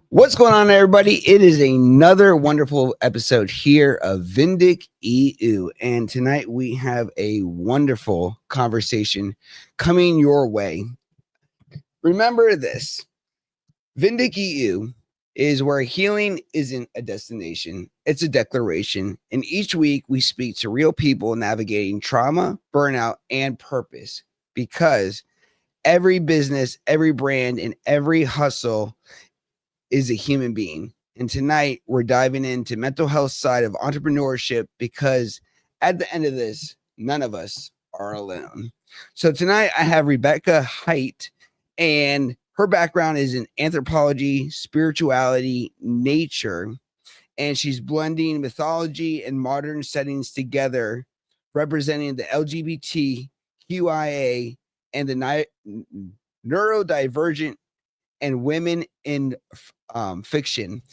What's going on, everybody? It is another wonderful episode here of Vindec EU. And tonight we have a wonderful conversation coming your way. Remember this: Vindec EU is where healing isn't a destination, it's a declaration. And each week we speak to real people navigating trauma, burnout, and purpose, because every business, every brand, and every hustle is a human being. And tonight we're diving into mental health side of entrepreneurship, because at the end of this, none of us are alone. So tonight I have Rebecca Heidt, and her background is in anthropology, spirituality, nature, and she's blending mythology and modern settings together, representing the LGBTQIA and the neurodivergent and women in fiction.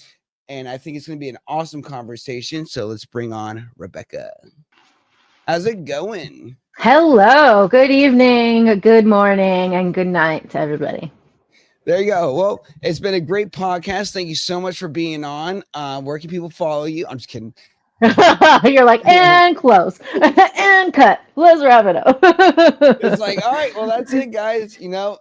And I think it's going to be an awesome conversation. So let's bring on Rebecca. How's it going? Hello, good evening, good morning, and good night to everybody. There you go. Well, it's been a great podcast. Thank you so much for being on. Where can people follow you? I'm just kidding. You're like, and close, and cut. Let's wrap it up. It's like, all right, well, that's it, guys. Sometimes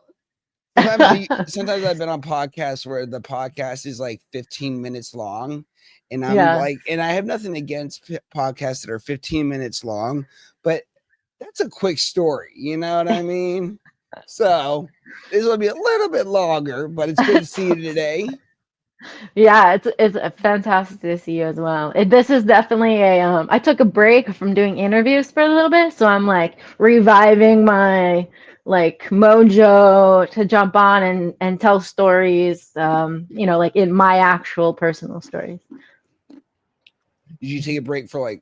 I've been on podcasts where the podcast is like 15 minutes long, and I'm like, and I have nothing against podcasts that are 15 minutes long, but that's a quick story. You know what I mean? So this will be a little bit longer, but it's good to see you today. Yeah, it's fantastic to see you as well. This is definitely I took a break from doing interviews for a little bit, so I'm like reviving my like mojo to jump on and tell stories, like in my actual personal stories. Did you take a break for like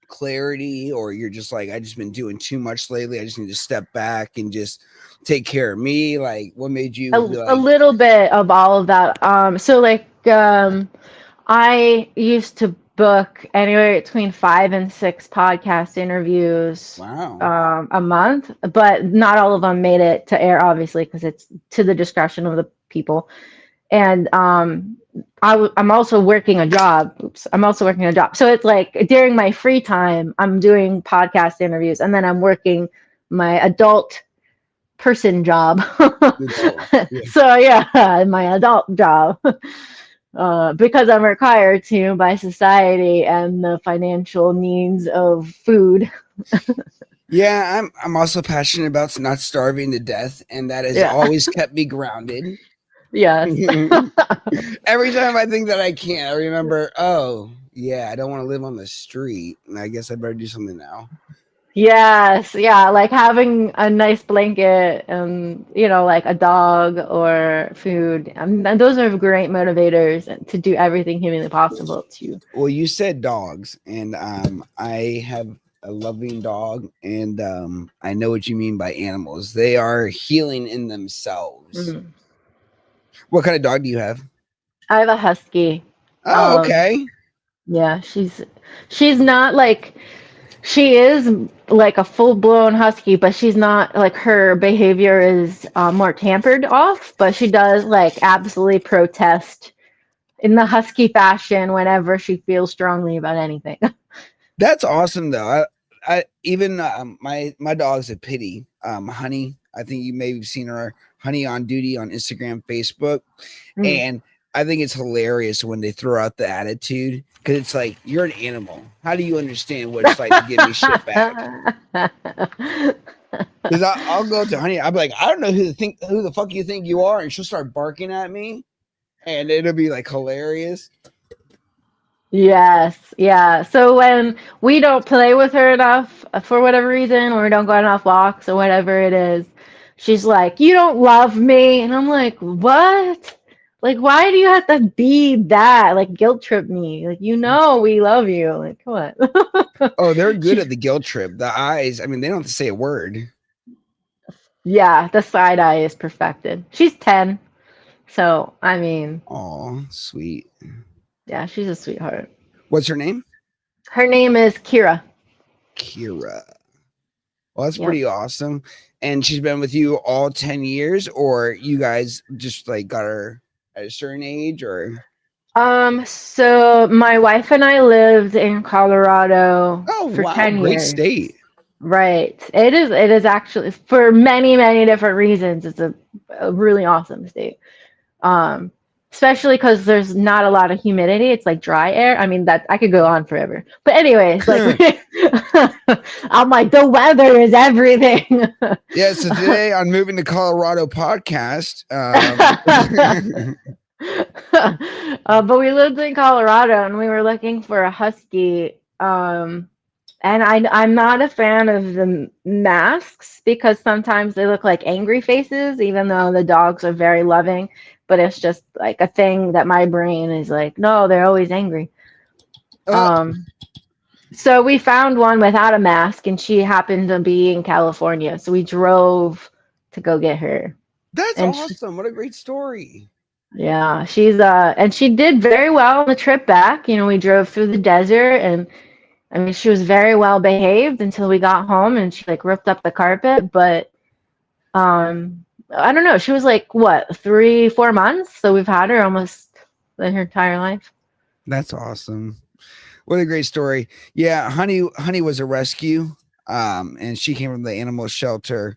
clarity, or you're just like, I just been doing too much lately, I just need to step back and just take care of me? Like, what made you A little bit of all of that. I used to book anywhere between 5 and 6 podcast interviews a month, but not all of them made it to air, obviously, because it's to the discretion of the people. And I'm also working a job. I'm also working a job. So it's like during my free time, I'm doing podcast interviews, and then I'm working my adult person job. So yeah, my adult job. Because I'm required to by society and the financial needs of food. Yeah, I'm also passionate about not starving to death, and that has always kept me grounded. Yes. Every time I think that I can't, I remember, oh yeah, I don't want to live on the street, and I guess I better do something now. Yes, yeah, like having a nice blanket and like a dog or food. And those are great motivators to do everything humanly possible to. Well, you said dogs, and I have a loving dog, and I know what you mean by animals. They are healing in themselves. Mm-hmm. What kind of dog do you have? I have a husky. Oh, okay. Yeah, she's not like, she is like a full-blown husky, but she's not like, her behavior is more tampered off, but she does like absolutely protest in the husky fashion whenever she feels strongly about anything. That's awesome, though. I even my dog's a pity. Honey, I think you may have seen her, Honey on Duty, on Instagram, Facebook, and I think it's hilarious when they throw out the attitude, because it's like, you're an animal. How do you understand what it's like to give me shit back? Because I'll go to Honey, I'll be like, I don't know who the fuck you think you are, and she'll start barking at me, and it'll be like hilarious. Yes, yeah. So when we don't play with her enough for whatever reason, or we don't go on enough walks or whatever it is, she's like, "You don't love me," and I'm like, "What? Like, why do you have to be that? Like, guilt trip me? Like, we love you. Like, come on." Oh, they're good at the guilt trip. The eyes, I mean, they don't have to say a word. Yeah, the side eye is perfected. She's 10, so I mean. Oh, sweet. Yeah, she's a sweetheart. What's her name? Her name is Kira. Kira. Well, that's pretty awesome. And she's been with you all 10 years, or you guys just like got her at a certain age, or? So my wife and I lived in Colorado Oh, for wow. 10 Great years. state. Right. It is actually for many, many different reasons. It's a really awesome state. Um, Especially because there's not a lot of humidity. It's like dry air. I mean, that I could go on forever. But anyways, like I'm like the weather is everything. Yeah, so today on Moving to Colorado podcast, but we lived in Colorado and we were looking for a husky. And I'm not a fan of the masks because sometimes they look like angry faces, even though the dogs are very loving. But it's just like a thing that my brain is like, no, they're always angry. So we found one without a mask, and she happened to be in California. So we drove to go get her. that's And awesome. What a great story. yeah, and she did very well on the trip back. You know, we drove through the desert, and I mean, she was very well behaved until we got home, and she like ripped up the carpet. But I don't know. She was like what 3, 4 months, so we've had her almost her entire life. That's awesome. What a great story. Yeah, Honey was a rescue. And she came from the animal shelter.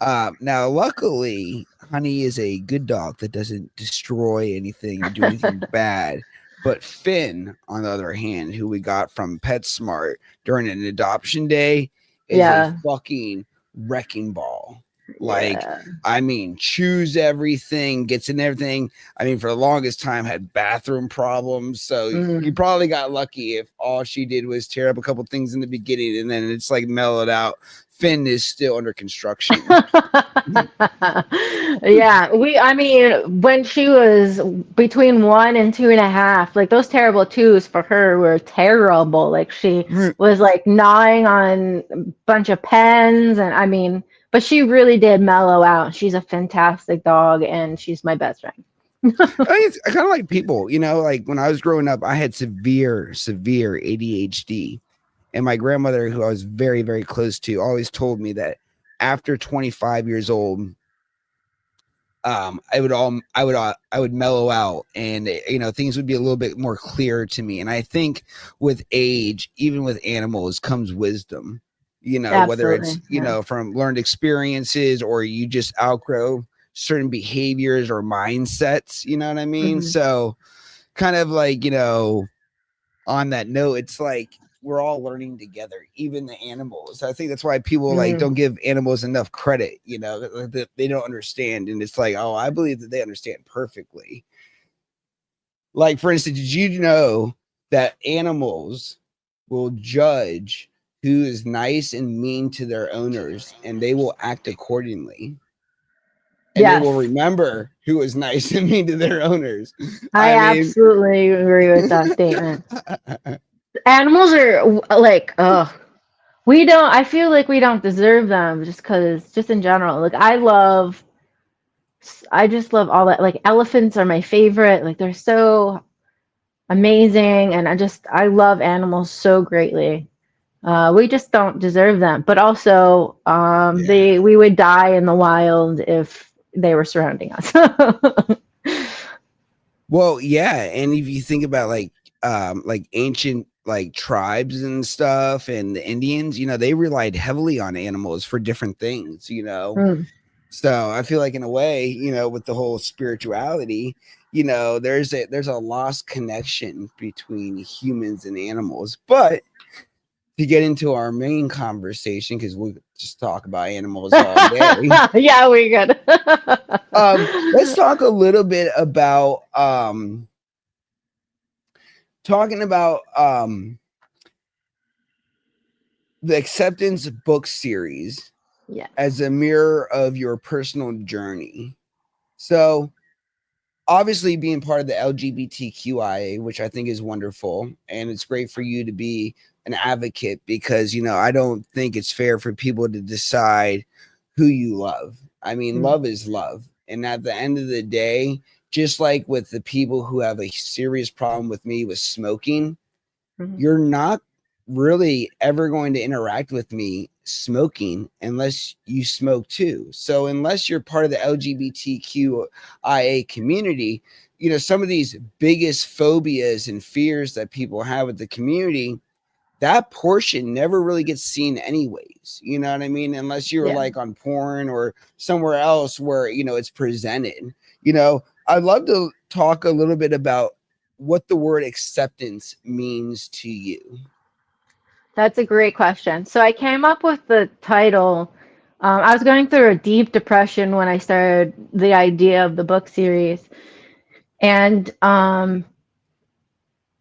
Now luckily, Honey is a good dog that doesn't destroy anything or do anything bad. But Finn, on the other hand, who we got from PetSmart during an adoption day, is a fucking wrecking ball. Like, I mean, chews everything, gets in everything. I mean, for the longest time had bathroom problems. So you probably got lucky if all she did was tear up a couple things in the beginning and then it's like mellowed out. Finn is still under construction. Yeah, I mean, when she was between 1 and 2.5, like those terrible twos for her were terrible. Like she was like gnawing on a bunch of pens, and I mean, but she really did mellow out. She's a fantastic dog, and she's my best friend. It's kind of like people, you know, like when I was growing up, I had severe ADHD. And my grandmother, who I was very, very close to, always told me that after 25 years old, I would mellow out, and you know, things would be a little bit more clear to me. And I think with age, even with animals, comes wisdom. You know, whether it's know from learned experiences or you just outgrow certain behaviors or mindsets. You know what I mean? So, kind of like, you know, on that note, it's like we're all learning together, even the animals. I think that's why people like don't give animals enough credit, you know, that they don't understand. And it's like, oh, I believe that they understand perfectly. Like, for instance, did you know that animals will judge who is nice and mean to their owners and they will act accordingly? And they will remember who was nice and mean to their owners. I mean, absolutely agree with that statement. Animals are like, I feel like we don't deserve them just in general. Like I just love all that. Like elephants are my favorite. Like they're so amazing, and I love animals so greatly. We just don't deserve them. But also, we would die in the wild if they were surrounding us. Well, yeah, and if you think about like ancient like tribes and stuff and the Indians, you know, they relied heavily on animals for different things, you know. So I feel like in a way, you know, with the whole spirituality, you know, there's a lost connection between humans and animals. But to get into our main conversation, because we'll just talk about animals all day. Yeah, we good. Let's talk a little bit about talking about the acceptance book series as a mirror of your personal journey. So obviously being part of the LGBTQIA, which I think is wonderful, and it's great for you to be an advocate because, you know, I don't think it's fair for people to decide who you love. I mean, love is love. And at the end of the day, just like with the people who have a serious problem with me with smoking, you're not really ever going to interact with me smoking unless you smoke too. So unless you're part of the LGBTQIA community, some of these biggest phobias and fears that people have with the community, that portion never really gets seen anyways. You know what I mean? Unless you're like on porn or somewhere else where, it's presented. I'd love to talk a little bit about what the word acceptance means to you. That's a great question. So I came up with the title. I was going through a deep depression when I started the idea of the book series. And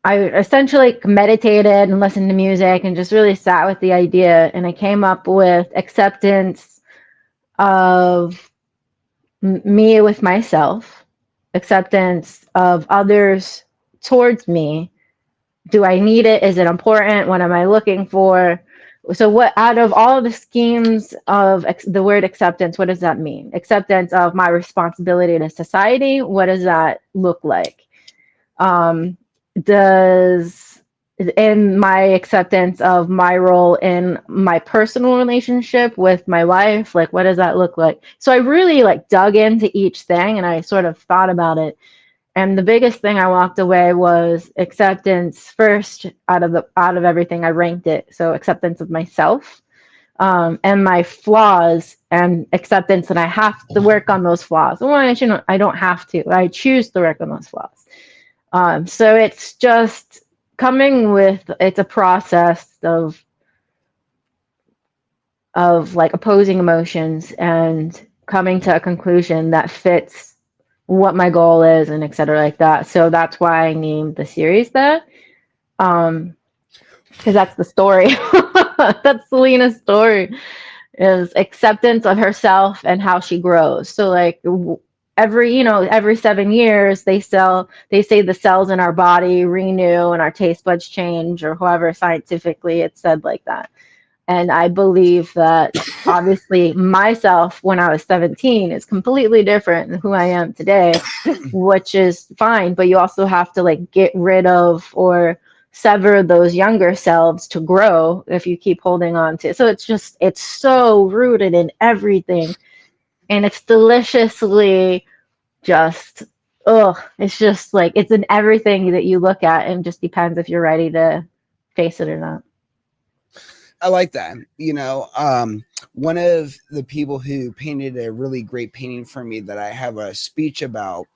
I essentially meditated and listened to music and just really sat with the idea. And I came up with acceptance of me with myself, acceptance of others towards me. Do I need it? Is it important? What am I looking for? So what, out of all the schemes of the word acceptance, what does that mean? Acceptance of my responsibility to society. What does that look like? Does in my acceptance of my role in my personal relationship with my wife, like what does that look like? So I really like dug into each thing and I sort of thought about it. And the biggest thing I walked away was acceptance first. Out of everything, I ranked it. So acceptance of myself, and my flaws, and acceptance that I have to work on those flaws. Well, I don't have to. I choose to work on those flaws. So it's just it's a process of like opposing emotions and coming to a conclusion that fits what my goal is and et cetera like that. So that's why I named the series that. Because that's the story. That's Selena's story, is acceptance of herself and how she grows. So like every 7 years they say the cells in our body renew and our taste buds change, or however scientifically it's said like that. And I believe that obviously myself when I was 17 is completely different than who I am today, which is fine. But you also have to like get rid of or sever those younger selves to grow if you keep holding on to. So it's so rooted in everything. And it's deliciously just, it's just like, it's in everything that you look at, and just depends if you're ready to face it or not. I like that. One of the people who painted a really great painting for me that I have a speech about,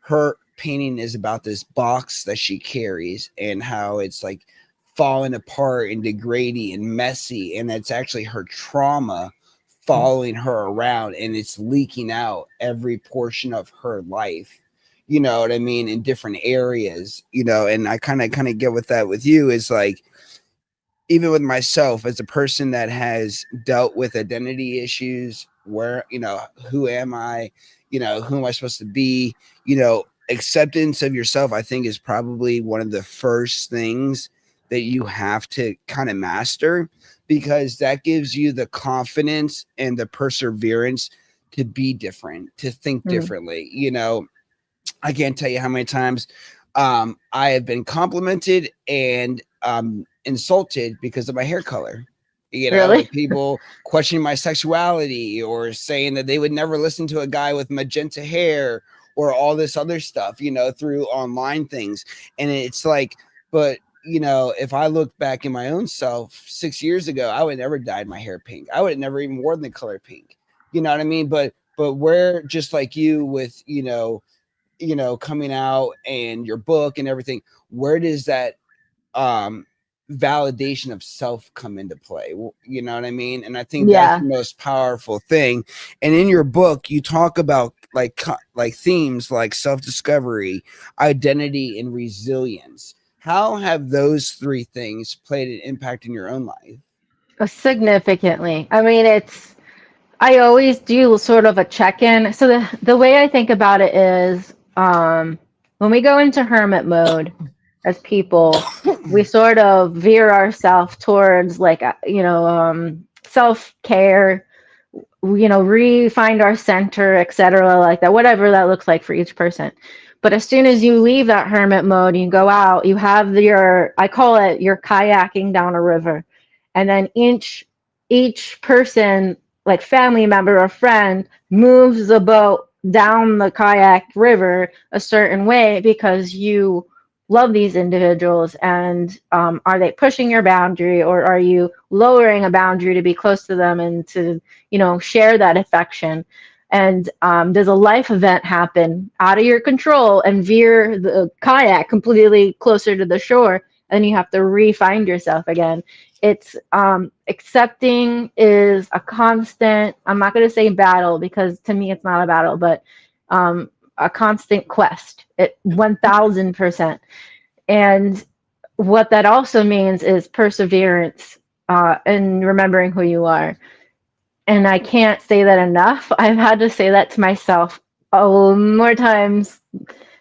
her painting is about this box that she carries and how it's like falling apart and degrading and messy. And it's actually her trauma following her around, and it's leaking out every portion of her life. You know what I mean? In different areas, and I kind of get with that with you is like, even with myself as a person that has dealt with identity issues, where, who am I, who am I supposed to be, acceptance of yourself, I think is probably one of the first things that you have to kind of master, because that gives you the confidence and the perseverance to be different, to think differently. I can't tell you how many times I have been complimented and insulted because of my hair color. Really? Like people questioning my sexuality or saying that they would never listen to a guy with magenta hair or all this other stuff, through online things. And it's like, but if I look back in my own self 6 years ago, I would never dyed my hair pink. I would have never even worn the color pink. You know what I mean? But we're just like you with, coming out and your book and everything. Where does that validation of self come into play? You know what I mean? And I think that's the most powerful thing. And in your book, you talk about like themes like self-discovery, identity, and resilience. How have those three things played an impact in your own life? Significantly. I mean, I always do sort of a check-in. So the way I think about it is, when we go into hermit mode as people, we sort of veer ourselves towards like, self-care, re-find our center, etc., like that, whatever that looks like for each person. But as soon as you leave that hermit mode, you go out, you have I call it, you're kayaking down a river. And then each person, like family member or friend, moves the boat down the kayak river a certain way because you love these individuals, and are they pushing your boundary, or are you lowering a boundary to be close to them and to, you know, share that affection? And does a life event happen out of your control and veer the kayak completely closer to the shore, and you have to re-find yourself again? It's accepting is a constant, I'm not going to say battle, because to me it's not a battle, but a constant quest at 1000%. And what that also means is perseverance, and remembering who you are. And I can't say that enough. I've had to say that to myself more times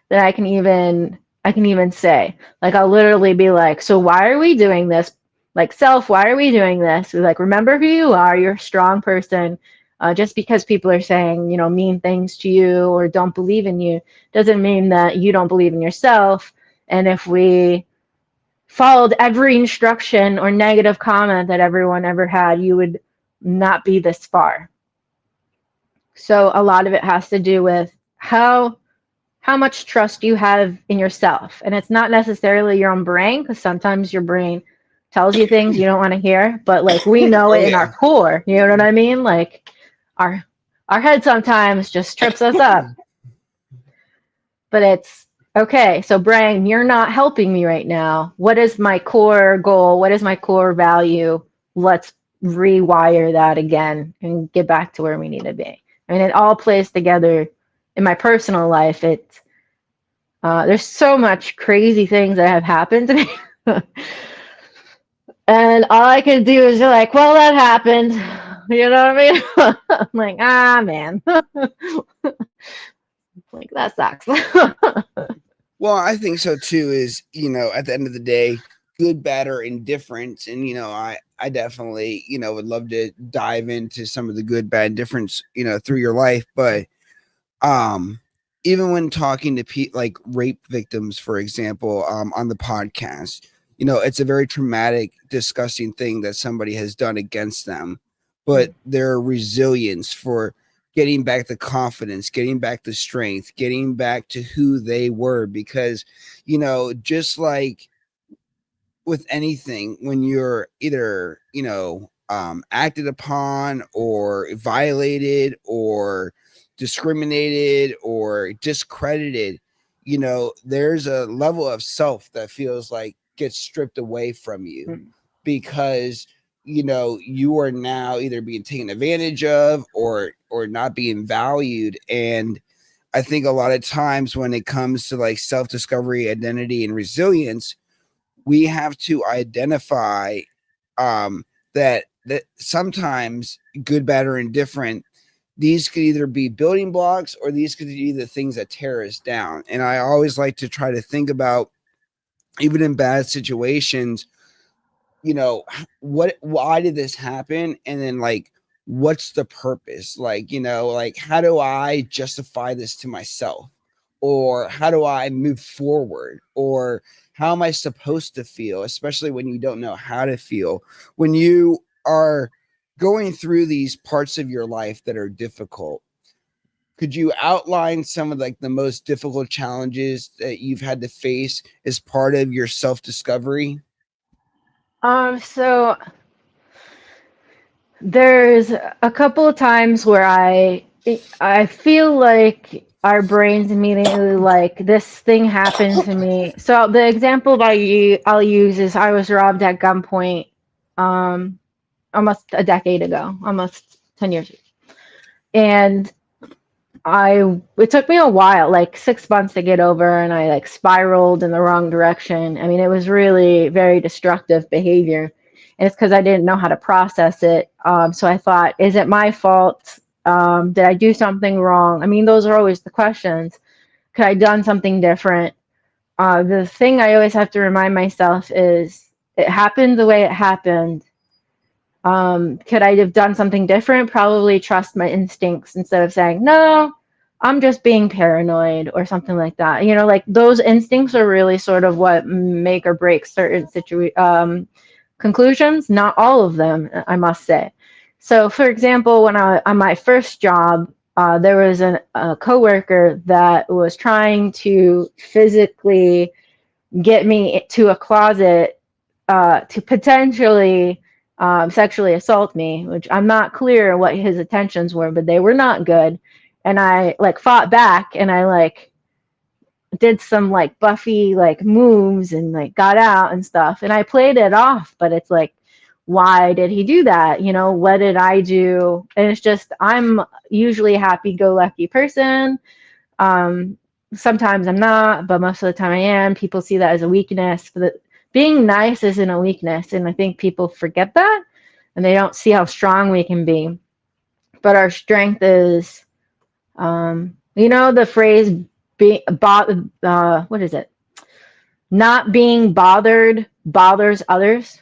than I can even say. Like, I'll literally be like, so why are we doing this? Like, self, why are we doing this? Like, remember who you are. You're a strong person. Just because people are saying, you know, mean things to you or don't believe in you doesn't mean that you don't believe in yourself. And if we followed every instruction or negative comment that everyone ever had, you would not be this far. So a lot of it has to do with how much trust you have in yourself. And it's not necessarily your own brain, because sometimes your brain tells you things you don't want to hear, but like, we know it in our core, you know what I mean? Like, our head sometimes just trips us up. But it's okay, so brain, you're not helping me right now. What is my core goal? What is my core value? Let's rewire that again and get back to where we need to be. I mean, it all plays together. In my personal life, it's there's so much crazy things that have happened to me. And all I can do is be like, well, that happened. You know what I mean? I'm like, man. Like, that sucks. Well, I think so too. Is, you know, at the end of the day, good, bad, or indifference, and you know, I definitely, you know, would love to dive into some of the good, bad, difference, you know, through your life. But even when talking to like rape victims, for example, on the podcast, you know, it's a very traumatic, disgusting thing that somebody has done against them, but their resilience for getting back the confidence, getting back the strength, getting back to who they were. Because, you know, just like with anything, when you're either, you know, acted upon or violated or discriminated or discredited, you know, there's a level of self that feels like gets stripped away from you, because, you know, you are now either being taken advantage of or not being valued. And I think a lot of times when it comes to like self-discovery, identity, and resilience, we have to identify that sometimes good, bad, or indifferent, these could either be building blocks or these could be the things that tear us down. And I always like to try to think about, even in bad situations, you know, why did this happen? And then like, what's the purpose? Like, you know, like, how do I justify this to myself? Or how do I move forward? Or how am I supposed to feel? Especially when you don't know how to feel. When you are going through these parts of your life that are difficult, could you outline some of like the most difficult challenges that you've had to face as part of your self-discovery? So there's a couple of times where I feel like our brains immediately like, this thing happened to me. So the example that I'll use is, I was robbed at gunpoint almost a decade ago, almost 10 years ago. And it took me a while, like 6 months to get over, and I like spiraled in the wrong direction. I mean, it was really very destructive behavior. And it's because I didn't know how to process it. So I thought, is it my fault? Did I do something wrong? I mean, those are always the questions. Could I have done something different? The thing I always have to remind myself is, it happened the way it happened. Could I have done something different? Probably trust my instincts instead of saying, no, I'm just being paranoid or something like that. You know, like, those instincts are really sort of what make or break certain conclusions. Not all of them, I must say. So, for example, when on my first job, there was a coworker that was trying to physically get me to a closet to potentially sexually assault me, which I'm not clear what his intentions were, but they were not good. And I like fought back, and I like did some like Buffy like moves and like got out and stuff, and I played it off, but it's like, why did he do that? You know, what did I do? And it's just, I'm usually a happy-go-lucky person. um Sometimes I'm not, but most of the time I am. People see that as a weakness, but being nice isn't a weakness, and I think people forget that, and they don't see how strong we can be. But our strength is, you know, the phrase what is it? Not being bothered bothers others.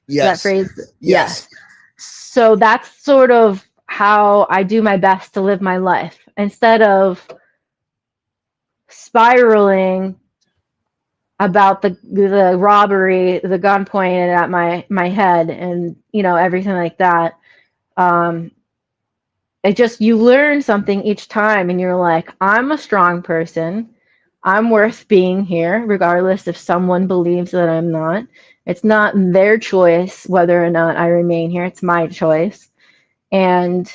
That Yes. phrase? Yes. Yes. So that's sort of how I do my best to live my life. Instead of spiraling about the robbery, the gun pointed at my head, and you know, everything like that. Um, it just, you learn something each time, and you're like, I'm a strong person. I'm worth being here, regardless if someone believes that I'm not. It's not their choice whether or not I remain here. It's my choice. And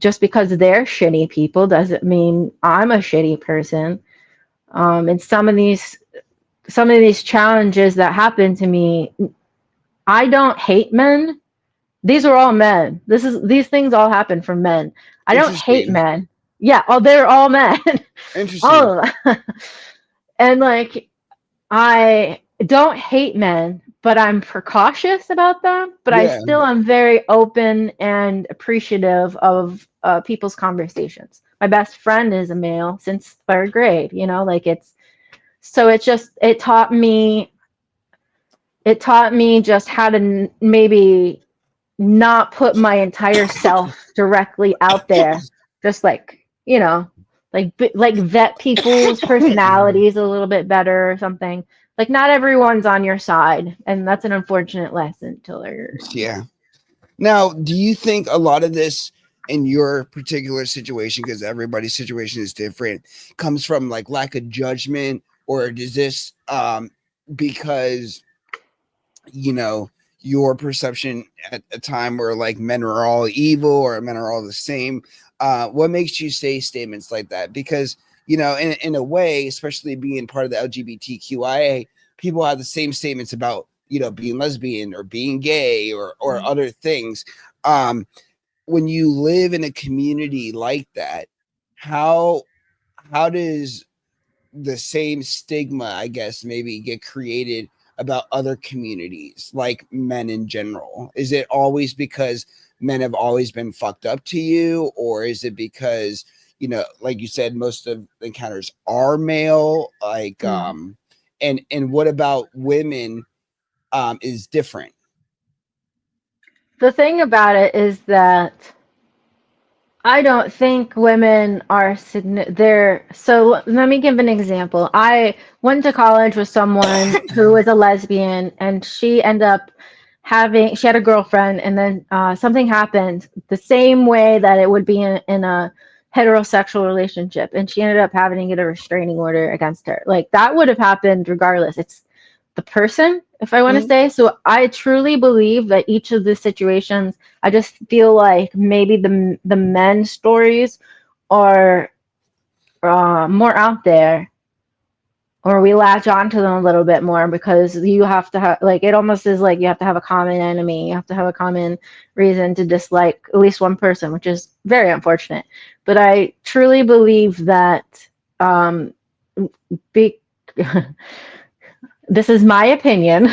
just because they're shitty people doesn't mean I'm a shitty person. And some of these challenges that happen to me, I don't hate men. These are all men. These things all happen from men. I don't hate Interesting. men. Yeah, oh, they're all men. Interesting. All of them. And like, I don't hate men, but I'm precautious about them. But I Yeah. still am very open and appreciative of people's conversations. My best friend is a male since third grade. You know, like it's, so it's just, it taught me just how to maybe not put my entire self directly out there. Just like, you know, like vet people's personalities a little bit better or something. Like, not everyone's on your side, and that's an unfortunate lesson to learn. Yeah. Now, do you think a lot of this in your particular situation, because everybody's situation is different, comes from like lack of judgment, or does this because you know your perception at a time where like men are all evil or men are all the same? What makes you say statements like that? Because you know, in a way, especially being part of the LGBTQIA, people have the same statements about, you know, being lesbian or being gay or other things. Um, when you live in a community like that, how does the same stigma, I guess, maybe get created about other communities, like men in general? Is it always because men have always been fucked up to you, or is it because, you know, like you said, most of the encounters are male? Like, and what about women is different? The thing about it is that I don't think women are they're, so let me give an example. I went to college with someone who was a lesbian, and she ended up she had a girlfriend, and then something happened the same way that it would be in a heterosexual relationship, and she ended up having to get a restraining order against her. Like, that would have happened regardless. It's the person, if I want to say. So I truly believe that each of the situations, I just feel like maybe the men's stories are more out there, or we latch onto them a little bit more, because you have to have, like, it almost is like you have to have a common enemy. You have to have a common reason to dislike at least one person, which is very unfortunate. But I truly believe that be this is my opinion.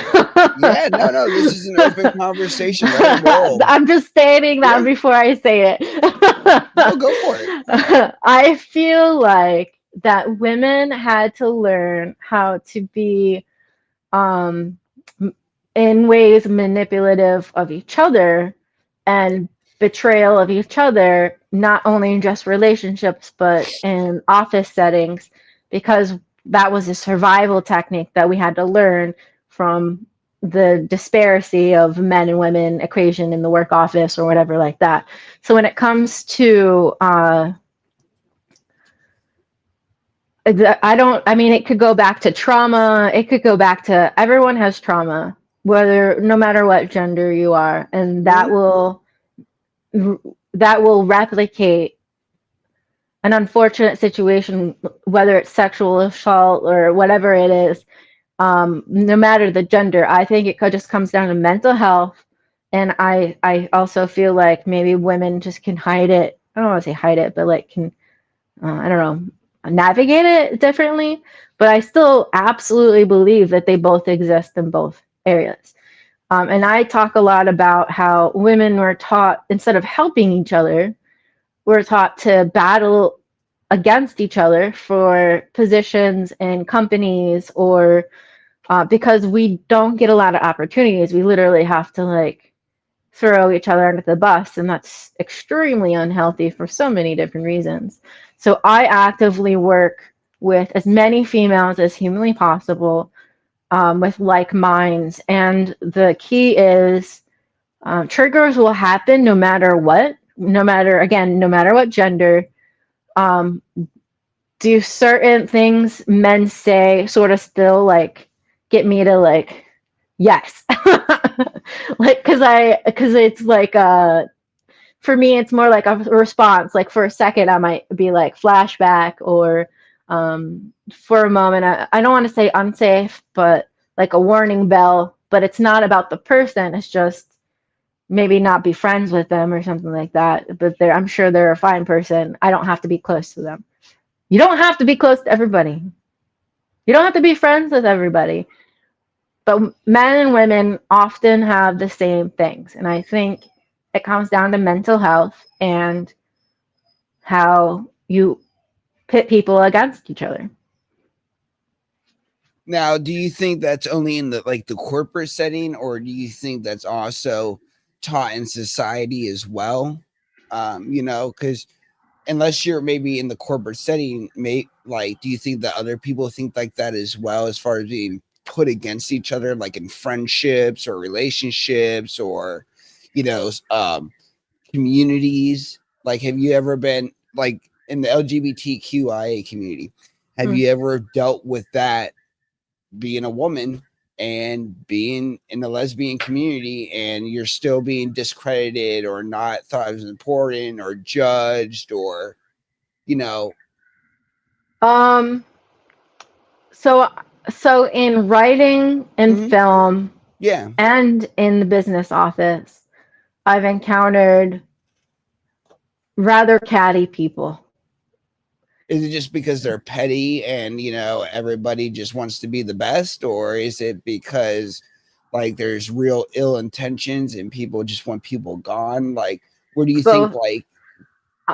Yeah, no, this is an open conversation. Let it roll. I'm just stating that Yeah, before I say no, go for it. it. I feel like that women had to learn how to be, um, in ways manipulative of each other and betrayal of each other, not only in just relationships, but in office settings, because that was a survival technique that we had to learn from the disparity of men and women equation in the work office or whatever like that. So when it comes to it could go back to trauma. It could go back to, everyone has trauma, no matter what gender you are. And that will replicate an unfortunate situation, whether it's sexual assault or whatever it is, no matter the gender. I think it just comes down to mental health. And I also feel like maybe women just can hide it. I don't want to say hide it, but like can, I don't know, navigate it differently. But I still absolutely believe that they both exist in both areas. And I talk a lot about how women were taught, instead of helping each other, we're taught to battle against each other for positions in companies, or because we don't get a lot of opportunities. We literally have to like throw each other under the bus, and that's extremely unhealthy for so many different reasons. So I actively work with as many females as humanly possible, with like minds. And the key is, triggers will happen no matter what, no matter what gender. Do certain things men say sort of still like get me to like, yes. Like, because it's like, for me, it's more like a response. Like for a second, I might be like flashback, or for a moment, I don't want to say unsafe, but like a warning bell. But it's not about the person. It's just maybe not be friends with them or something like that. But I'm sure they're a fine person. I don't have to be close to them. You don't have to be close to everybody. You don't have to be friends with everybody. But men and women often have the same things. And I think it comes down to mental health and how you pit people against each other. Now, do you think that's only in the corporate setting, or do you think that's also taught in society as well? Because unless you're maybe in the corporate setting, do you think that other people think like that as well, as far as being put against each other, like in friendships or relationships, or communities? Like, have you ever been like in the LGBTQIA community? Have you ever dealt with that, being a woman and being in the lesbian community, and you're still being discredited or not thought as important or judged, or So in writing and film, yeah, and in the business office, I've encountered rather catty people. Is it just because they're petty and everybody just wants to be the best, or is it because like there's real ill intentions and people just want people gone? Like, where do you think like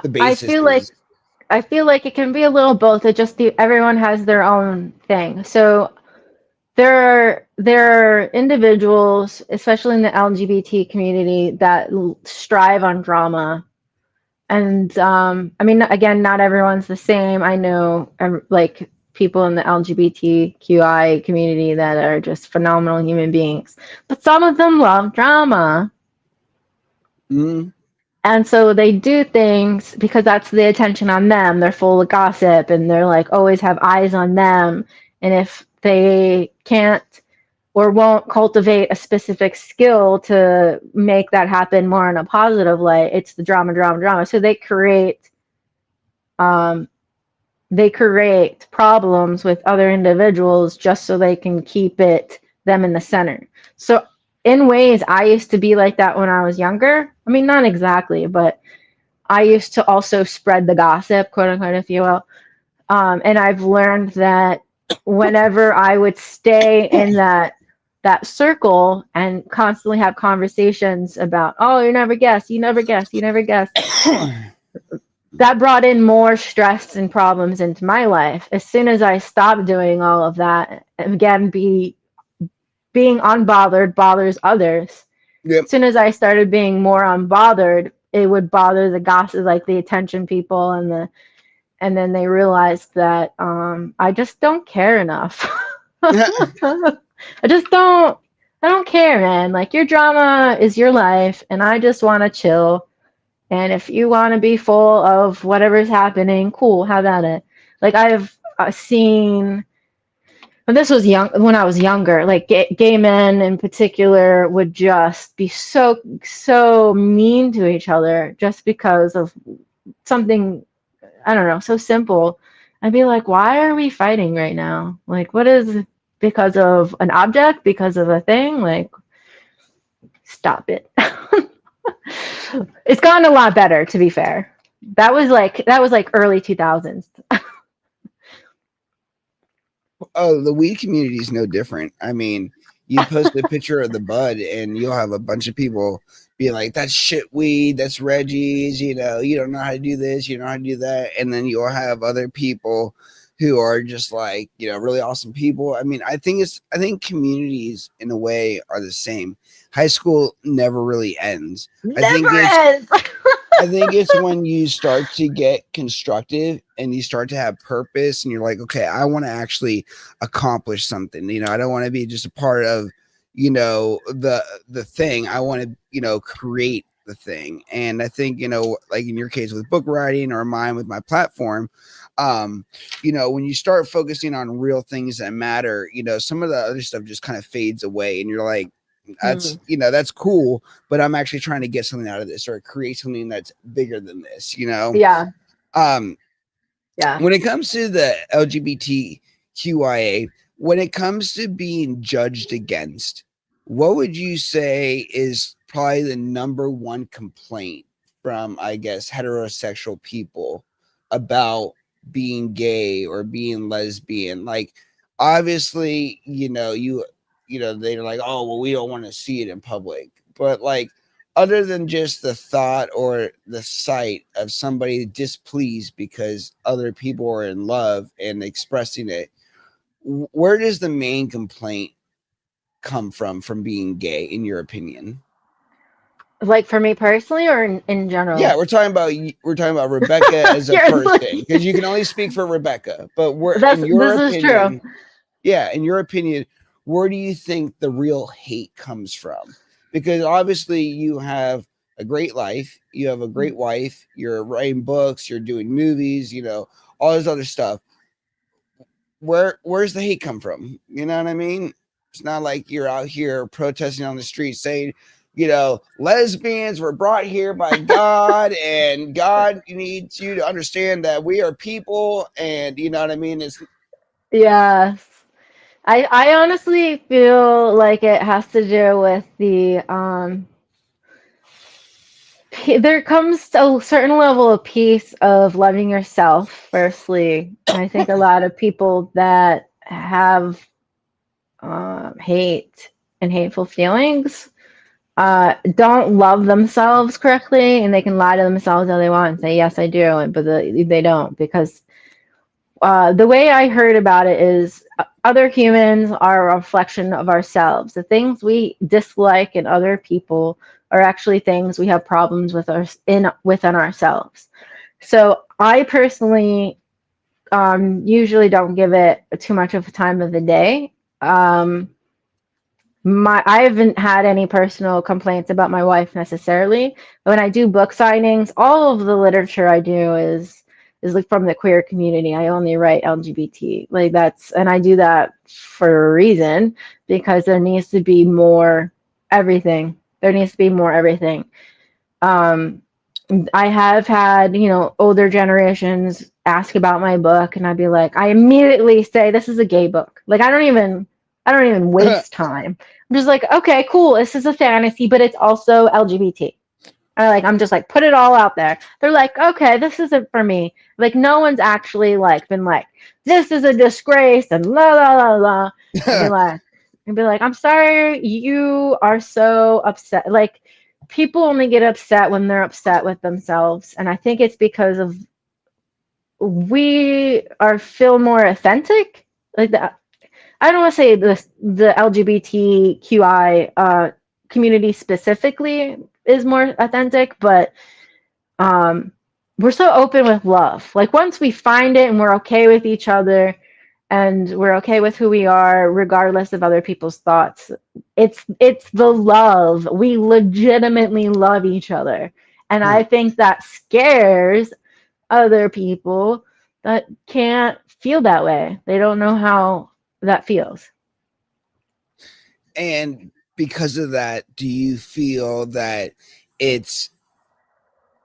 the basis is? I feel like it can be a little both. Everyone has their own thing. So there are individuals, especially in the LGBT community, that strive on drama. And again, not everyone's the same. I know like people in the LGBTQI community that are just phenomenal human beings, but some of them love drama. And so they do things because that's the attention on them. They're full of gossip, and they're like always have eyes on them. And if they can't or won't cultivate a specific skill to make that happen more in a positive light, it's the drama. So they create problems with other individuals just so they can keep them in the center. So in ways, I used to be like that when I was younger. I mean, not exactly, but I used to also spread the gossip, quote unquote, if you will. And I've learned that whenever I would stay in that circle and constantly have conversations about, oh, you never guess, that brought in more stress and problems into my life. As soon as I stopped doing all of that, again, being unbothered bothers others. Yep. As soon as I started being more unbothered, it would bother the gossip, like the attention people, and then they realized that I just don't care enough. I just don't. I don't care, man. Like, your drama is your life, and I just want to chill. And if you want to be full of whatever's happening, cool, have at it. Like, I've seen, and this was young when I was younger, like gay men in particular would just be so mean to each other just because of something, I don't know, so simple. I'd be like, why are we fighting right now? Like, what is, because of an object, because of a thing? Like, stop it. It's gotten a lot better, to be fair. That was like early 2000s. Oh, the weed community is no different. I mean, you post a picture of the bud and you'll have a bunch of people be like, that's shit weed, that's Reggie's, you don't know how to do this, you don't know how to do that. And then you'll have other people who are just like, really awesome people. I mean, I think communities in a way are the same. High school never really ends. Never ends. I think it's when you start to get constructive and you start to have purpose and you're like, okay, I want to actually accomplish something. I don't want to be just a part of, the thing. I want to, create the thing. And I think, like in your case with book writing or mine with my platform, when you start focusing on real things that matter, some of the other stuff just kind of fades away and you're like, that's cool, but I'm actually trying to get something out of this or create something that's bigger than this. Yeah. Yeah. When it comes to the LGBTQIA, when it comes to being judged against, what would you say is probably the number one complaint from, I guess, heterosexual people about being gay or being lesbian? Like, obviously, they're like, oh, well, we don't want to see it in public. But like, other than just the thought or the sight of somebody displeased because other people are in love and expressing it, where does the main complaint come from being gay, in your opinion? Like, for me personally, or in general? Yeah, we're talking about Rebecca as a person, because you can only speak for Rebecca. But in your opinion, yeah, in your opinion, where do you think the real hate comes from? Because obviously you have a great life, you have a great wife, you're writing books, you're doing movies, all this other stuff. Where's the hate come from? You know what I mean? It's not like you're out here protesting on the street saying, lesbians were brought here by God and God needs you to understand that we are people, and you know what I mean? Yes. I honestly feel like it has to do with the there comes a certain level of peace of loving yourself firstly. I think a lot of people that have hate and hateful feelings don't love themselves correctly, and they can lie to themselves all they want and say, yes, I do, but they don't, because the way I heard about it is other humans are a reflection of ourselves. The things we dislike in other people are actually things we have problems with within ourselves. So I personally usually don't give it too much of a time of the day. I haven't had any personal complaints about my wife necessarily. When I do book signings, all of the literature I do is like from the queer community. I only write LGBT. Like, and I do that for a reason, because there needs to be more everything. There needs to be more everything. I have had, older generations ask about my book, and I'd be like, I immediately say, this is a gay book. Like, I don't even waste time. I'm just like, okay, cool. This is a fantasy, but it's also LGBT. I'm just like, put it all out there. They're like, okay, this isn't for me. Like, no one's actually been like, this is a disgrace and la la la la. I'd be like, I'm sorry, you are so upset. Like, people only get upset when they're upset with themselves, and I think it's because of feel more authentic. Like, I don't want to say the LGBTQI community specifically is more authentic, but we're so open with love. Like, once we find it and we're okay with each other, and we're okay with who we are regardless of other people's thoughts. It's the love. We legitimately love each other. And I think that scares other people that can't feel that way. They don't know how that feels. And because of that, do you feel that it's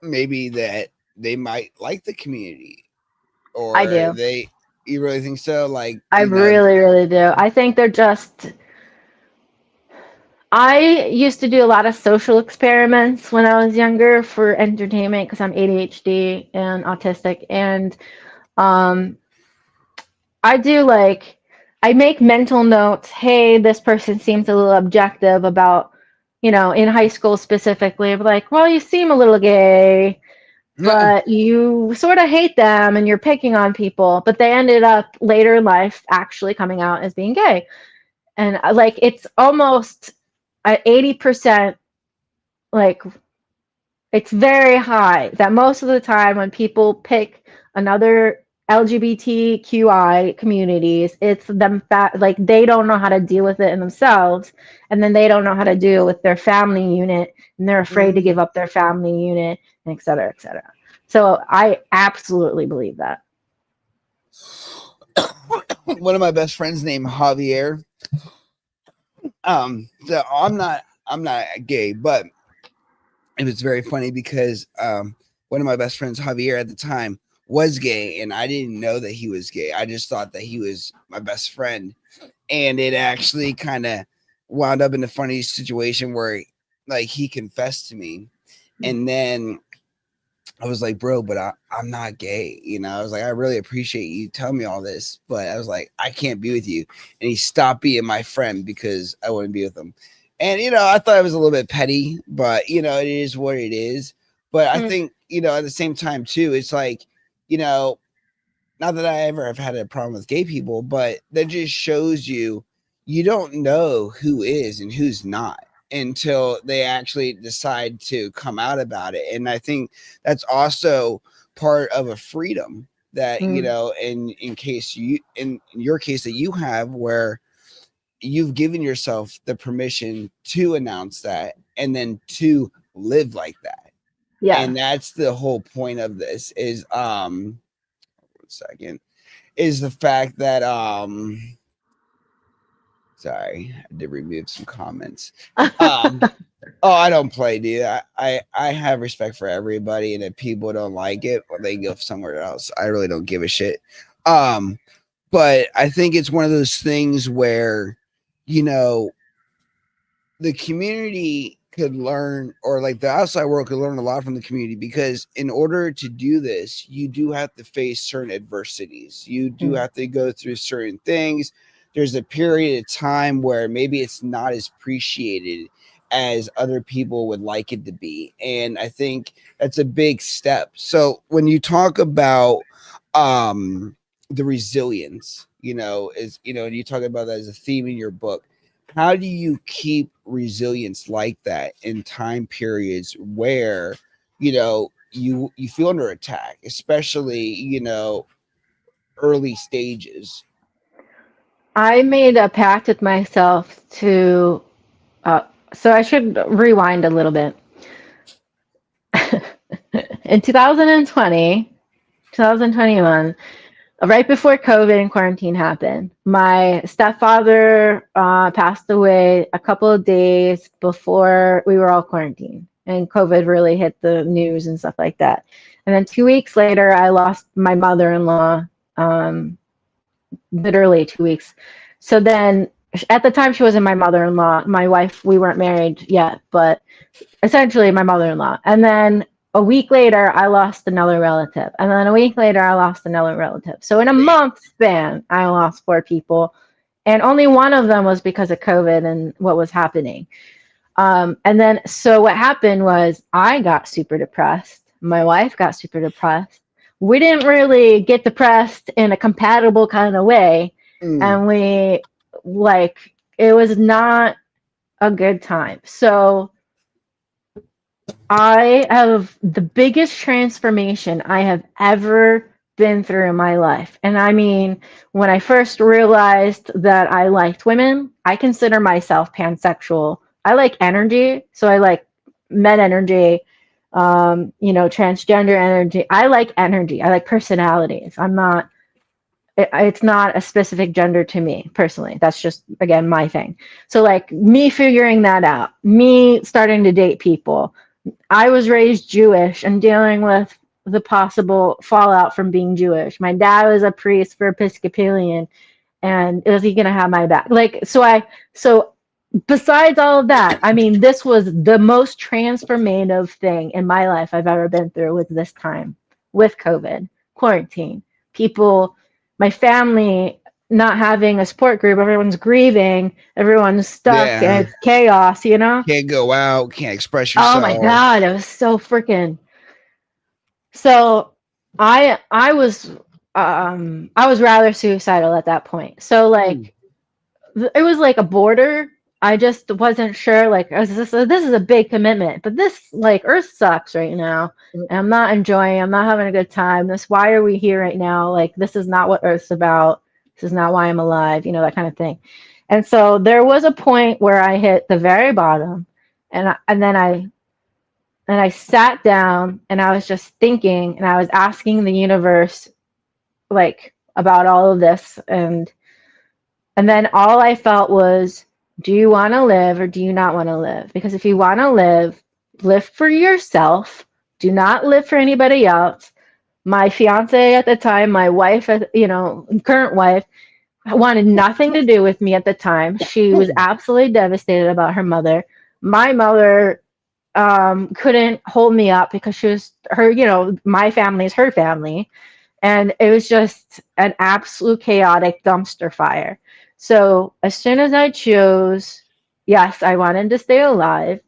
maybe that they might like the community, I or do. they, you really think so? Like, I really, really do. I think they're just. I used to do a lot of social experiments when I was younger for entertainment because I'm ADHD and autistic. And um, I do like, I make mental notes. Hey, this person seems a little objective about, in high school specifically, like, well, you seem a little gay, but you sort of hate them and you're picking on people. But they ended up later in life actually coming out as being gay. And like, it's almost 80%, like, it's very high that most of the time when people pick another LGBTQI communities, it's them like they don't know how to deal with it in themselves, and then they don't know how to deal with their family unit, and they're afraid to give up their family unit, and et cetera, et cetera. So I absolutely believe that. One of my best friends named Javier. So I'm not gay, but it was very funny because one of my best friends, Javier, at the time was gay, and I didn't know that he was gay. I just thought that he was my best friend, and it actually kind of wound up in a funny situation where, like, he confessed to me, and then I was like, bro, but I'm not gay. I was like, I really appreciate you telling me all this, but I was like, I can't be with you. And he stopped being my friend because I wouldn't be with him. And, I thought it was a little bit petty, but, it is what it is. But I think, at the same time, too, it's like, not that I ever have had a problem with gay people, but that just shows you don't know who is and who's not until they actually decide to come out about it. And I think that's also part of a freedom that, in case in your case that you have, where you've given yourself the permission to announce that and then to live like that. Yeah. And that's the whole point of this is, 1 second, is the fact that sorry, I did remove some comments. Oh, I don't play, dude. I have respect for everybody, and if people don't like it, well, they go somewhere else. I really don't give a shit. But I think it's one of those things where, the community could learn, or like the outside world could learn a lot from the community, because in order to do this, you do have to face certain adversities. You do have to go through certain things. There's a period of time where maybe it's not as appreciated as other people would like it to be. And I think that's a big step. So when you talk about the resilience, and you talk about that as a theme in your book, how do you keep resilience like that in time periods where you feel under attack, especially early stages? I made a pact with myself to, so I should rewind a little bit. In 2021, right before COVID and quarantine happened, my stepfather passed away a couple of days before we were all quarantined, and COVID really hit the news and stuff like that. And then 2 weeks later, I lost my mother-in-law, literally 2 weeks. So then, at the time, she wasn't my mother-in-law. My wife, we weren't married yet, but essentially my mother-in-law. And then a week later, I lost another relative. And then a week later, I lost another relative. So in a month span, I lost 4 people. And only one of them was because of COVID and what was happening. And then, so what happened was I got super depressed. My wife got super depressed. We didn't really get depressed in a compatible kind of way. And it was not a good time. So I have the biggest transformation I have ever been through in my life. And I mean, when I first realized that I liked women, I consider myself pansexual. I like energy, so I like men energy, transgender energy. I like energy. I like personalities. It's not a specific gender to me personally. That's just, again, my thing. So like me figuring that out, me starting to date people. I was raised Jewish and dealing with the possible fallout from being Jewish. My dad was a priest for Episcopalian, and is he going to have my back? So besides all of that, I mean, this was the most transformative thing in my life I've ever been through, with this time, with COVID, quarantine, people, my family not having a support group, everyone's grieving, everyone's stuck, and it's chaos, Can't go out, can't express Oh yourself. my God, it was so freaking. So I was rather suicidal at that point. So like it was like a border. I just wasn't sure. Like, this is a big commitment, but this, like, Earth sucks right now, and I'm not enjoying. I'm not having a good time. Why are we here right now? Like, this is not what Earth's about. This is not why I'm alive. That kind of thing. And so there was a point where I hit the very bottom, and then I sat down and I was just thinking, and I was asking the universe, like, about all of this, and then all I felt was, do you want to live or do you not want to live? Because if you want to live for yourself. Do not live for anybody else. My fiance at the time, my wife, current wife, wanted nothing to do with me at the time. She was absolutely devastated about her mother. My mother couldn't hold me up because she was my family is her family. And it was just an absolute chaotic dumpster fire. So as soon as I chose, yes, I wanted to stay alive.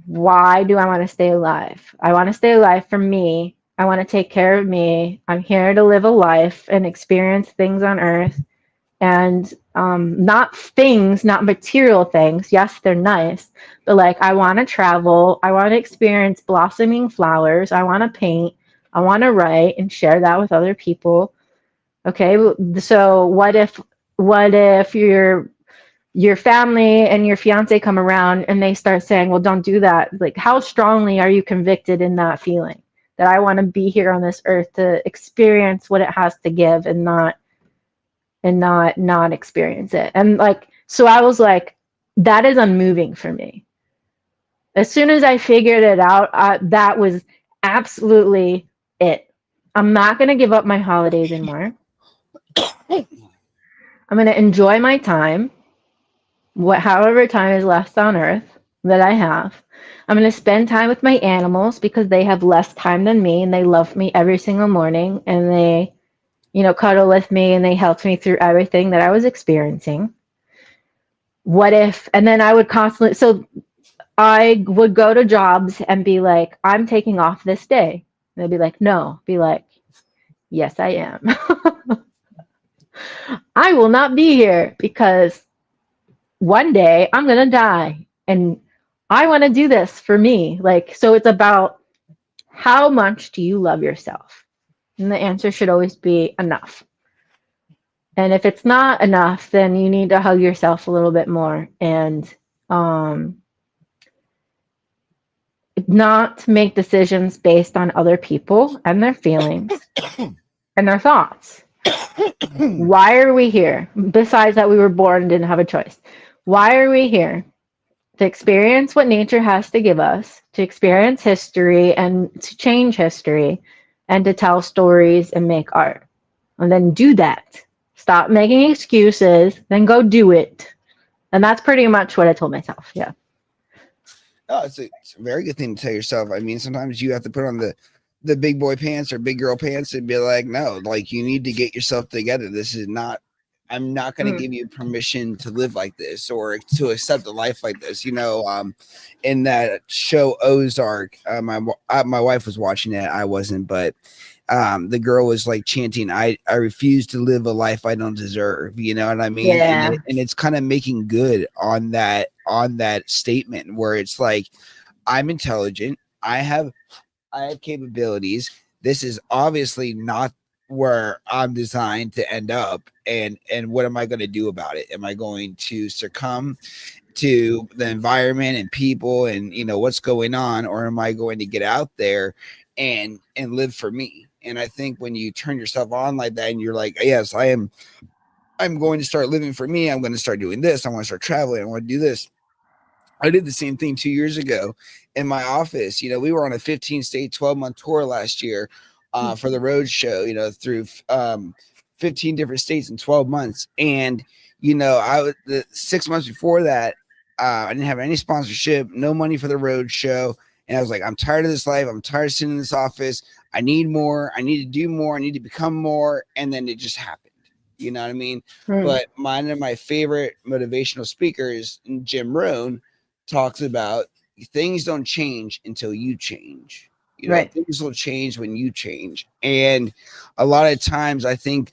Why do I want to stay alive? I want to stay alive for me. I want to take care of me. I'm here to live a life and experience things on earth. And not things, not material things. Yes, they're nice. But like, I want to travel. I want to experience blossoming flowers. I want to paint. I want to write and share that with other people. Okay, so what if your family and your fiance come around and they start saying, well, don't do that. Like, how strongly are you convicted in that feeling that I want to be here on this earth to experience what it has to give and not experience it? And like, so I was like, that is unmoving for me. As soon as I figured it out, that was absolutely it. I'm not going to give up my holidays anymore. I'm going to enjoy my time, however time is left on earth that I have. I'm going to spend time with my animals because they have less time than me, and they love me every single morning, and they, cuddle with me, and they helped me through everything that I was experiencing. And then I would constantly, so I would go to jobs and be like, I'm taking off this day. And they'd be like, no. Be like, yes, I am. I will not be here because one day I'm going to die. And I want to do this for me. Like, so it's about, how much do you love yourself? And the answer should always be enough. And if it's not enough, then you need to hug yourself a little bit more and not make decisions based on other people and their feelings and their thoughts. Why are we here? Besides that, we were born and didn't have a choice. Why are we here? To experience what nature has to give us, to experience history and to change history, and to tell stories and make art. And then do that. Stop making excuses, then go do it. And that's pretty much what I told myself. Yeah. Oh, it's a very good thing to tell yourself. I mean, sometimes you have to put on the big boy pants or big girl pants and be like, no, like, you need to get yourself together. This is not, I'm not going to give you permission to live like this or to accept a life like this. In that show Ozark, my wife was watching it. I wasn't, but the girl was like chanting, I refuse to live a life I don't deserve. You know what I mean? Yeah. And it's kind of making good on that statement where it's like, I'm intelligent. I have capabilities. this is obviously not where I'm designed to end up, and what am I going to do about it? Am I going to succumb to the environment and people and what's going on, or am I going to get out there and live for me? And I think when you turn yourself on like that and you're like, yes, I'm going to start living for me, I'm going to start doing this, I want to start traveling, I want to do this. I did the same thing 2 years ago in my office. We were on a 15-state, 12-month tour last year for the road show, through 15 different states in 12 months. And, I was the 6 months before that, I didn't have any sponsorship, no money for the road show. And I was like, I'm tired of this life. I'm tired of sitting in this office. I need more. I need to do more. I need to become more. And then it just happened. You know what I mean? But one of my favorite motivational speakers, Jim Rohn, talks about things don't change until you change. Things will change when you change. And a lot of times I think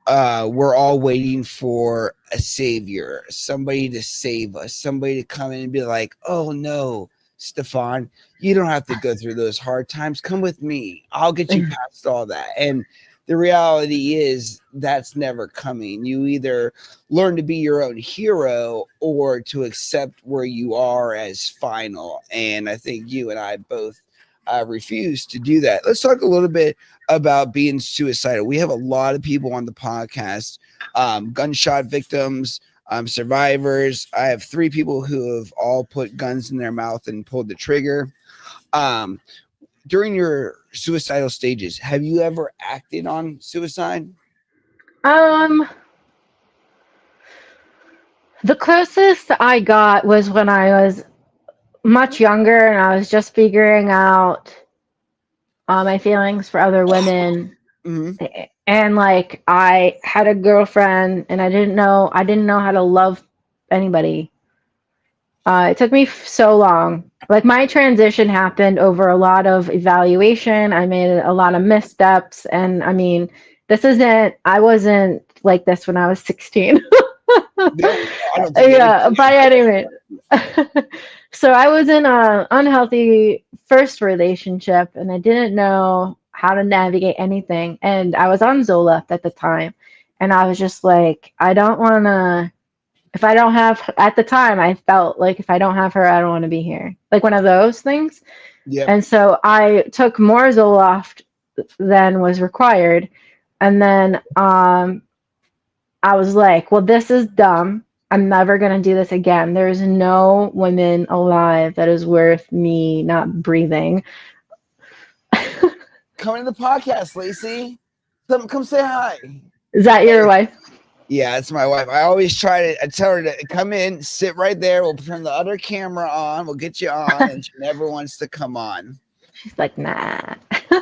we're all waiting for a savior, somebody to save us, somebody to come in and be like, oh no, Stefan, you don't have to go through those hard times. Come with me. I'll get you past all that. And the reality is that's never coming. You either learn to be your own hero or to accept where you are as final. And I think you and I both refuse to do that. Let's talk a little bit about being suicidal. We have a lot of people on the podcast, gunshot victims, survivors. I have 3 people who have all put guns in their mouth and pulled the trigger. During your suicidal stages, have you ever acted on suicide? The closest I got was when I was much younger and I was just figuring out my feelings for other women. And like I had a girlfriend and I didn't know how to love anybody. It took me so long. Like my transition happened over a lot of evaluation. I made a lot of missteps, and I mean, I wasn't like this when I was 16. Yeah, by any means. So I was in an unhealthy first relationship, and I didn't know how to navigate anything. And I was on Zoloft at the time, and I was just like, I don't want to. If I don't have, at the time, I felt like if I don't have her, I don't want to be here. Like one of those things. Yeah. And so I took more Zoloft than was required. And then I was like, well, this is dumb. I'm never going to do this again. There's no woman alive that is worth me not breathing. Come to the podcast, Lacey. Come say hi. Is that your wife? Yeah, it's my wife. I always I tell her to come in, sit right there. We'll turn the other camera on. We'll get you on. And she never wants to come on. She's like, nah. I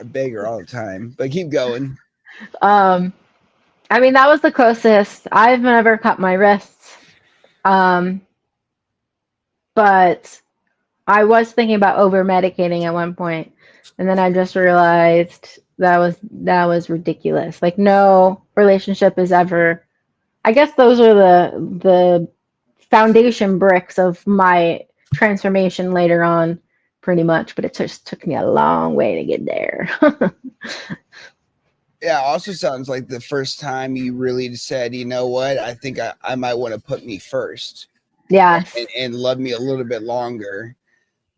beg her all the time, but keep going. I mean, that was the closest. I've never cut my wrists. But I was thinking about over medicating at one point, and then I just realized that was ridiculous. Like no relationship is ever. I guess those are the foundation bricks of my transformation later on, pretty much. But it just took me a long way to get there. Yeah, also sounds like the first time you really said, you know what, I think I might want to put me first. Yeah. And love me a little bit longer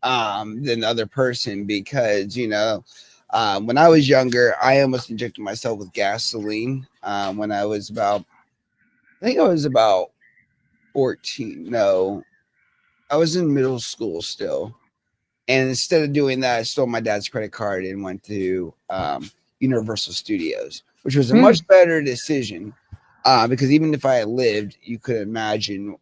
than the other person, because, when I was younger, I almost injected myself with gasoline when I was about 14. No, I was in middle school still. And instead of doing that, I stole my dad's credit card and went to Universal Studios, which was a much better decision because even if I had lived, you could imagine,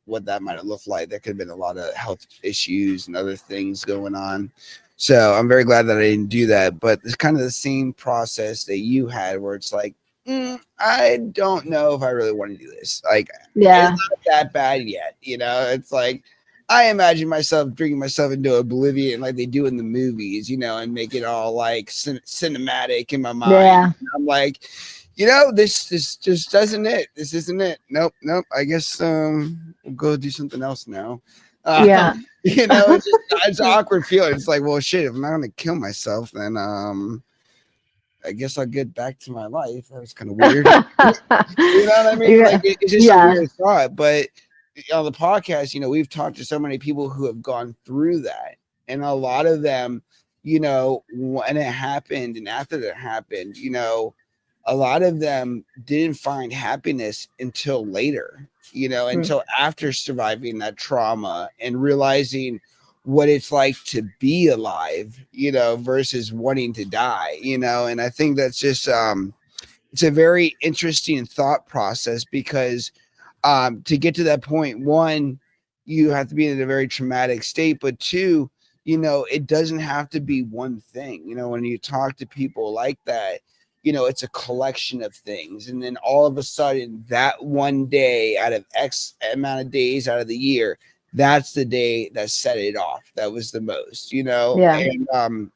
what that might have looked like. There could have been a lot of health issues and other things going on. So I'm very glad that I didn't do that. But it's kind of the same process that you had where it's like, I don't know if I really want to do this. Like, yeah, it's not that bad yet. It's like, I imagine myself drinking myself into oblivion like they do in the movies, and make it all like cinematic in my mind. Yeah. I'm like, this just isn't it. This isn't it. Nope. I guess we'll go do something else now. Yeah. You know, it's just it's an awkward feeling. It's like, well, shit, if I'm not gonna kill myself, then I guess I'll get back to my life. That was kind of weird. You know what I mean? Like it's just a weird thought. But on the podcast, you know, we've talked to so many people who have gone through that, and a lot of them, you know, when it happened and after that happened, you know, a lot of them didn't find happiness until later, you know, until after surviving that trauma and realizing what it's like to be alive, you know, versus wanting to die, you know. And I think that's just it's a very interesting thought process because to get to that point, one, you have to be in a very traumatic state, but two, you know, it doesn't have to be one thing. You know, when you talk to people like that, you know, it's a collection of things. And then all of a sudden, that one day out of X amount of days out of the year, that's the day that set it off. That was the most, you know, and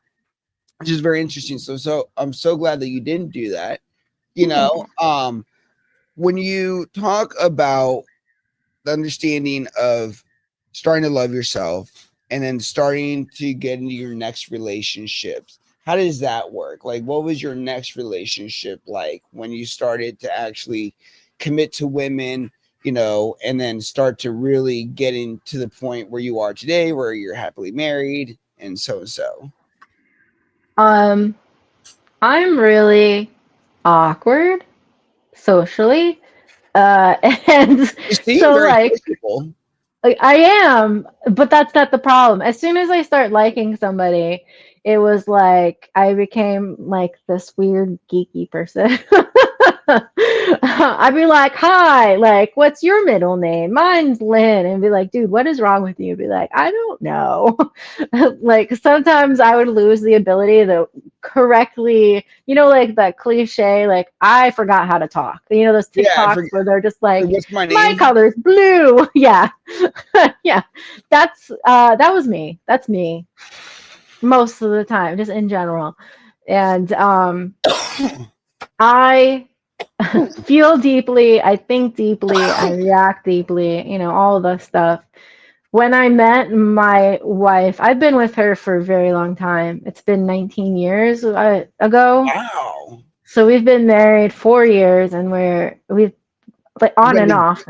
which is very interesting. So I'm so glad that you didn't do that. You know, when you talk about the understanding of starting to love yourself and then starting to get into your next relationships, how does that work? Like, what was your next relationship like when you started to actually commit to women, you know, and then start to really get into the point where you are today, where you're happily married and so and so? I'm really awkward socially. And You seem so very like sociable. I am, but that's not the problem. As soon as I start liking somebody, it was like I became like this weird geeky person. I'd be like, "Hi, like, what's your middle name? Mine's Lynn," and be like, "Dude, what is wrong with you?" Be like, "I don't know." Like sometimes I would lose the ability to correctly, you know, like that cliche, like I forgot how to talk. You know, those TikToks where they're just like, what's my "My name?" color's blue." Yeah, yeah. That's that was me. That's me most of the time, just in general. And I feel deeply, I think deeply, I react deeply, you know, all of the stuff. When I met my wife, I've been with her for a very long time. It's been 19 years ago. Wow. So we've been married 4 years, and we've like on and off.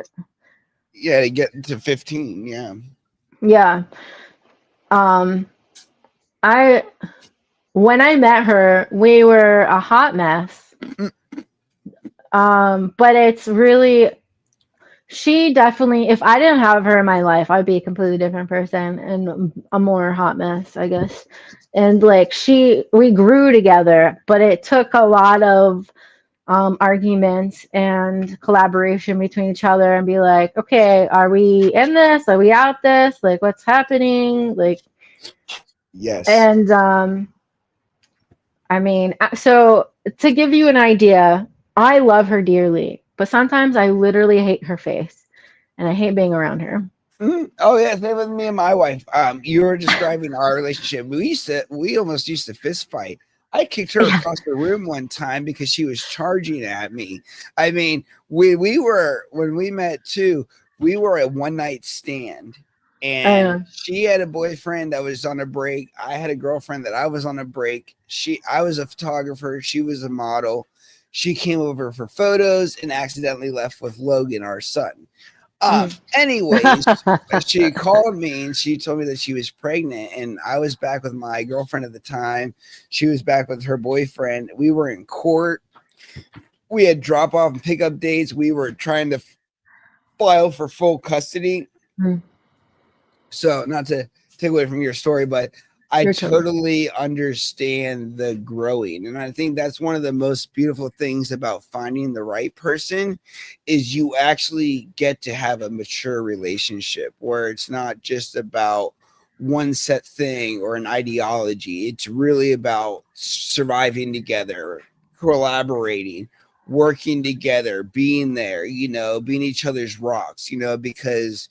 Yeah, to get to 15. Yeah. Yeah. Um, I when I met her, we were a hot mess. But it's really, she definitely, if I didn't have her in my life, I'd be a completely different person and a more hot mess, I guess. And like we grew together, but it took a lot of arguments and collaboration between each other and be like, okay, are we in this? Are we out this? Like, what's happening? Like, yes. And I mean, so to give you an idea, I love her dearly, but sometimes I literally hate her face and I hate being around her. Oh yeah, same with me and my wife. You were describing our relationship. We almost used to fist fight. I kicked her across the room one time because she was charging at me. I mean, we were, when we met too, we were a one night stand, and she had a boyfriend that was on a break. I had a girlfriend that I was on a break. I was a photographer. She was a model. She came over for photos and accidentally left with Logan, our son. Anyways, she called me and she told me that she was pregnant, and I was back with my girlfriend at the time. She was back with her boyfriend. We were in court. We had drop off and pick up dates. We were trying to file for full custody. So, not to take away from your story, but I totally understand the growing. And I think that's one of the most beautiful things about finding the right person is you actually get to have a mature relationship where it's not just about one set thing or an ideology. It's really about surviving together, collaborating, working together, being there, you know, being each other's rocks, you know, because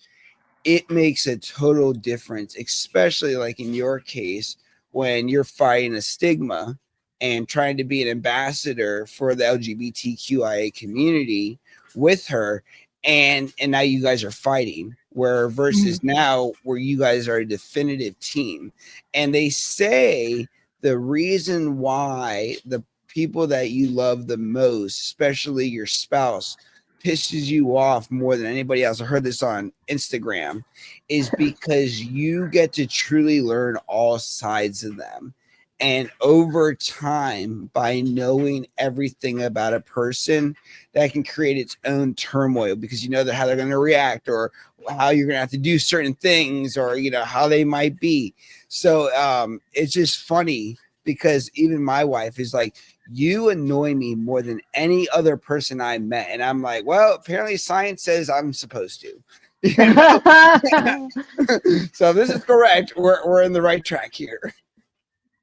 it makes a total difference, especially like in your case, when you're fighting a stigma and trying to be an ambassador for the LGBTQIA community with her. and now you guys are fighting, where versus now where you guys are a definitive team. And they say the reason why the people that you love the most, especially your spouse, pisses you off more than anybody else, I heard this on Instagram, is because you get to truly learn all sides of them. And over time, by knowing everything about a person, that can create its own turmoil, because you know that how they're going to react, or how you're going to have to do certain things, or you know how they might be. So it's just funny, because even my wife is like, you annoy me more than any other person I met. And I'm like, well, apparently science says I'm supposed to. You know? So this is correct. We're in the right track here.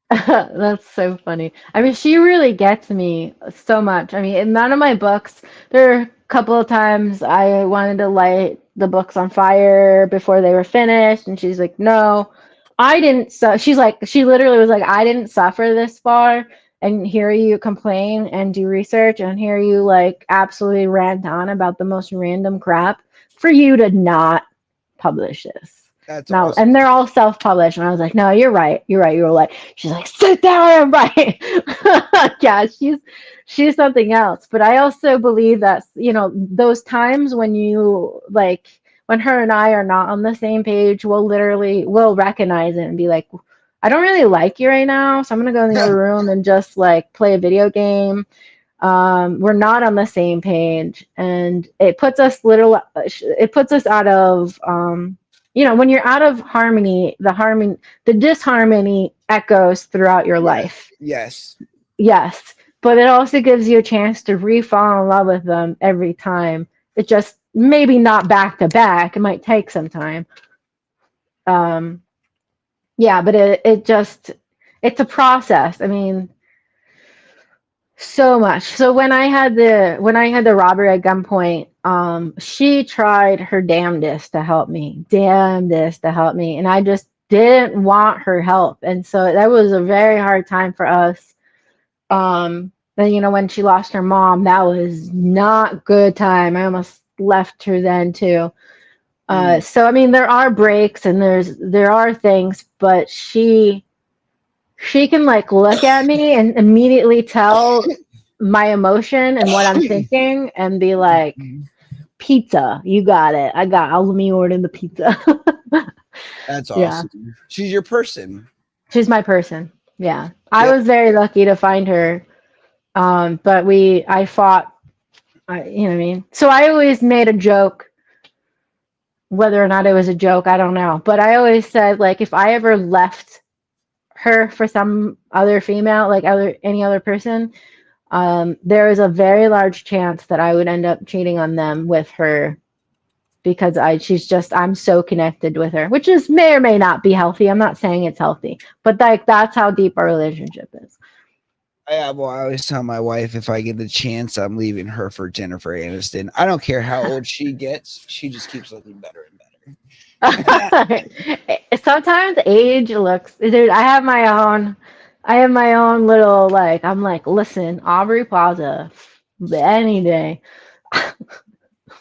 That's so funny. I mean, she really gets me so much. I mean, in none of my books, there are a couple of times I wanted to light the books on fire before they were finished, and she's like, "No, I didn't." So she's like, she literally was like, "I didn't suffer this far, and hear you complain and do research, and hear you like absolutely rant on about the most random crap for you to not publish this." That's Now, awesome. and they're all self-published. And I was like, no, you're right. You're right. You're right. She's like, sit down and write. Yeah, she's something else. But I also believe that, you know, those times when you like, when her and I are not on the same page, we'll recognize it and be like, I don't really like you right now. So I'm going to go in the other room and just like play a video game. We're not on the same page, and it puts us out of, you know, when you're out of harmony, the disharmony echoes throughout your life. Yes. Yes. But it also gives you a chance to re-fall in love with them every time. It just maybe not back to back. It might take some time. Yeah, but it's a process. I mean, so much. So when I had the robbery at gunpoint, she tried her damnedest to help me, and I just didn't want her help, and so that was a very hard time for us. Then, you know, when she lost her mom, that was not good time. I almost left her then too. So I mean, there are breaks and there are things, but she can like look at me and immediately tell my emotion and what I'm thinking and be like, pizza, you got it. Let me order the pizza. That's Yeah. awesome. She's your person. She's my person. Yeah. I Yep. was very lucky to find her. But I fought, you know what I mean? So I always made a joke, whether or not it was a joke, I don't know. But I always said, like, if I ever left her for some other female, like any other person, there is a very large chance that I would end up cheating on them with her, because I'm so connected with her, which is may or may not be healthy. I'm not saying it's healthy, but like that's how deep our relationship is. Well, I always tell my wife, if I get the chance, I'm leaving her for Jennifer Aniston. I don't care how old she gets; she just keeps looking better and better. Sometimes age looks, dude. I have my own little like. I'm like, listen, Aubrey Plaza, any day.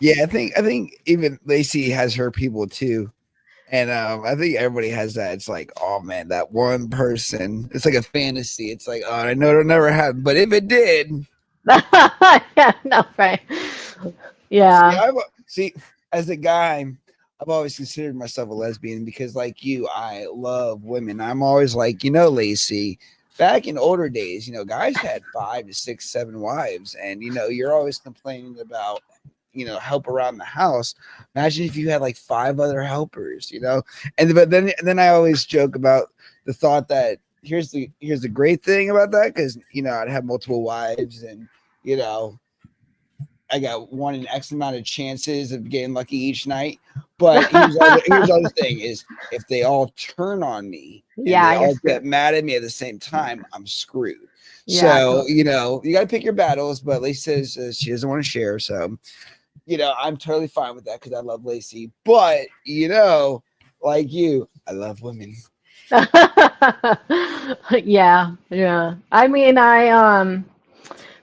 Yeah, I think even Lacey has her people too. And I think everybody has that. It's like, oh man, that one person. It's like a fantasy. It's like, oh, I know it'll never happen, but if it did, Yeah, no, right. see, Yeah. see, as a guy, I've always considered myself a lesbian because, like you, I love women. I'm always like, Lacey, back in older days, guys had 5 to 6, 7 wives, and you're always complaining about, help around the house. Imagine if you had like 5 other helpers. And then I always joke about the thought that here's the great thing about that, because I'd have multiple wives, and you know I got one in X amount of chances of getting lucky each night. But here's the other thing is, if they all turn on me and they Yeah, you're all get screwed. mad at me at the same time, I'm screwed. Yeah, So, totally. you got to pick your battles, but Lacey says she doesn't want to share. So, I'm totally fine with that because I love Lacey. But, like you, I love women. Yeah, yeah. I mean,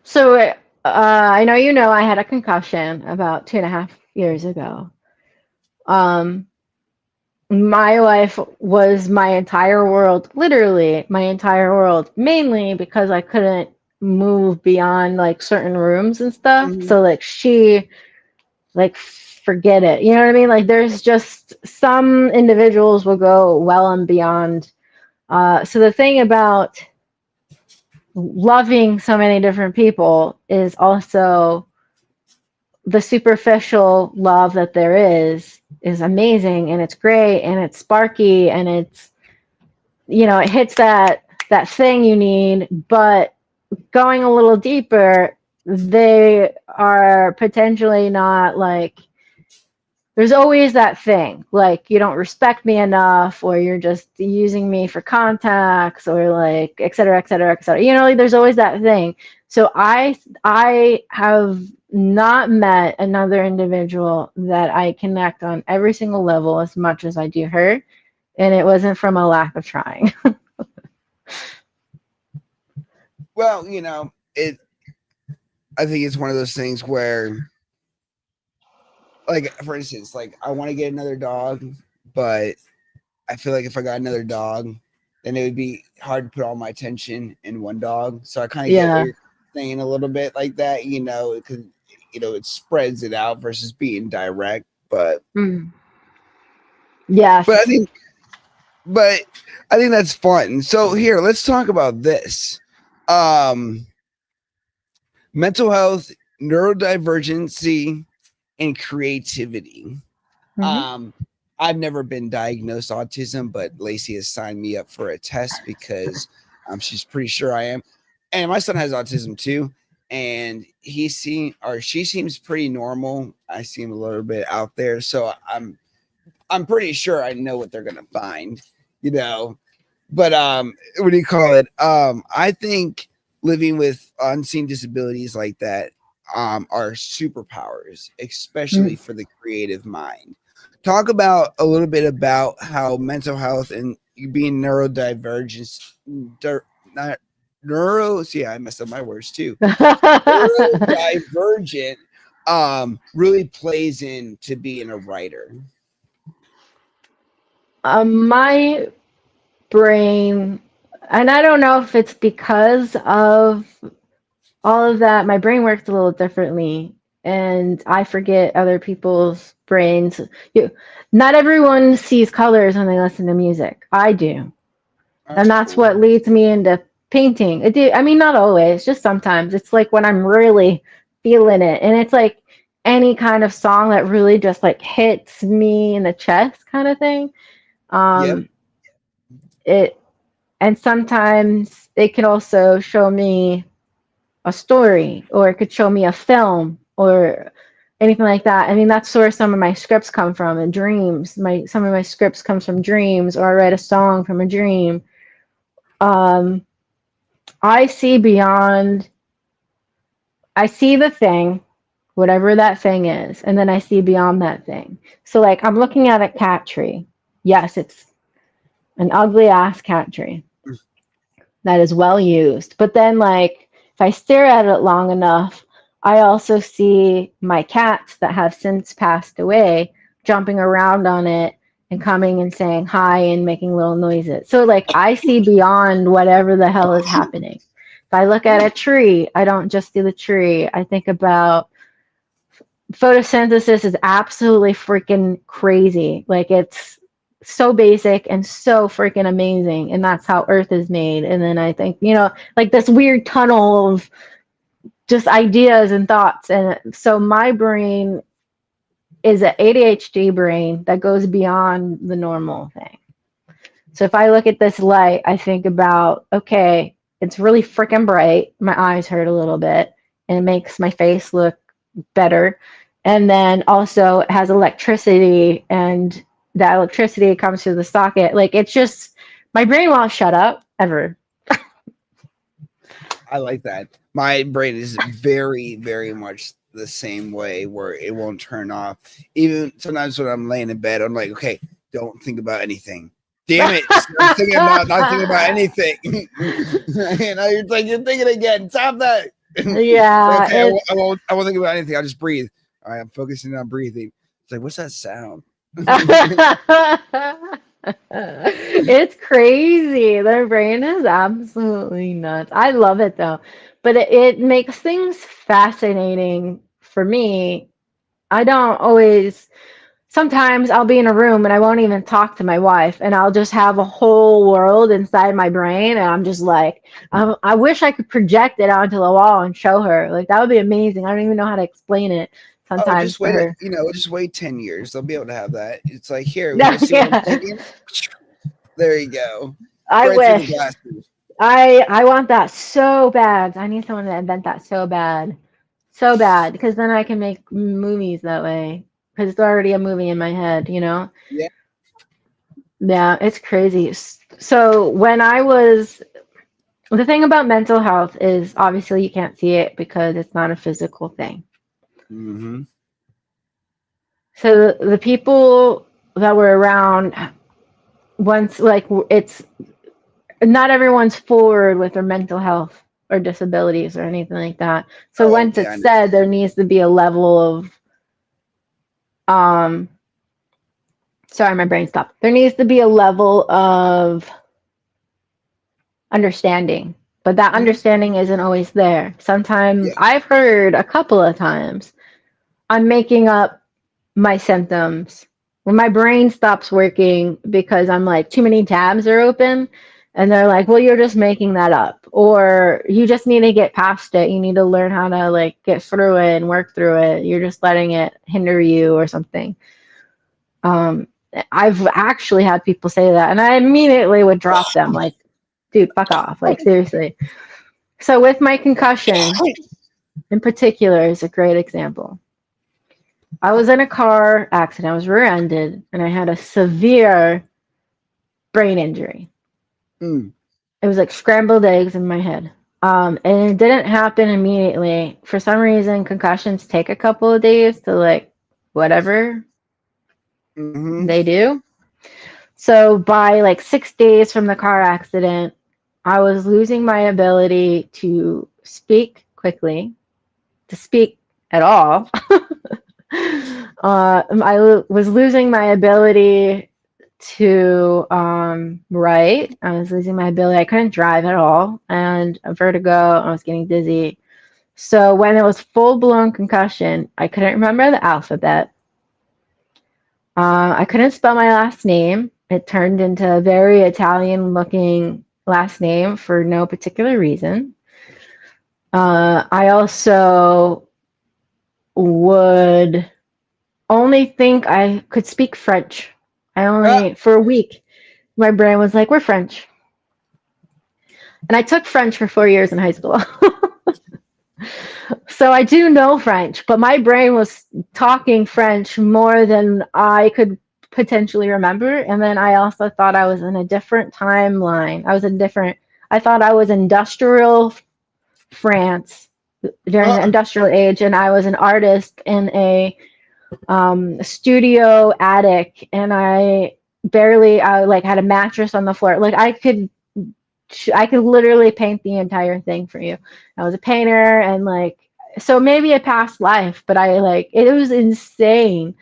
so I know you know I had a concussion about 2.5 years ago. Um, my life was my entire world, literally my entire world, mainly because I couldn't move beyond like certain rooms and stuff. Mm-hmm. So like like forget it. You know what I mean? Like there's just some individuals will go well and beyond. So the thing about loving so many different people is also the superficial love that there is amazing and it's great and it's sparky and it's, you know, it hits that thing you need, but going a little deeper, they are potentially not like, there's always that thing like you don't respect me enough or you're just using me for contacts or like et cetera, et cetera, et cetera. You know, like there's always that thing. So I have not met another individual that I connect on every single level as much as I do her, and it wasn't from a lack of trying. Well, you know, I think it's one of those things where, like, for instance, like I want to get another dog, but I feel like if I got another dog, then it would be hard to put all my attention in one dog. So I kind of get what Yeah. you're saying a little bit like that, you know, because, you know, it spreads it out versus being direct. But Yes. but I think but I think that's fun. So here, let's talk about this. Mental health, neurodivergency, and creativity. I've never been diagnosed autism, but Lacey has signed me up for a test because she's pretty sure I am. And my son has autism too, and she seems pretty normal. I seem a little bit out there, so I'm pretty sure I know what they're gonna find, you know. But what do you call it? I think living with unseen disabilities like that are superpowers, especially for the creative mind. Talk about a little bit about how mental health and being neurodivergent, not neuro. See, I messed up my words too. Neurodivergent really plays into being a writer. My brain, and I don't know if it's because of all of that, my brain works a little differently and I forget other people's brains. Not everyone sees colors when they listen to music. I do. And that's cool. what leads me into painting. I mean, not always, just sometimes. It's like when I'm really feeling it. And it's like any kind of song that really just like hits me in the chest kind of thing. Yep. It and sometimes it can also show me a story or it could show me a film or anything like that. I mean, that's where some of my scripts come from and dreams. Some of my scripts comes from dreams or I write a song from a dream. I see beyond, I see the thing, whatever that thing is, and then I see beyond that thing. So like I'm looking at a cat tree. Yes, it's an ugly ass cat tree that is well used. But then like if I stare at it long enough, I also see my cats that have since passed away jumping around on it and coming and saying hi and making little noises. So like I see beyond whatever the hell is happening. If I look at a tree, I don't just see the tree. I think about photosynthesis is absolutely freaking crazy. Like it's so basic and so freaking amazing. And that's how Earth is made. And then I think, you know, like this weird tunnel of just ideas and thoughts. And so my brain is an ADHD brain that goes beyond the normal thing. So if I look at this light, I think about, okay, it's really freaking bright. My eyes hurt a little bit and it makes my face look better. And then also it has electricity and that electricity comes through the socket. Like it's just, my brain won't shut up ever. I like that. My brain is very, very much the same way where it won't turn off. Even sometimes when I'm laying in bed, I'm like, okay, don't think about anything. Damn it. I'm not thinking about anything. You know, you're thinking again. Stop that. Yeah, Okay, I won't think about anything. I'll just breathe. All right, I'm focusing on breathing. It's like, what's that sound? it's crazy. Their brain is absolutely nuts. I love it though, but it makes things fascinating for me. I don't always. Sometimes I'll be in a room and I won't even talk to my wife, and I'll just have a whole world inside my brain, and I'm just like, I wish I could project it onto the wall and show her. Like that would be amazing. I don't even know how to explain it Oh, sometimes just for wait. her. Just wait 10 years. They'll be able to have that. It's like, here, you want to see what I'm Yeah, thinking? There you go. I Right through the wish. glasses. I want that so bad. I need someone to invent that so bad. So bad. Because then I can make movies that way. Because it's already a movie in my head, you know? Yeah. Yeah, it's crazy. So when I was, the thing about mental health is obviously you can't see it because it's not a physical thing. Mm-hmm. So the people that were around once, like, it's not everyone's forward with their mental health or disabilities or anything like that. So Oh, once yeah. it's said, there needs to be a level of, um, sorry, my brain stopped. There needs to be a level of understanding, but that Mm-hmm. understanding isn't always there. Sometimes Yeah. I've heard a couple of times I'm making up my symptoms when my brain stops working because I'm like too many tabs are open, and they're like, well, you're just making that up, or you just need to get past it, you need to learn how to like get through it and work through it, you're just letting it hinder you or something. um I've actually had people say that, and I immediately would drop them like, dude, fuck off, like seriously. So with my concussion in particular is a great example. I was in a car accident. I was rear-ended, and I had a severe brain injury. Mm. It was like scrambled eggs in my head. And it didn't happen immediately. For some reason, concussions take a couple of days to like whatever Mm-hmm. they do. So by like 6 days from the car accident, I was losing my ability to speak quickly, to speak at all. I was losing my ability to write. I was losing my ability. I couldn't drive at all, and a vertigo. I was getting dizzy. So when it was full blown concussion, I couldn't remember the alphabet. I couldn't spell my last name. It turned into a very Italian looking last name for no particular reason. I also would only think I could speak French. I Ah. only, for a week, my brain was like, we're French. And I took French for 4 years in high school. So I do know French, but my brain was talking French more than I could potentially remember. And then I also thought I was in a different timeline. I thought I was industrial France during the Ah. industrial age, and I was an artist in a studio attic, and I like had a mattress on the floor. Like I could literally paint the entire thing for you. I was a painter, and like, so maybe a past life, but it was insane.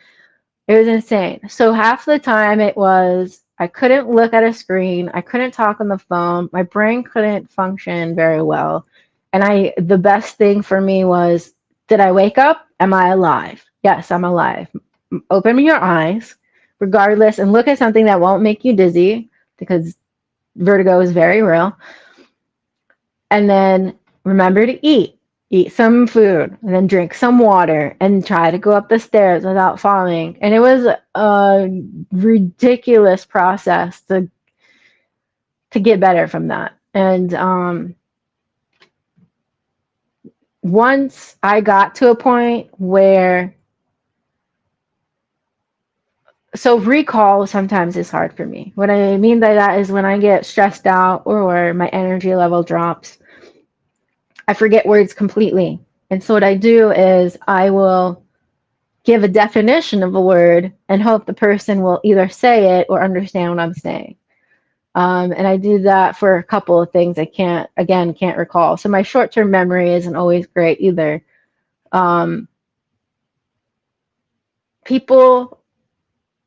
It was insane. So half the time it was I couldn't look at a screen, I couldn't talk on the phone, my brain couldn't function very well. And the best thing for me was, did I wake up? Am I alive? Yes, I'm alive. Open your eyes, regardless, and look at something that won't make you dizzy, because vertigo is very real. And then remember to eat some food, and then drink some water, and try to go up the stairs without falling. And it was a ridiculous process to get better from that. And once I got to a point where, so recall sometimes is hard for me. What I mean by that is when I get stressed out or my energy level drops, I forget words completely. And so what I do is I will give a definition of a word and hope the person will either say it or understand what I'm saying. And I do that for a couple of things I can't recall. So my short-term memory isn't always great either. People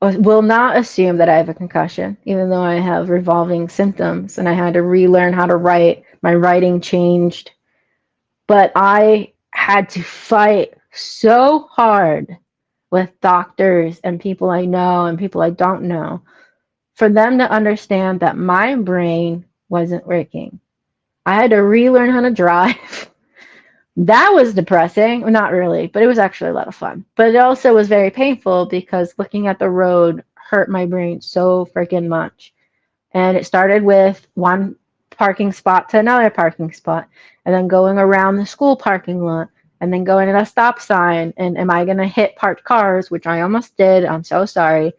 will not assume that I have a concussion, even though I have revolving symptoms and I had to relearn how to write. My writing changed, but I had to fight so hard with doctors and people I know and people I don't know for them to understand that my brain wasn't working. I had to relearn how to drive. That was depressing. Not really, but it was actually a lot of fun. But it also was very painful because looking at the road hurt my brain so freaking much. And it started with one parking spot to another parking spot, and then going around the school parking lot, and then going at a stop sign. And am I going to hit parked cars, which I almost did? I'm so sorry.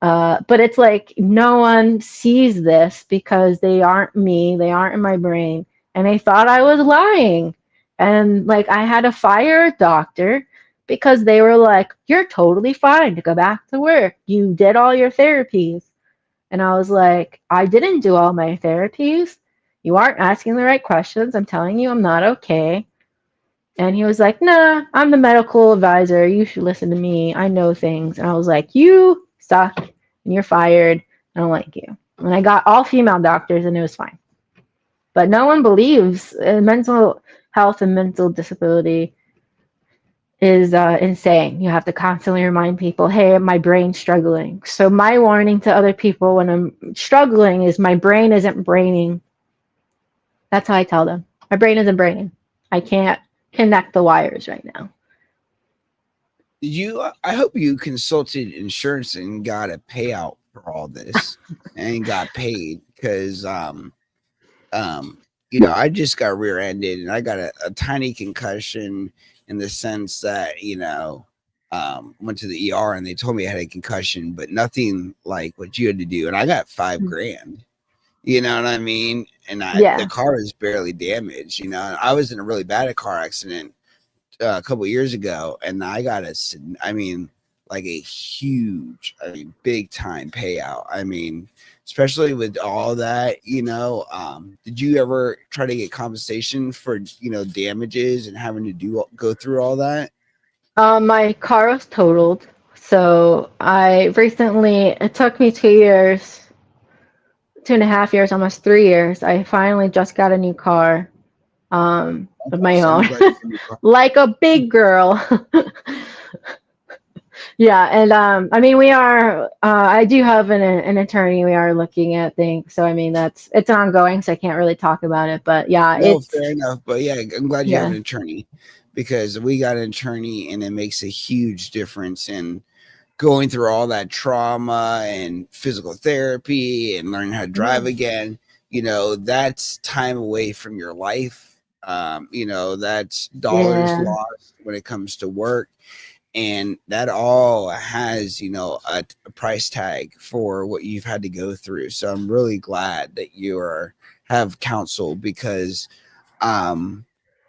But it's like no one sees this because they aren't me, they aren't in my brain, and they thought I was lying. And like I had to fire a doctor because they were like, "You're totally fine to go back to work. You did all your therapies." And I was like, "I didn't do all my therapies. You aren't asking the right questions. I'm telling you I'm not okay." And he was like, "Nah, I'm the medical advisor. You should listen to me. I know things." And I was like, "You suck and you're fired. I don't like you." And I got all female doctors and it was fine. But no one believes mental health and mental disability is insane. You have to constantly remind people, hey, my brain's struggling. So my warning to other people when I'm struggling is my brain isn't braining. That's how I tell them. My brain isn't braining. I can't connect the wires right now. I hope you consulted insurance and got a payout for all this and got paid because I just got rear-ended and I got a tiny concussion in the sense that went to the ER and they told me I had a concussion, but nothing like what you had to do, and I got $5,000. You know what I mean? And the car is barely damaged. I was in a really bad car accident a couple years ago, and I got like a huge, big time payout. Especially with all that, did you ever try to get compensation for, damages and having to go through all that? My car was totaled. So it took me 2 years, 2.5 years, almost 3 years. I finally just got a new car of my own, like a big girl. Yeah, and we are. I do have an attorney. We are looking at things, so it's ongoing. So I can't really talk about it, but yeah, no, fair enough. But yeah, I'm glad you have an attorney because we got an attorney, and it makes a huge difference in going through all that trauma and physical therapy and learning how to drive again. That's time away from your life. That's dollars lost when it comes to work. And that all has, a price tag for what you've had to go through. So I'm really glad that you have counsel because I'm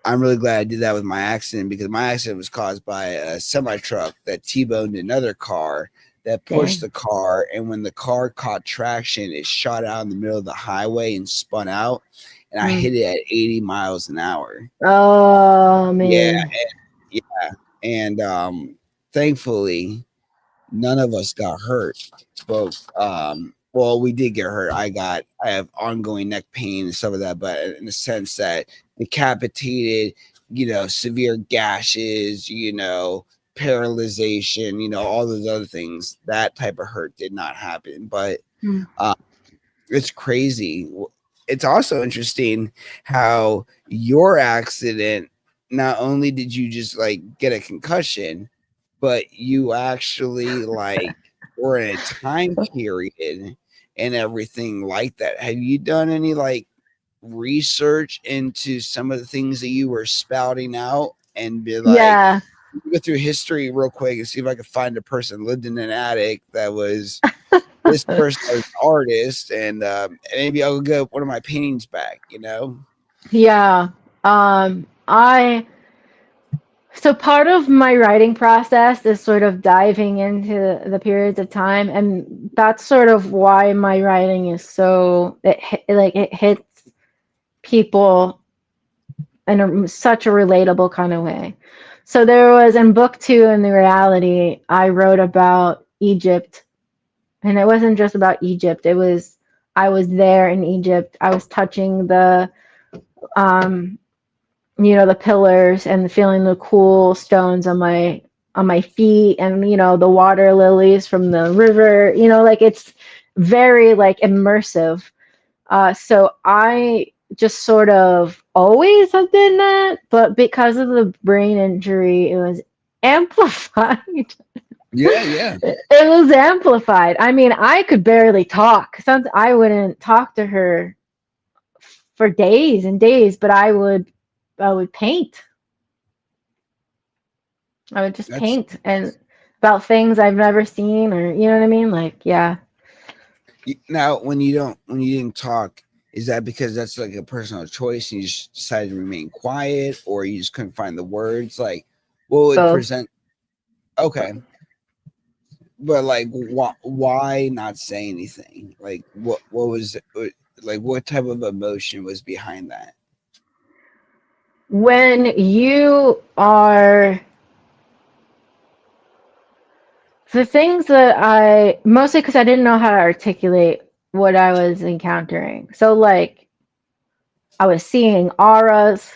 really glad I did that with my accident because my accident was caused by a semi truck that T-boned another car that pushed the car. And when the car caught traction, it shot out in the middle of the highway and spun out. And I hit it at 80 miles an hour. Oh, man. Yeah. And thankfully, none of us got hurt. But well, we did get hurt. I have ongoing neck pain and stuff like that, but in the sense that decapitated, severe gashes, paralyzation, all those other things, that type of hurt did not happen. But it's crazy. It's also interesting how your accident, not only did you just like get a concussion, but you actually like were in a time period and everything like that. Have you done any like research into some of the things that you were spouting out and be like, go through history real quick and see if I could find a person lived in an attic that was this person was an artist, and maybe I'll get one of my paintings back. Yeah. I So part of my writing process is sort of diving into the periods of time, and that's sort of why my writing is so it hits people in such a relatable kind of way. So there was in book 2 in the reality, I wrote about Egypt, and it wasn't just about Egypt. It was I was there in Egypt. I was touching the um the pillars and feeling the cool stones on my feet, and the water lilies from the river, like it's very like immersive. So I just sort of always have been that, but because of the brain injury, it was amplified. Yeah. It was amplified. I mean, I could barely talk. Sometimes I wouldn't talk to her for days and days, but I would paint. I would just That's paint and about things I've never seen, or you know what I mean? Like, yeah. now when you didn't talk, is that because that's like a personal choice and you just decided to remain quiet, or you just couldn't find the words? Like, what would Both. present? Okay, but like, why not say anything? Like, what was like? What type of emotion was behind that? When you are the things that I mostly because I didn't know how to articulate what I was encountering. So like I was seeing auras,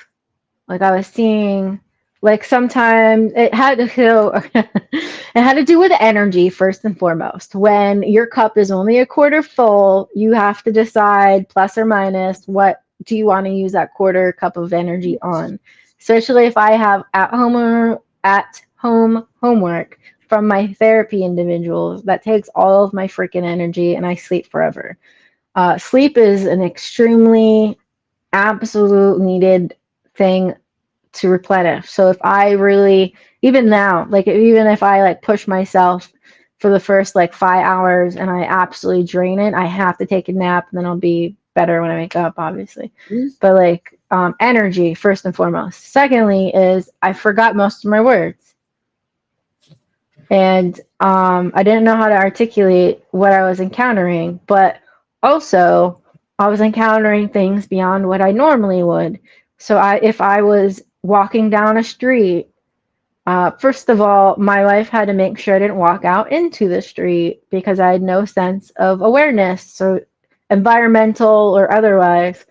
like I was seeing like sometimes it had to it had to do with energy first and foremost. When your cup is only a quarter full, you have to decide plus or minus what do you want to use that quarter cup of energy on. Especially if I have at home homework from my therapy individuals, that takes all of my freaking energy and I sleep forever. Sleep is an extremely absolute needed thing to replenish. So if I really, even now, like even if I like push myself for the first like 5 hours and I absolutely drain it, I have to take a nap and then I'll be better when I wake up, obviously. But like energy first and foremost. Secondly is I forgot most of my words. And I didn't know how to articulate what I was encountering, but also I was encountering things beyond what I normally would. So if I was walking down a street, first of all, my life had to make sure I didn't walk out into the street because I had no sense of awareness, so environmental or otherwise,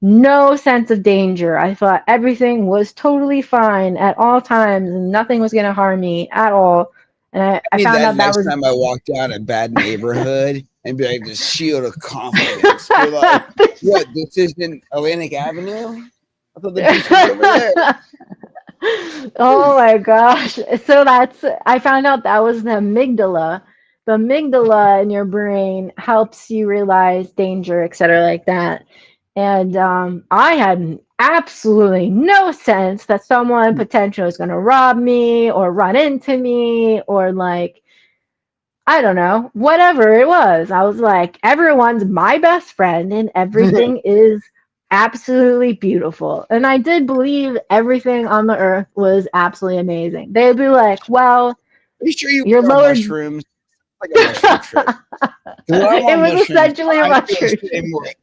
no sense of danger. I thought everything was totally fine at all times and nothing was going to harm me at all. And I Need found that out that next was time I walk down a bad neighborhood and be like this shield of confidence. Be like, what? This isn't Atlantic Avenue? I thought the beach was over there. Oh my gosh. So I found out that was the amygdala. The amygdala in your brain helps you realize danger, etc., like that. And I had absolutely no sense that someone potentially was going to rob me or run into me or like, I don't know, whatever it was. I was like, everyone's my best friend and everything is absolutely beautiful. And I did believe everything on the earth was absolutely amazing. They'd be like, well, Are you sure you you're were on lower. mushrooms? Like a mushroom trip. When I'm It on was mushrooms, essentially a I feel the mushroom. same way.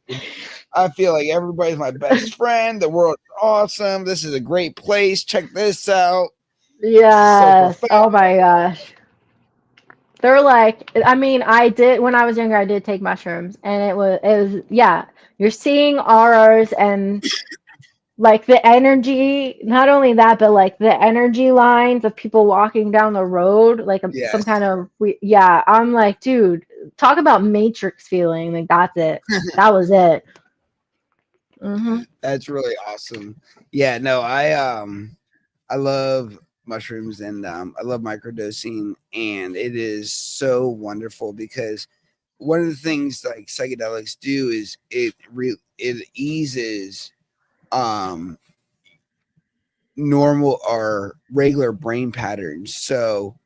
I feel like everybody's my best friend. The world's awesome. This is a great place. Check this out. This is so Yes. profound. Oh my gosh. They're like, I mean, I did when I was younger. I did take mushrooms, and yeah. You're seeing auras and like the energy. Not only that, but like the energy lines of people walking down the road, like some Yes. kind of yeah. I'm like, dude, talk about Matrix feeling. Like that's it. That was it. Mm-hmm. That's really awesome. Yeah, no, I love mushrooms and I love microdosing, and it is so wonderful because one of the things like psychedelics do is it eases um normal or regular brain patterns. So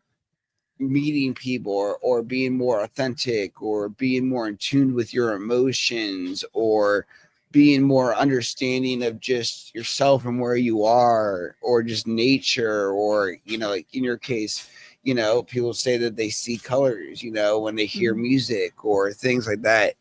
meeting people or being more authentic or being more in tune with your emotions or being more understanding of just yourself and where you are, or just nature, or, you know, like in your case, you know, people say that they see colors, you know, when they hear music or things like that.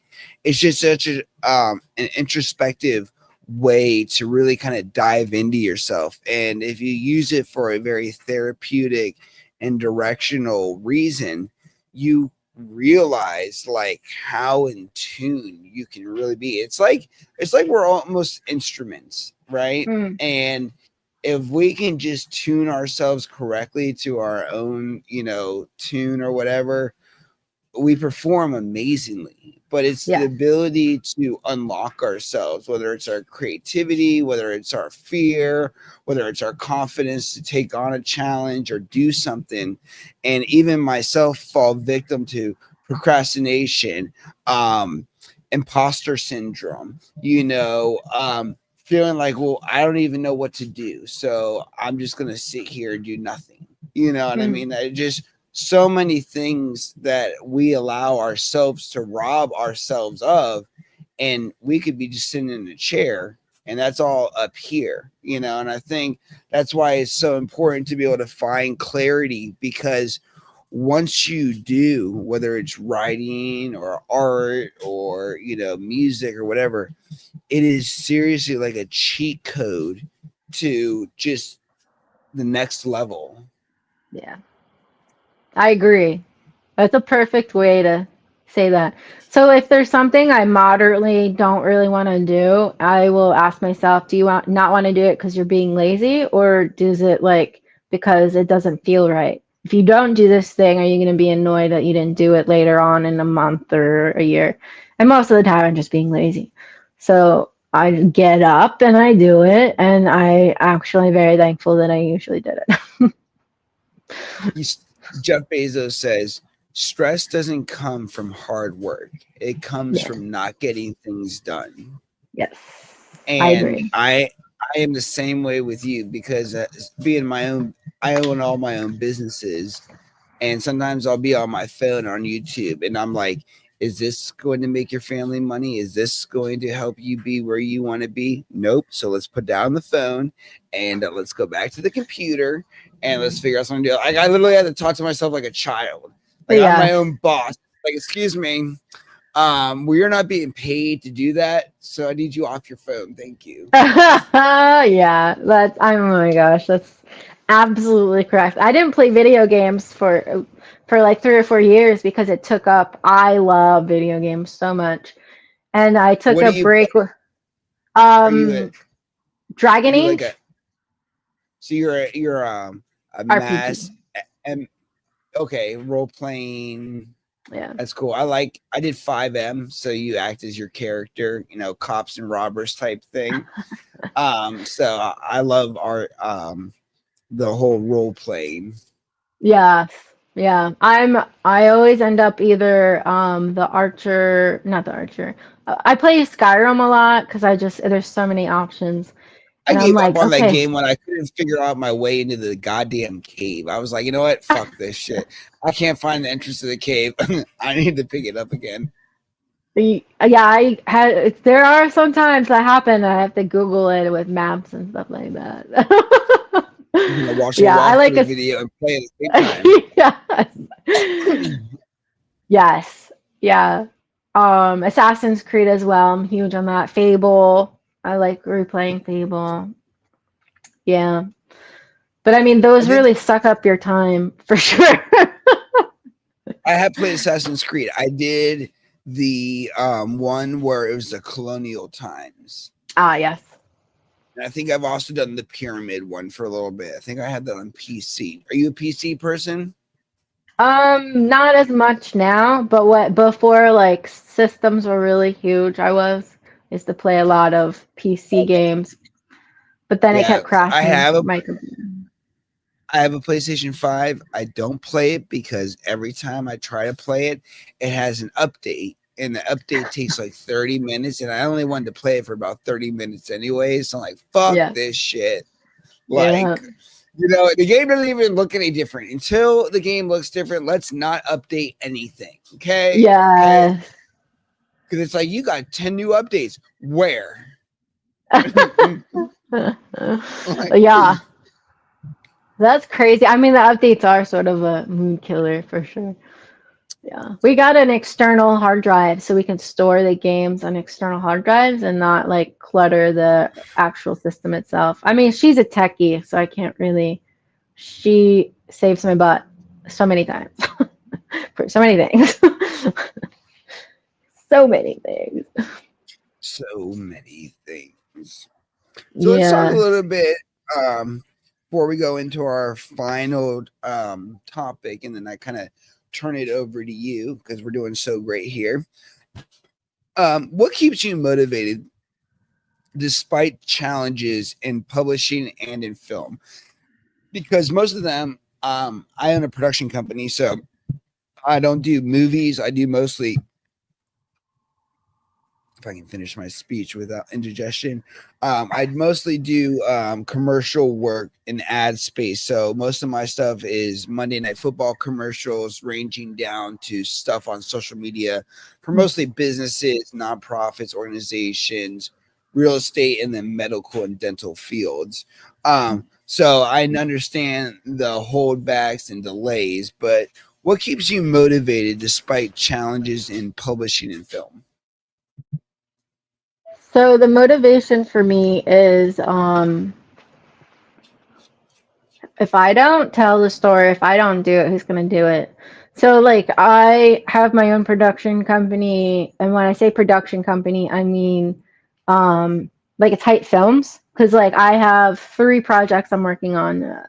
It's just such a an introspective way to really kind of dive into yourself. And if you use it for a very therapeutic and directional reason, you realize like how in tune you can really be. It's like we're almost instruments, right? And if we can just tune ourselves correctly to our own, you know, tune or whatever, we perform amazingly. But it's the ability to unlock ourselves, whether it's our creativity, whether it's our fear, whether it's our confidence to take on a challenge or do something. And even myself fall victim to procrastination, imposter syndrome, you know, feeling like, well, I don't even know what to do, so I'm just gonna sit here and do nothing. You know what I mean? I just so many things that we allow ourselves to rob ourselves of, and we could be just sitting in a chair and that's all up here, you know. And I think that's why it's so important to be able to find clarity, because once you do, whether it's writing or art or, you know, music or whatever, it is seriously like a cheat code to just the next level. Yeah, I agree. That's a perfect way to say that. So if there's something I moderately don't really want to do, I will ask myself, do you not want to do it because you're being lazy, or does it like because it doesn't feel right? If you don't do this thing, are you going to be annoyed that you didn't do it later on in a month or a year? And most of the time, I'm just being lazy. So I get up and I do it, and I actually very thankful that I usually did it. Jeff Bezos says stress doesn't come from hard work. It comes from not getting things done. Yes, I And agree. I am the same way with you, because being my own, I own all my own businesses, and sometimes I'll be on my phone on YouTube and I'm like, is this going to make your family money? Is this going to help you be where you want to be? Nope. So let's put down the phone and let's go back to the computer and let's figure out something to do. Like, I literally had to talk to myself like a child. Like, I'm my own boss. Like, excuse me. Well, you're not being paid to do that, so I need you off your phone. Thank you. Yeah, oh my gosh, that's absolutely correct. I didn't play video games for like 3 or 4 years because it took up. I love video games so much, and I took What do a you break play? with Are you Dragon like a Age so you're a RPG. mass and okay, role playing. Yeah. That's cool. I did 5M, so you act as your character, you know, cops and robbers type thing. So I love our the whole role playing. Yeah. Yeah. I always end up either the archer, not the archer. I play Skyrim a lot because there's so many options. I And I'm gave up like, on that okay. game when I couldn't figure out my way into the goddamn cave. I was like, you know what? Fuck this shit. I can't find the entrance to the cave. I need to pick it up again. Yeah, I had. There are some times that happen. I have to Google it with maps and stuff like that. You know, watch a Yeah, I like walkthrough a. video and play at the same time. Yes. Yes. Yeah. Assassin's Creed as well. I'm huge on that. Fable. I like replaying Fable. Yeah. But I mean, I those did. really suck up your time for sure. I have played Assassin's Creed. I did the one where it was the colonial times. Ah, yes. And I think I've also done the pyramid one for a little bit. I think I had that on PC. Are you a PC person? Not as much now, but what before like systems were really huge, used to play a lot of PC Okay. games, but then it Yeah, kept crashing my computer. I have a PlayStation 5. I don't play it because every time I try to play it, it has an update. And the update takes like 30 minutes. And I only wanted to play it for about 30 minutes anyway. So I'm like, fuck Yeah. this shit. Yeah. Like, you know, the game doesn't even look any different. Until the game looks different, let's not update anything. Okay. Okay. Yes. Because it's like, you got 10 new updates. Where? Yeah. That's crazy. I mean, the updates are sort of a mood killer for sure. Yeah. We got an external hard drive so we can store the games on external hard drives and not like clutter the actual system itself. I mean, she's a techie, so I can't really. She saves my butt so many times for so many things. So many things. So many things. So let's talk a Yeah. little bit before we go into our final topic, and then I kind of turn it over to you because we're doing so great here. What keeps you motivated despite challenges in publishing and in film? Because most of them, I own a production company, so I don't do movies. I do mostly, if I can finish my speech without indigestion, I'd mostly do commercial work in ad space. So most of my stuff is Monday Night Football commercials, ranging down to stuff on social media for mostly businesses, nonprofits, organizations, real estate, and then medical and dental fields. So I understand the holdbacks and delays, but what keeps you motivated despite challenges in publishing and film? So the motivation for me is if I don't tell the story, if I don't do it, who's going to do it? So like I have my own production company, and when I say production company, I mean like it's Height Films, because like I have 3 projects I'm working on,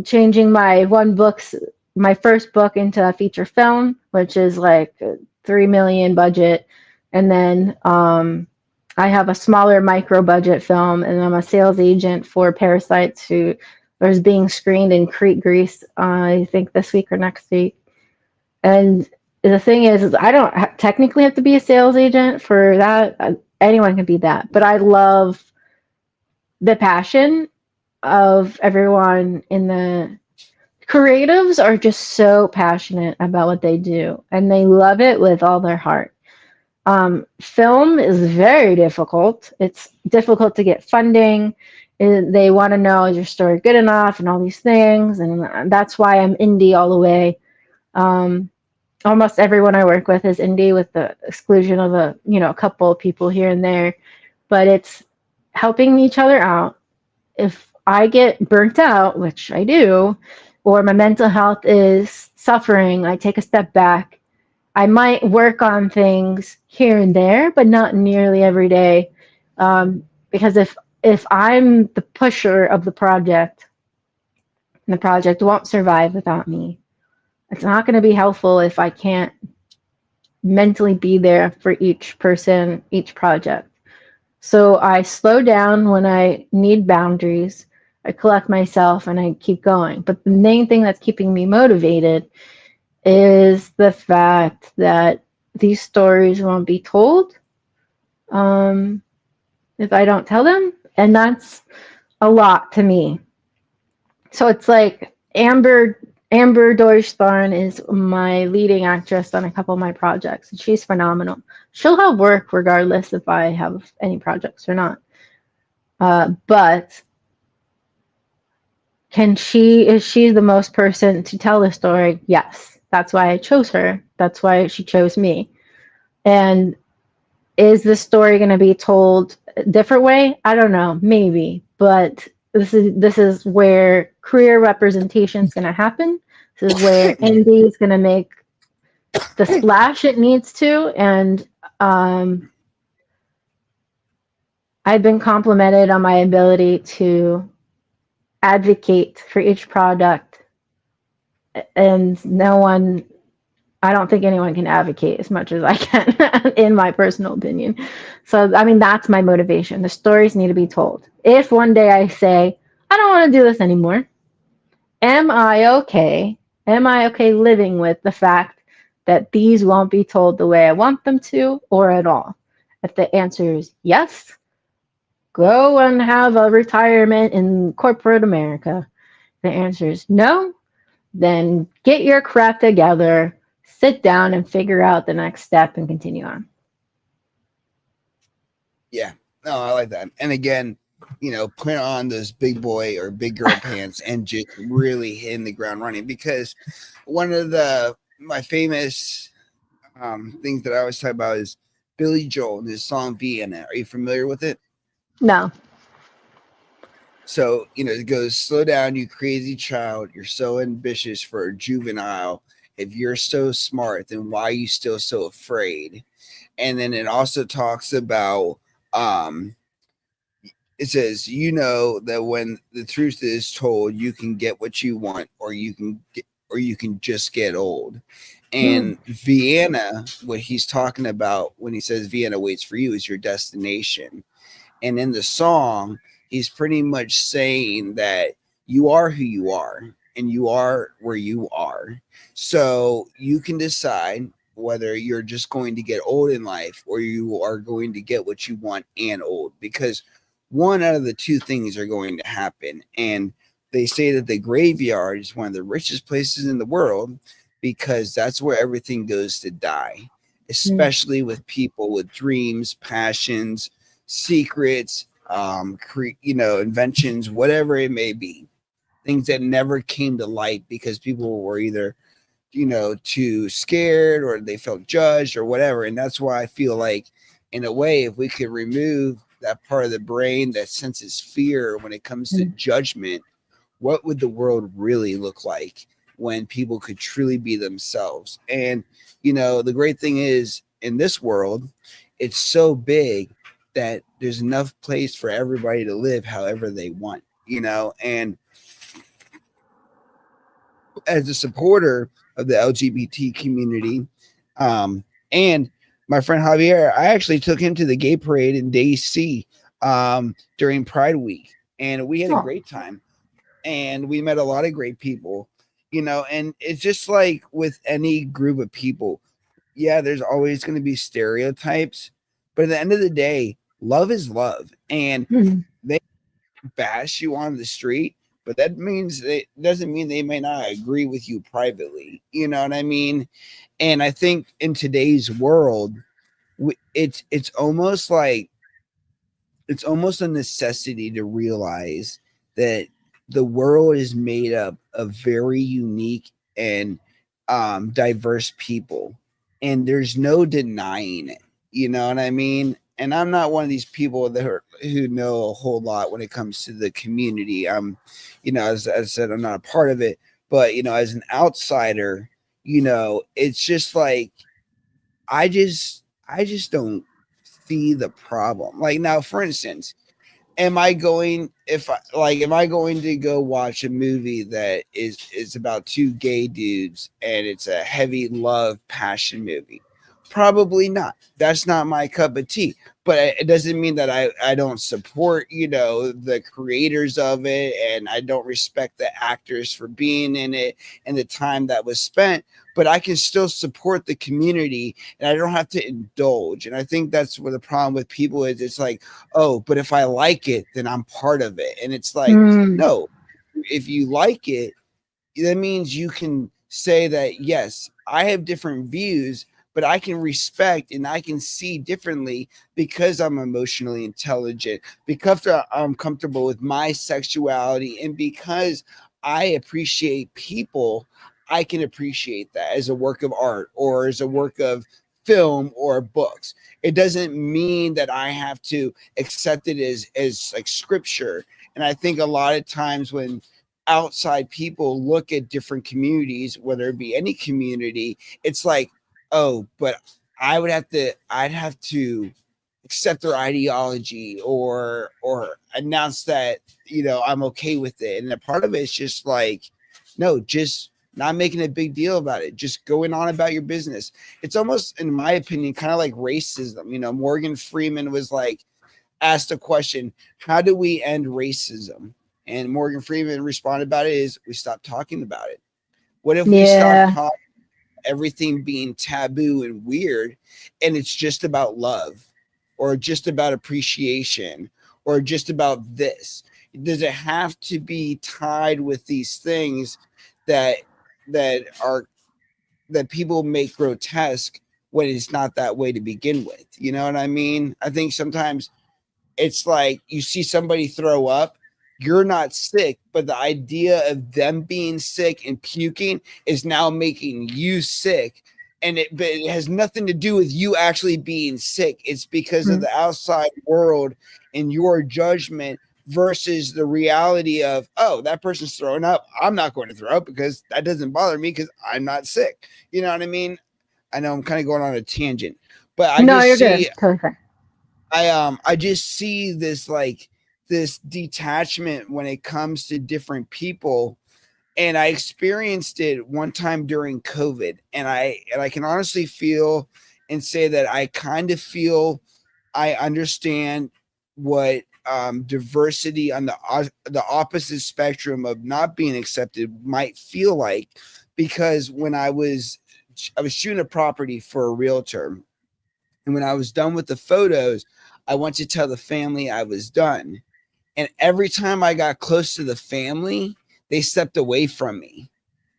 changing my first book into a feature film, which is like 3 million budget, and then I have a smaller micro budget film, and I'm a sales agent for Parasites, who is being screened in Crete, Greece, I think this week or next week. And the thing is I don't technically have to be a sales agent for that. Anyone can be that, but I love the passion of everyone in the creatives are just so passionate about what they do, and they love it with all their heart. Film is very difficult. It's difficult to get funding. They want to know, is your story good enough, and all these things. And that's why I'm indie all the way. Almost everyone I work with is indie, with the exclusion of a couple of people here and there. But it's helping each other out. If I get burnt out, which I do, or my mental health is suffering, I take a step back. I might work on things here and there, but not nearly every day. Because if I'm the pusher of the project, the project won't survive without me. It's not going to be helpful if I can't mentally be there for each person, each project. So I slow down when I need boundaries. I collect myself and I keep going. But the main thing that's keeping me motivated is the fact that these stories won't be told if I don't tell them. And that's a lot to me. So it's like Amber Deutschbarn is my leading actress on a couple of my projects, and she's phenomenal. She'll have work regardless if I have any projects or not. But is she the most person to tell the story? Yes. That's why I chose her. That's why she chose me. And is the story going to be told a different way? I don't know, maybe, but this is where career representation is going to happen. This is where indie is going to make the splash it needs to, and I've been complimented on my ability to advocate for each product, and I don't think anyone can advocate as much as I can, in my personal opinion. So, I mean, that's my motivation. The stories need to be told. If one day I say, I don't want to do this anymore, am I okay? Am I okay living with the fact that these won't be told the way I want them to, or at all? If the answer is yes, go and have a retirement in corporate America. If the answer is no, then get your crap together, sit down and figure out the next step and continue on. Yeah. No, I like that. And again, put on those big boy or big girl pants and just really hitting the ground running. Because one of my famous things that I always talk about is Billy Joel and his song Vienna. Are you familiar with it? No. So, it goes, slow down, you crazy child. You're so ambitious for a juvenile. If you're so smart, then why are you still so afraid? And then it also talks about, it says, that when the truth is told, you can get what you want, or you can just get old. And Vienna, what he's talking about when he says Vienna waits for you, is your destination. And in the song, he's pretty much saying that you are who you are and you are where you are. So you can decide whether you're just going to get old in life or you are going to get what you want and old, because one out of the two things are going to happen. And they say that the graveyard is one of the richest places in the world because that's where everything goes to die, especially with people with dreams, passions, secrets, inventions, whatever it may be, things that never came to light because people were either, too scared or they felt judged or whatever. And that's why I feel like, in a way, if we could remove that part of the brain that senses fear when it comes to judgment, what would the world really look like when people could truly be themselves? And, the great thing is, in this world, it's so big that there's enough place for everybody to live however they want, and as a supporter of the LGBT community, and my friend Javier, I actually took him to the gay parade in DC during Pride Week, and we had a great time, and we met a lot of great people, and it's just like with any group of people, yeah, there's always going to be stereotypes, but at the end of the day, love is love, and they bash you on the street, but that means it doesn't mean they may not agree with you privately. You know what I mean? And I think in today's world, it's almost like it's almost a necessity to realize that the world is made up of very unique and diverse people, and there's no denying it. You know what I mean? And I'm not one of these people who know a whole lot when it comes to the community. As I said, I'm not a part of it, but as an outsider, it's just like I just don't see the problem. Like, now, for instance, am I going to go watch a movie that is about two gay dudes and it's a heavy love passion movie? Probably not. That's not my cup of tea. But it doesn't mean that I don't support, the creators of it, and I don't respect the actors for being in it and the time that was spent. But I can still support the community, and I don't have to indulge. And I think that's what the problem with people is. It's like, oh, but if I like it, then I'm part of it. And it's like, no, if you like it, that means you can say that, yes, I have different views, but I can respect and I can see differently because I'm emotionally intelligent, because I'm comfortable with my sexuality, and because I appreciate people. I can appreciate that as a work of art or as a work of film or books. It doesn't mean that I have to accept it as like scripture. And I think a lot of times when outside people look at different communities, whether it be any community, it's like, oh, but I'd have to accept their ideology or announce that, I'm okay with it. And a part of it is just like, no, just not making a big deal about it, just going on about your business. It's almost, in my opinion, kind of like racism. Morgan Freeman was like, asked a question, how do we end racism? And Morgan Freeman responded about it is, we stop talking about it. What if we stop talking everything being taboo and weird, and it's just about love or just about appreciation or just about this? Does it have to be tied with these things that that are that people make grotesque when it's not that way to begin with. You know what I mean? I think sometimes it's like you see somebody throw up, you're not sick, but the idea of them being sick and puking is now making you sick. But it has nothing to do with you actually being sick. It's because of the outside world and your judgment versus the reality of, oh, that person's throwing up. I'm not going to throw up because that doesn't bother me because I'm not sick. You know what I mean? I know I'm kind of going on a tangent, but I No, just you're see, good. Totally. I just see this like this detachment when it comes to different people. And I experienced it one time during COVID, and I can honestly feel and say that I kind of feel I understand what diversity on the opposite spectrum of not being accepted might feel like, because when I was shooting a property for a realtor, and when I was done with the photos, I went to tell the family I was done. And every time I got close to the family, they stepped away from me.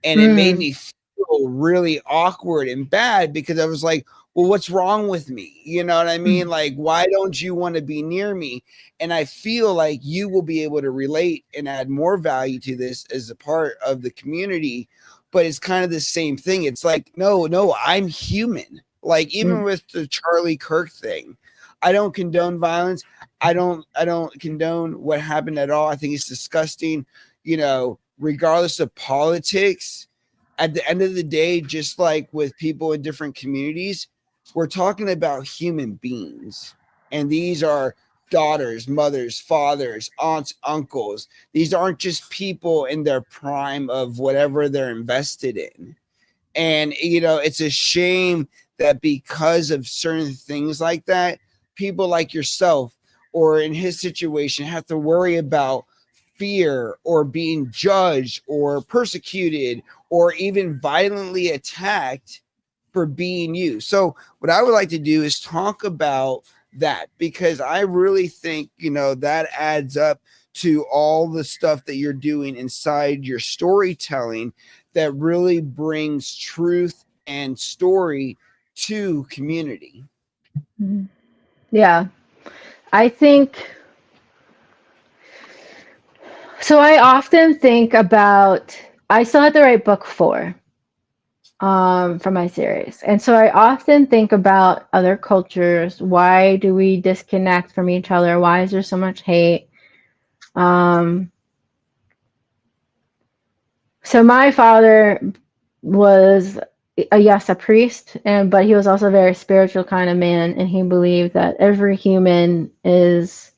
And it made me feel really awkward and bad because I was like, well, what's wrong with me? You know what I mean? Like, why don't you want to be near me? And I feel like you will be able to relate and add more value to this as a part of the community. But it's kind of the same thing. It's like, no, I'm human. Like, even with the Charlie Kirk thing, I don't condone violence. I don't condone what happened at all. I think it's disgusting, regardless of politics. At the end of the day, just like with people in different communities, we're talking about human beings. And these are daughters, mothers, fathers, aunts, uncles. These aren't just people in their prime of whatever they're invested in. And, it's a shame that because of certain things like that, people like yourself, or in his situation, have to worry about fear or being judged or persecuted or even violently attacked for being you. So, what I would like to do is talk about that, because I really think, that adds up to all the stuff that you're doing inside your storytelling that really brings truth and story to community. Yeah. I think so. I often think about, I still had to write book 4 for my series. And so I often think about other cultures. Why do we disconnect from each other? Why is there so much hate? So my father was a priest, but he was also a very spiritual kind of man, and he believed that every human is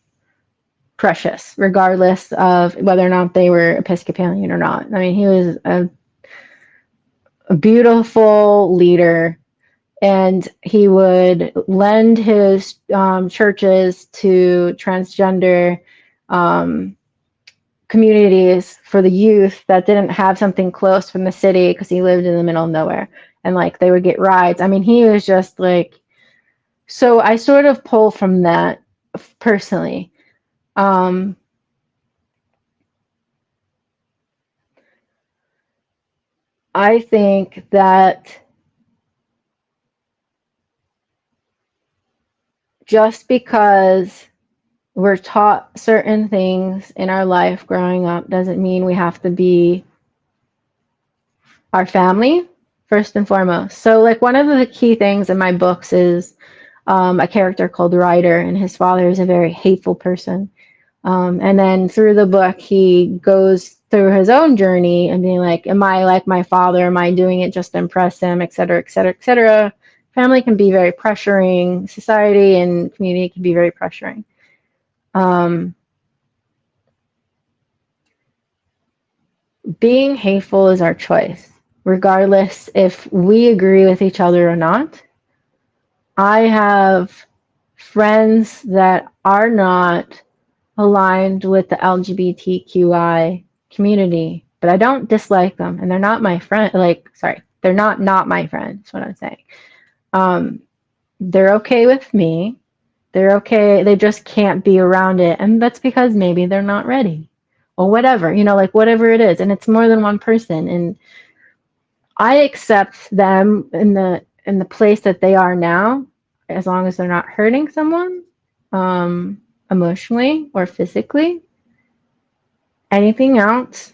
precious, regardless of whether or not they were Episcopalian or not. I mean, he was a beautiful leader, and he would lend his churches to transgender communities for the youth that didn't have something close from the city, because he lived in the middle of nowhere, and like they would get rides. I mean, he was just like, so I sort of pull from that personally. I think that just because we're taught certain things in our life growing up doesn't mean we have to be our family first and foremost. So like one of the key things in my books is a character called Ryder, and his father is a very hateful person. And then through the book, he goes through his own journey and being like, am I like my father? Am I doing it just to impress him, et cetera, et cetera, et cetera. Family can be very pressuring. Society and community can be very pressuring. Being hateful is our choice, regardless if we agree with each other or not. I have friends that are not aligned with the LGBTQI community, but I don't dislike them, and they're not my friend. They're not my friend. That's what I'm saying. They're okay with me. They're okay. They just can't be around it, and that's because maybe they're not ready, or whatever. Like whatever it is, and it's more than one person, and I accept them in the place that they are now, as long as they're not hurting someone emotionally or physically. Anything else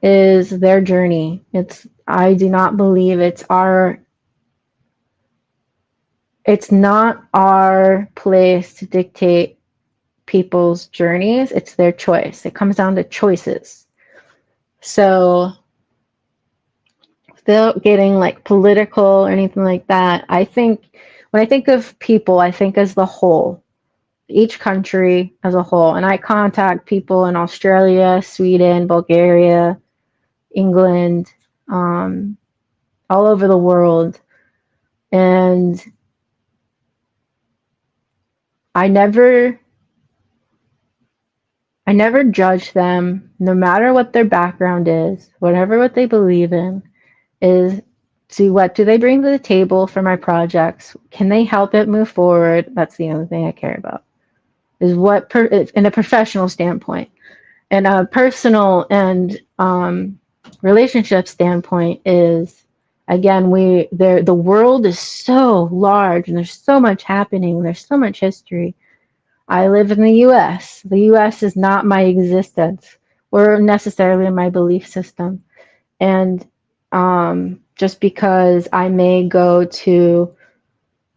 is their journey. I do not believe it's not our place to dictate people's journeys. It's their choice. It comes down to choices. So without getting like political or anything like that, I think when I think of people, I think as the whole, each country as a whole. And I contact people in Australia, Sweden, Bulgaria, England, all over the world. And I never judge them, no matter what their background is, whatever what they believe in, is see what do they bring to the table for my projects? Can they help it move forward? That's the only thing I care about. Is what in a professional standpoint, and a personal and relationship standpoint is, again, the world is so large and there's so much happening. There's so much history. I live in the U.S. The U.S. is not my existence or necessarily my belief system. And just because I may go to,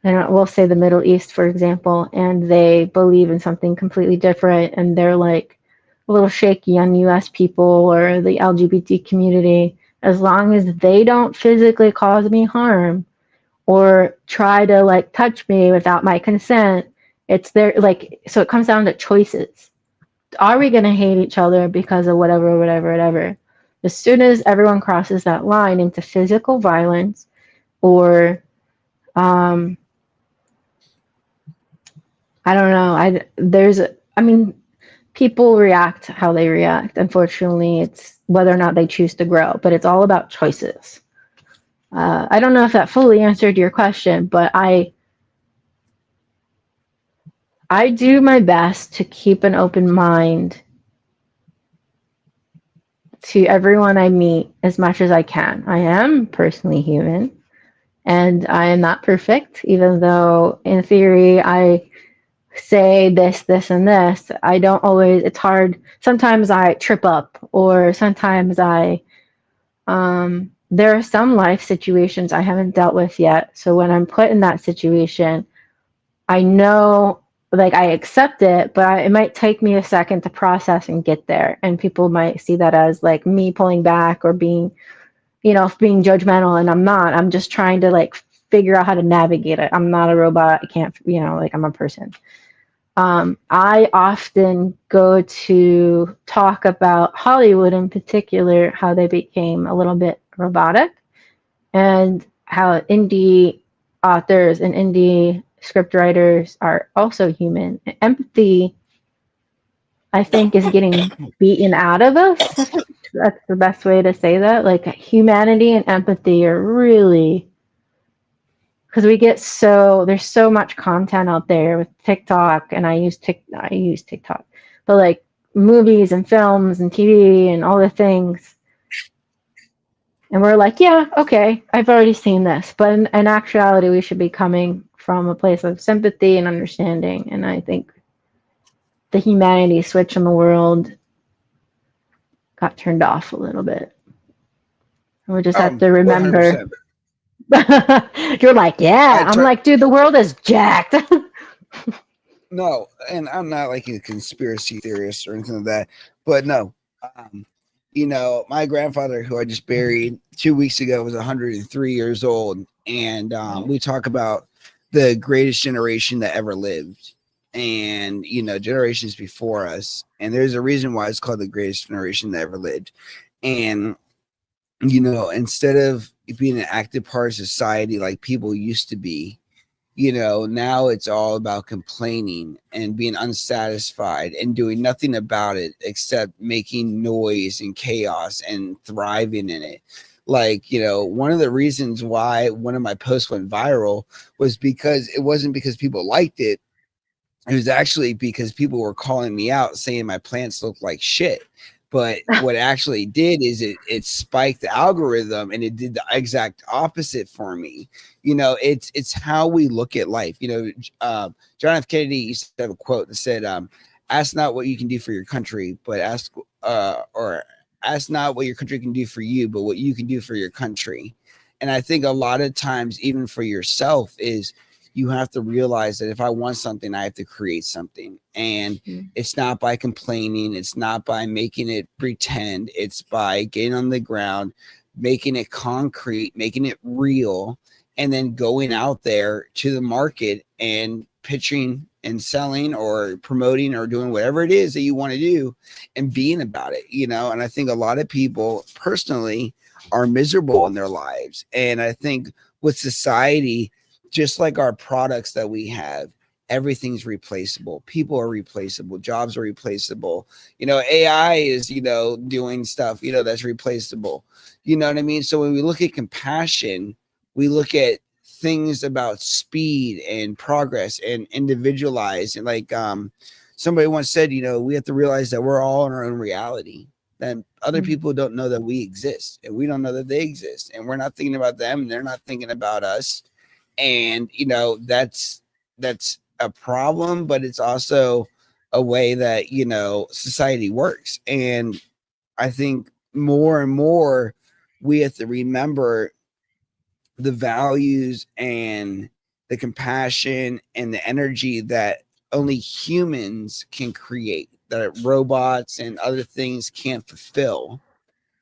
we'll say the Middle East, for example, and they believe in something completely different, and they're like a little shaky on U.S. people or the LGBT community, as long as they don't physically cause me harm or try to like touch me without my consent, it's their like. So it comes down to choices. Are we going to hate each other because of whatever? As soon as everyone crosses that line into physical violence or I don't know. People react how they react. Unfortunately, it's whether or not they choose to grow, but it's all about choices. I don't know if that fully answered your question, but I do my best to keep an open mind to everyone I meet as much as I can. I am personally human, and I am not perfect, even though in theory I say this, and this. I don't always, it's hard. Sometimes I trip up, or sometimes there are some life situations I haven't dealt with yet. So when I'm put in that situation, I know, like, I accept it, but it might take me a second to process and get there. And people might see that as like me pulling back or being judgmental, and I'm not. I'm just trying to like figure out how to navigate it. I'm not a robot. I can't, like, I'm a person. I often go to talk about Hollywood in particular, how they became a little bit robotic, and how indie authors and indie script writers are also human. Empathy, I think, is getting beaten out of us. That's the best way to say that. Like, humanity and empathy are really, because there's so much content out there with TikTok, and I use TikTok, but like movies and films and TV and all the things, and we're like, yeah, okay, I've already seen this, but in actuality, we should be coming from a place of sympathy and understanding, and I think the humanity switch in the world got turned off a little bit. We just have to remember. 100%. You're like, yeah. I'm like, dude, the world is jacked. No, and I'm not like a conspiracy theorist or anything like that, but no, my grandfather, who I just buried 2 weeks ago, was 103 years old, and we talk about the greatest generation that ever lived, and generations before us, and there's a reason why it's called the greatest generation that ever lived, and instead of being an active part of society like people used to be, now it's all about complaining and being unsatisfied and doing nothing about it except making noise and chaos and thriving in it. Like, one of the reasons why one of my posts went viral was because it wasn't because people liked it. It was actually because people were calling me out saying my plants look like shit. But what it actually did is it spiked the algorithm and it did the exact opposite for me. It's how we look at life. John F. Kennedy used to have a quote that said, ask not what you can do for your country, but ask not what your country can do for you, but what you can do for your country. And I think a lot of times, even for yourself, is you have to realize that if I want something, I have to create something. And it's not by complaining. It's not by making it pretend. It's by getting on the ground, making it concrete, making it real, and then going out there to the market and pitching and selling or promoting or doing whatever it is that you want to do and being about it. And I think a lot of people personally are miserable in their lives. And I think with society, just like our products that we have, everything's replaceable. People are replaceable. Jobs are replaceable. AI is, doing stuff, that's replaceable. You know what I mean? So when we look at compassion, we look at things about speed and progress and individualize. And like somebody once said, we have to realize that we're all in our own reality. Then other people don't know that we exist, and we don't know that they exist, and we're not thinking about them, and they're not thinking about us. And that's a problem, but it's also a way that society works. And I think more and more we have to remember the values and the compassion and the energy that only humans can create, that robots and other things can't fulfill.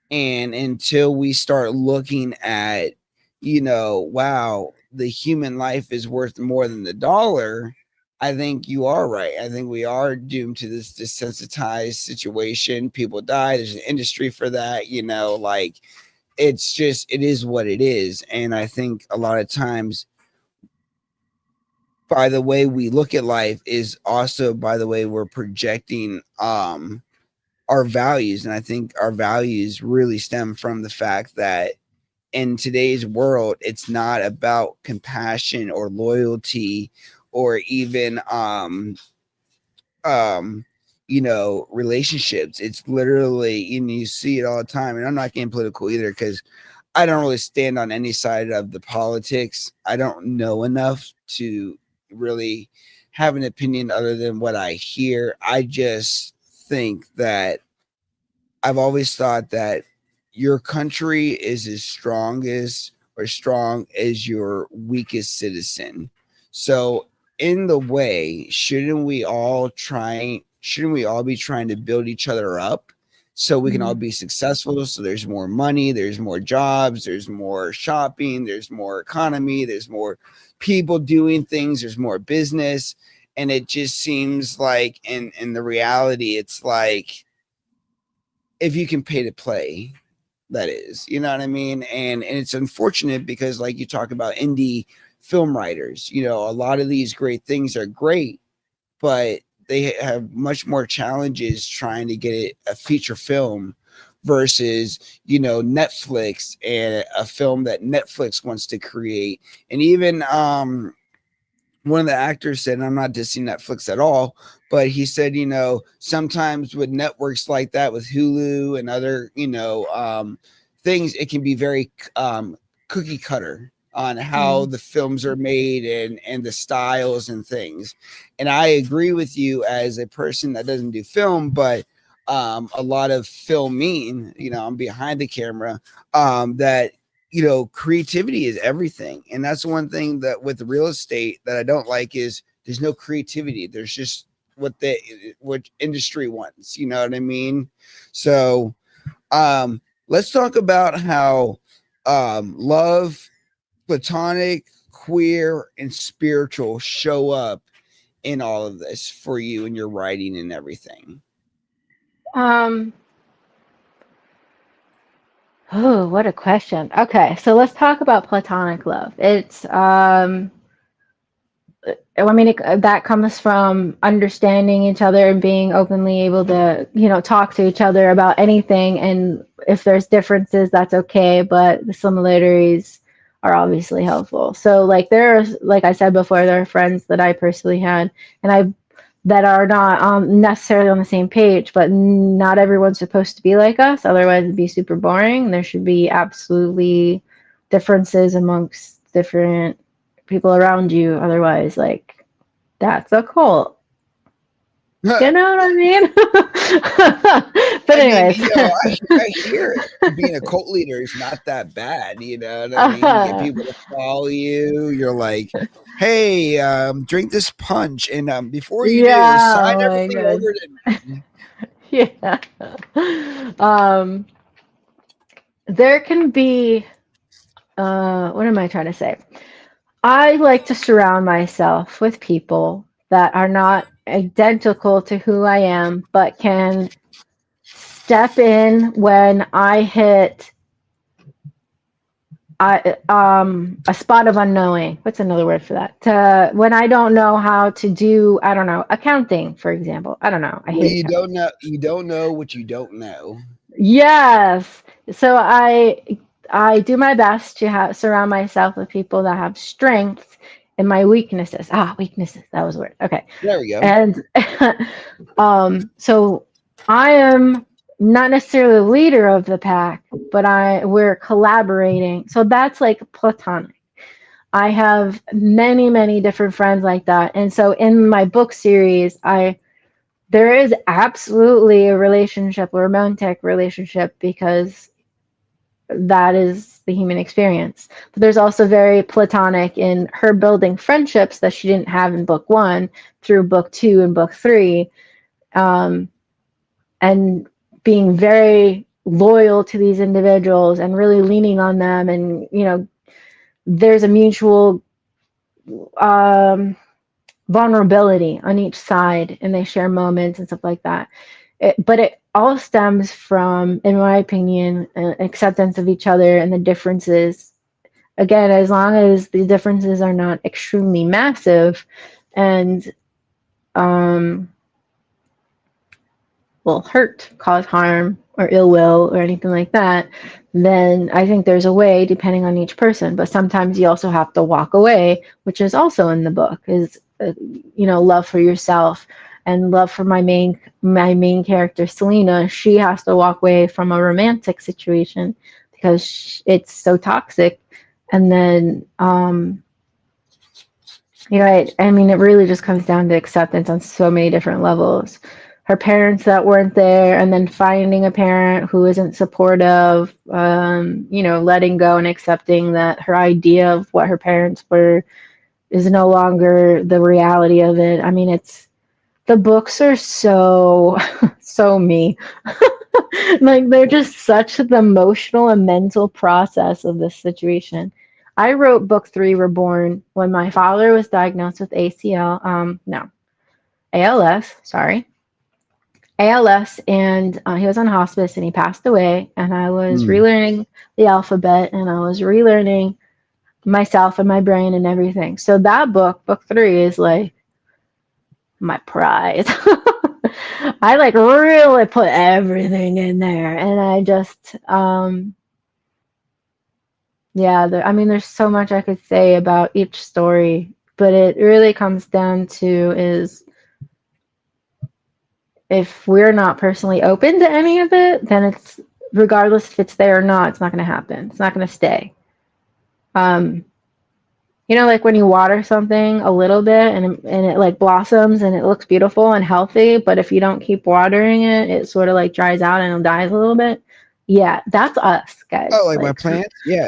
And until we start looking at, wow, the human life is worth more than the dollar, I think you are right. I think we are doomed to this desensitized situation. People die. There's an industry for that, like it is what it is. And I think a lot of times, by the way we look at life is also by the way we're projecting our values. And I think our values really stem from the fact that in today's world, it's not about compassion or loyalty or even relationships. It's literally, and you see it all the time. And I'm not getting political either, because I don't really stand on any side of the politics. I don't know enough to really have an opinion other than what I hear. I just think that I've always thought that your country is as strong as your weakest citizen. So in the way, shouldn't we all be trying to build each other up so we can all be successful? So there's more money, there's more jobs, there's more shopping, there's more economy, there's more people doing things, there's more business. And it just seems like in the reality, it's like, if you can pay to play, that is, you know what I mean? And it's unfortunate because, like you talk about indie film writers, a lot of these great things are great, but they have much more challenges trying to get a feature film versus, Netflix and a film that Netflix wants to create. And even one of the actors said, and I'm not dissing Netflix at all, but he said, sometimes with networks like that, with Hulu and other, things, it can be very cookie cutter on how the films are made and the styles and things. And I agree with you as a person that doesn't do film, but a lot of filming, I'm behind the camera, that creativity is everything. And that's one thing that with real estate that I don't like is there's no creativity. There's just what industry wants, you know what I mean? So let's talk about how love, platonic, queer, and spiritual show up in all of this for you and your writing and everything. Oh, what a question. Okay, so let's talk about platonic love. It's that comes from understanding each other and being openly able to, talk to each other about anything. And if there's differences, that's okay, but the similarities are obviously helpful. So like like I said before, there are friends that I personally had, and I that are not necessarily on the same page, but not everyone's supposed to be like us. Otherwise, it'd be super boring. There should be absolutely differences amongst different people around you. Otherwise, like, that's a cult. You know what I mean? But anyways, mean, I hear being a cult leader is not that bad. You know what I mean? You get people to follow you. You're like, hey, drink this punch, and before you do, sign everything over to me. Yeah. There can be. What am I trying to say? I like to surround myself with people that are not identical to who I am, but can step in when I hit a spot of unknowing. What's another word for that? When I don't know how to do, I don't know, accounting, for example. I don't know. I hate accounting. You don't know what you don't know. Yes. So I do my best to surround myself with people that have strengths and my weaknesses. Weaknesses. That was the word. Okay. There we go. And so I am not necessarily the leader of the pack, but we're collaborating. So that's like platonic. I have many, many different friends like that. And so in my book series, there is absolutely a relationship, a romantic relationship, because that is the human experience. But there's also very platonic in her building friendships that she didn't have in book 1 through book 2 and book 3, and being very loyal to these individuals and really leaning on them. And, there's a mutual vulnerability on each side, and they share moments and stuff like that. But it all stems from, in my opinion, acceptance of each other and the differences. Again, as long as the differences are not extremely massive and will hurt, cause harm, or ill will, or anything like that, then I think there's a way, depending on each person. But sometimes you also have to walk away, which is also in the book, is love for yourself and love for my main character, Selena. She has to walk away from a romantic situation because it's so toxic. And then it really just comes down to acceptance on so many different levels. Her parents that weren't there, and then finding a parent who isn't supportive, letting go and accepting that her idea of what her parents were is no longer the reality of it. I mean, the books are so me. Like, they're just such the emotional and mental process of this situation. I wrote book 3, Reborn, when my father was diagnosed with ALS, and he was on hospice and he passed away, and I was relearning the alphabet, and I was relearning myself and my brain and everything. So that book 3, is like my prize. I like really put everything in there, and I just there's so much I could say about each story, but it really comes down to is, if we're not personally open to any of it, then it's, regardless if it's there or not, it's not going to happen. It's not going to stay. Like when you water something a little bit and it like blossoms and it looks beautiful and healthy, but if you don't keep watering it, it sort of like dries out and it dies a little bit. Yeah, that's us, guys. Oh, like my plants? Yeah.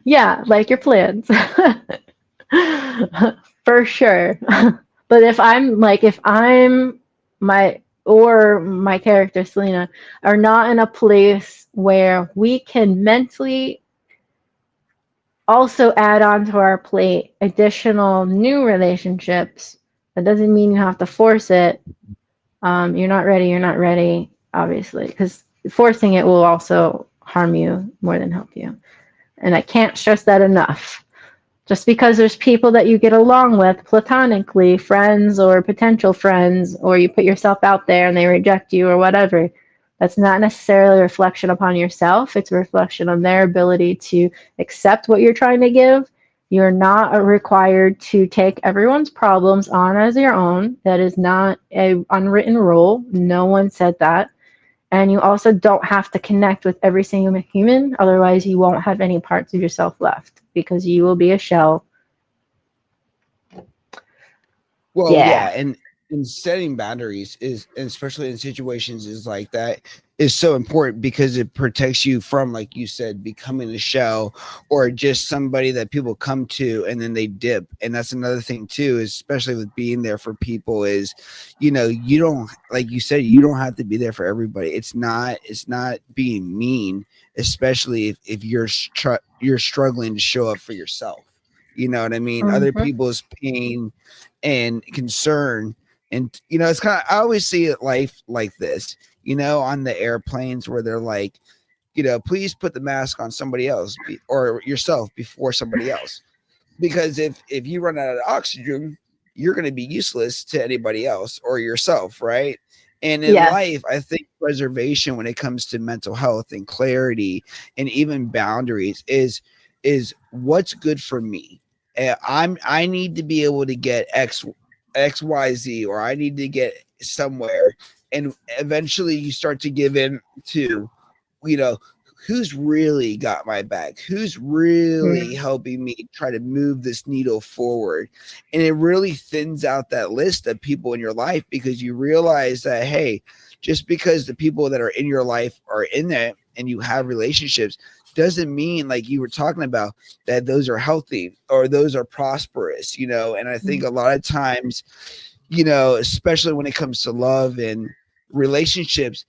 Yeah, like your plants. For sure. But if my character Selena are not in a place where we can mentally also add on to our plate additional new relationships, that doesn't mean you have to force it. You're not ready, obviously, because forcing it will also harm you more than help you. And I can't stress that enough. Just because there's people that you get along with platonically, friends or potential friends, or you put yourself out there and they reject you or whatever, that's not necessarily a reflection upon yourself. It's a reflection on their ability to accept what you're trying to give. You're not required to take everyone's problems on as your own. That is not a unwritten rule. No one said that. And you also don't have to connect with every single human. Otherwise, you won't have any parts of yourself left because you will be a shell. Well, yeah, and setting boundaries is, especially in situations is like that, is so important because it protects you from, like you said, becoming a shell or just somebody that people come to and then they dip. And that's another thing too, especially with being there for people is, you know, you don't, like you said, you don't have to be there for everybody. It's not being mean, especially if you're struggling to show up for yourself. You know what I mean? Other people's pain and concern. And, you know, it's kind of, I always see it life like this, you know, on the airplanes where they're like, you know, please put the mask on somebody else or yourself before somebody else. Because if you run out of oxygen, you're going to be useless to anybody else or yourself, right? And in life, I think preservation when it comes to mental health and clarity and even boundaries is what's good for me. I need to be able to get XYZ, or I need to get somewhere, and eventually you start to give in to, you know, who's really got my back, who's really helping me try to move this needle forward. And it really thins out that list of people in your life because you realize that, hey, just because the people that are in your life are in it and you have relationships doesn't mean, like you were talking about, that those are healthy or those are prosperous, you know. And I think a lot of times, you know, especially when it comes to love and relationships,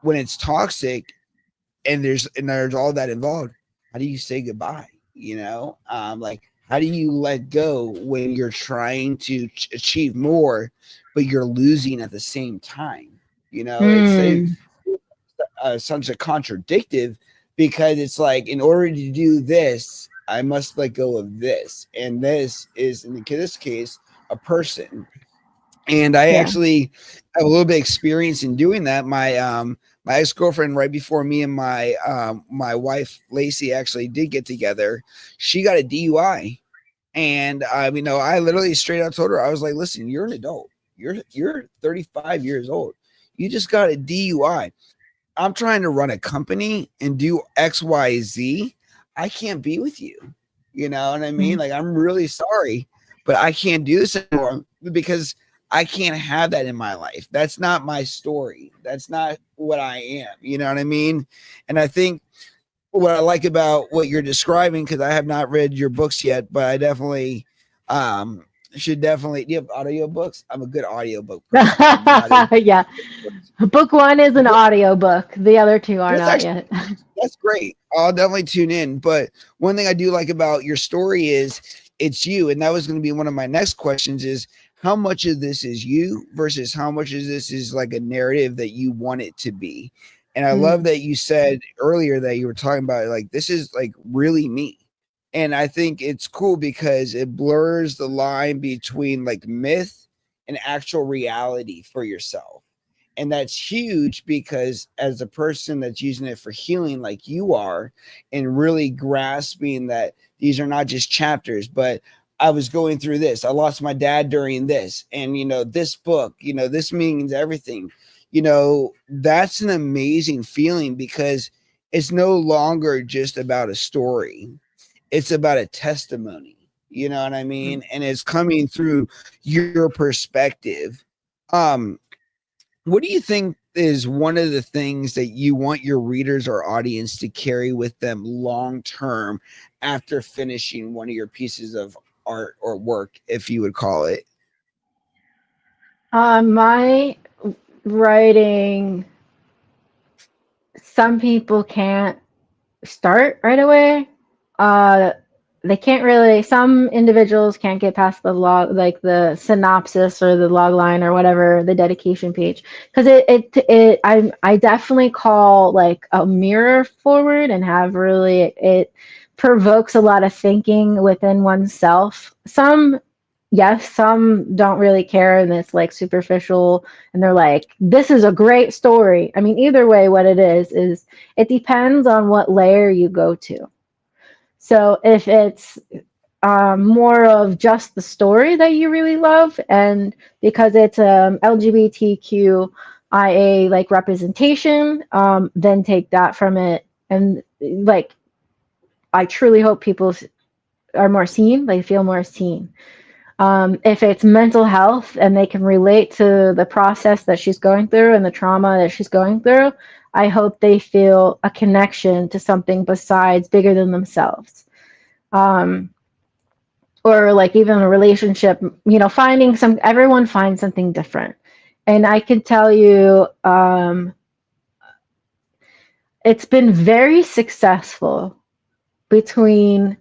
when it's toxic and there's all that involved, how do you say goodbye? You know, like, how do you let go when you're trying to achieve more, but you're losing at the same time? You know, it's such a contradictive, because it's like, in order to do this, I must let go of this, and this is, in this case, a person. And I actually have a little bit of experience in doing that. My ex-girlfriend, right before me and my wife Lacey actually did get together, she got a DUI. And you know, I literally straight out told her, I was like, listen, you're an adult. You're 35 years old. You just got a DUI. I'm trying to run a company and do XYZ. I can't be with you. You know what I mean? Like, I'm really sorry, but I can't do this anymore because I can't have that in my life. That's not my story. That's not what I am. You know what I mean? And I think what I like about what you're describing, because I have not read your books yet, but I definitely should definitely. Do you have audiobooks? I'm a good audiobook person. Yeah. Book one is an audio book. The other two are not yet. That's great. I'll definitely tune in. But one thing I do like about your story is it's you. And that was going to be one of my next questions is, how much of this is you versus how much of this is like a narrative that you want it to be? And I love that you said earlier that you were talking about, like, this is like really me. And I think it's cool because it blurs the line between like myth and actual reality for yourself. And that's huge because as a person that's using it for healing, like you are, and really grasping that these are not just chapters, but I was going through this. I lost my dad during this. And, you know, this book, you know, this means everything. You know, that's an amazing feeling because it's no longer just about a story. It's about a testimony. You know what I mean? And it's coming through your perspective. What do you think is one of the things that you want your readers or audience to carry with them long term after finishing one of your pieces of art or work, if you would call it? My writing, some people can't start right away. They can't really, some individuals can't get past the log, like the synopsis or the log line or whatever, the dedication page. Cause I definitely call like a mirror forward and have really, it provokes a lot of thinking within oneself. Yes, some don't really care and it's like superficial and they're like, this is a great story. I mean, either way, what it is it depends on what layer you go to. So if it's more of just the story that you really love, and because it's LGBTQIA like representation, then take that from it. And like, I truly hope people are more seen, they feel more seen. If it's mental health and they can relate to the process that she's going through and the trauma that she's going through, I hope they feel a connection to something besides bigger than themselves. Or like even a relationship, finding everyone finds something different. And I can tell you, it's been very successful between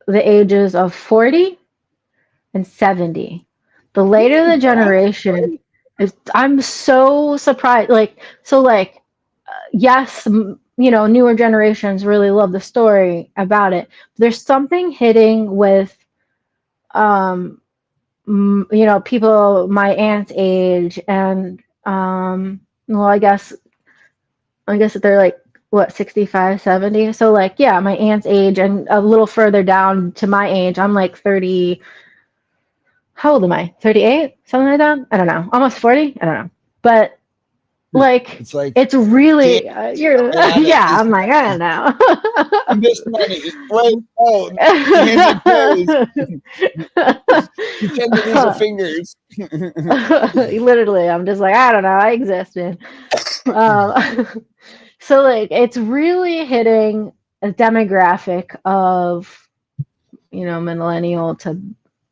the ages of 40 and 70. The later the generation is, I'm so surprised. Yes, newer generations really love the story about it. There's something hitting with, people my aunt's age, and well, I guess they're like, what, 65, 70. So like, yeah, my aunt's age and a little further down to my age. I'm like 30. How old am I? 38? Something like that? I don't know. Almost 40? I don't know. But like, it's really, you're, yeah, I'm like, I don't know. I'm just money. Wait, oh, hands and toes. Pretend to use your fingers. Literally, I'm just like, I don't know. I exist, man. So like, it's really hitting a demographic of, millennial to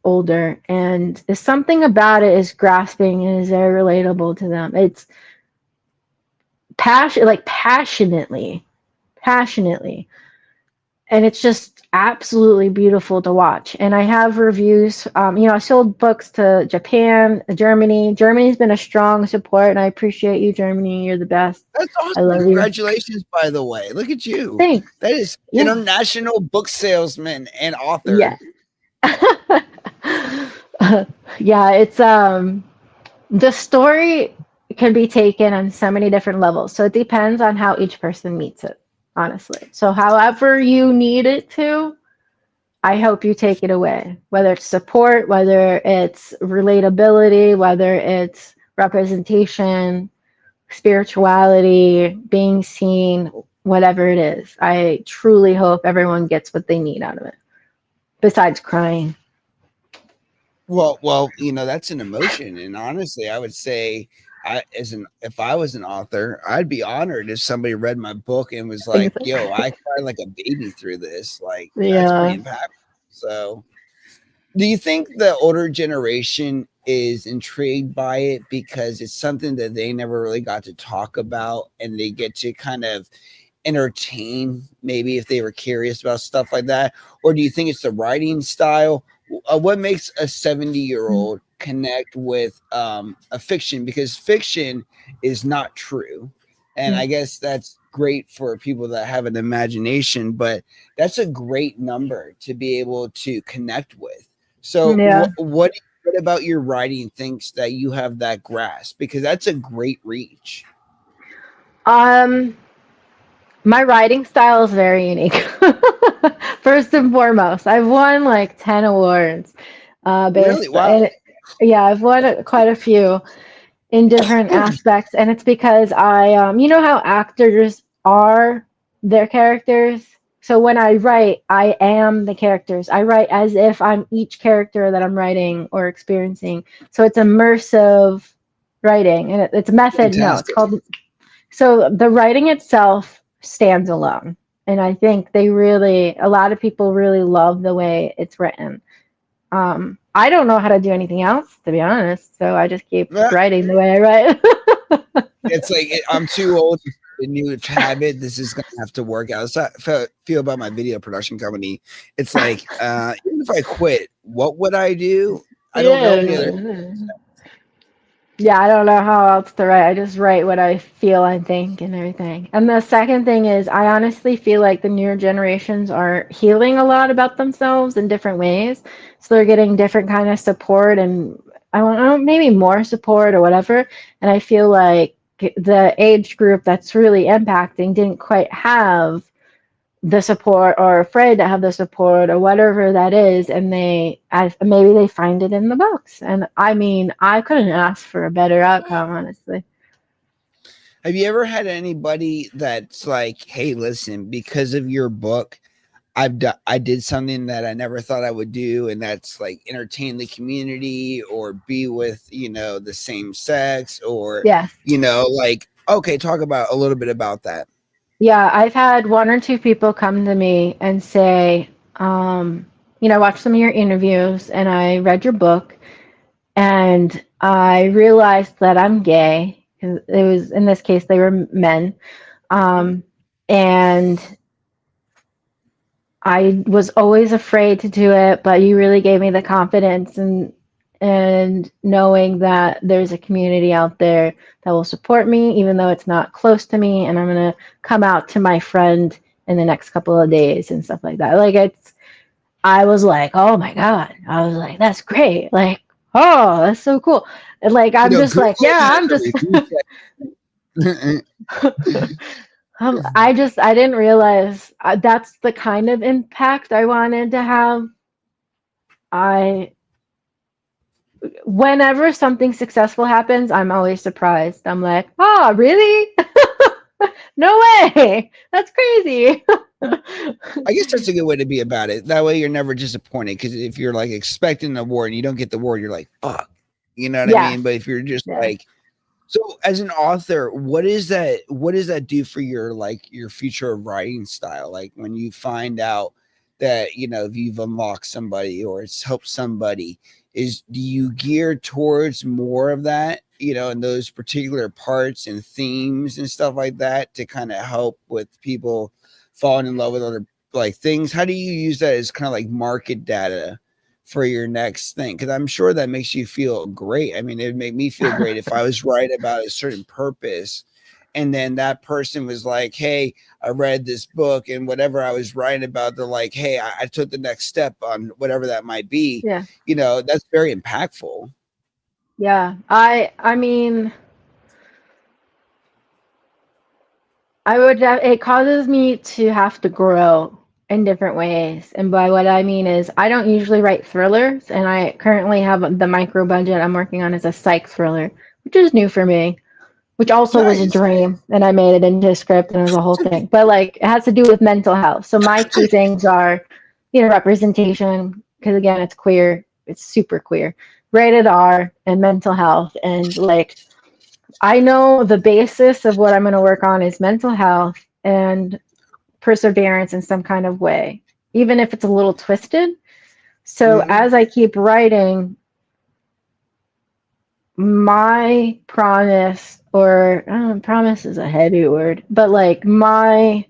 older, and there's something about it is grasping and is very relatable to them. It's passionately, and it's just absolutely beautiful to watch. And I have reviews. I sold books to Japan, Germany. Germany's been a strong support, and I appreciate you, Germany. You're the best. That's awesome. I love Congratulations, by the way. Look at you. Thanks. That is international book salesman and author. Yeah. Yeah, it's the story can be taken on so many different levels. So it depends on how each person meets it, honestly. So however you need it to, I hope you take it away. Whether it's support, whether it's relatability, whether it's representation, spirituality, being seen, whatever it is. I truly hope everyone gets what they need out of it. Besides crying. Well, that's an emotion, and honestly, I would say, if I was an author, I'd be honored if somebody read my book and was like, "Yo, I cried like a baby through this." Like, that's pretty impactful. So, do you think the older generation is intrigued by it because it's something that they never really got to talk about, and they get to kind of entertain, maybe if they were curious about stuff like that? Or do you think it's the writing style? What makes a 70-year-old connect with a fiction? Because fiction is not true, and I guess that's great for people that have an imagination, but that's a great number to be able to connect with. So what about your writing thinks that you have that grasp? Because that's a great reach. My writing style is very unique. First and foremost, I've won like 10 awards. Really? Wow. I've won quite a few in different aspects, and it's because you know how actors are their characters. So when I write, I am the characters. I write as if I'm each character that I'm writing or experiencing. So it's immersive writing, and it's method. Fantastic. No, it's called. So the writing itself stands alone. And I think a lot of people really love the way it's written. I don't know how to do anything else, to be honest. So I just keep writing the way I write. It's like, I'm too old to a new habit. This is going to have to work out. That's how I feel about my video production company. It's like, even if I quit, what would I do? I don't know any other. Yeah, I don't know how else to write. I just write what I feel and think and everything. And the second thing is, I honestly feel like the newer generations are healing a lot about themselves in different ways. So they're getting different kind of support, and I don't know, maybe more support or whatever. And I feel like the age group that's really impacting didn't quite have the support or afraid to have the support or whatever that is, and maybe they find it in the books. And I mean, I couldn't ask for a better outcome, honestly. Have you ever had anybody that's like, hey, listen, because of your book, I did something that I never thought I would do, and that's like entertain the community or be with, the same sex, or, Yes. like, okay, talk about a little bit about that. Yeah, I've had one or two people come to me and say, I watched some of your interviews and I read your book and I realized that I'm gay. It was, in this case, they were men. And I was always afraid to do it, but you really gave me the confidence and knowing that there's a community out there that will support me, even though it's not close to me, and I'm gonna come out to my friend in the next couple of days and stuff like that. I was like, oh my God. I was like, that's great. Like, oh, that's so cool. And like, I'm just Google like, yeah, I'm just I didn't realize that's the kind of impact I wanted to have. Whenever something successful happens, I'm always surprised. I'm like, oh, really? No way. That's crazy. I guess that's a good way to be about it. That way you're never disappointed, because if you're like expecting an award and you don't get the award, you're like, fuck. You know what I mean? But if you're just like, so as an author, what does that do for your future of writing style? Like when you find out that, if you've unlocked somebody or it's helped somebody, do you gear towards more of that, in those particular parts and themes and stuff like that to kind of help with people falling in love with other like things? How do you use that as kind of like market data for your next thing? Because I'm sure that makes you feel great. I mean, it would make me feel great if I was right about a certain purpose, and then that person was like, hey, I read this book, and whatever I was writing about, they're like, hey, I took the next step on whatever that might be. Yeah. That's very impactful. Yeah. I mean, it causes me to have to grow in different ways. And by what I mean is I don't usually write thrillers, and I currently have the micro budget I'm working on is a psych thriller, which is new for me, which also was a dream, and I made it into a script and it was a whole thing. But like it has to do with mental health. So my key things are, representation, because again, it's queer, it's super queer, rated R, and mental health. And like I know the basis of what I'm going to work on is mental health and perseverance in some kind of way, even if it's a little twisted. So as I keep writing, my promise, or promise is a heavy word, but like my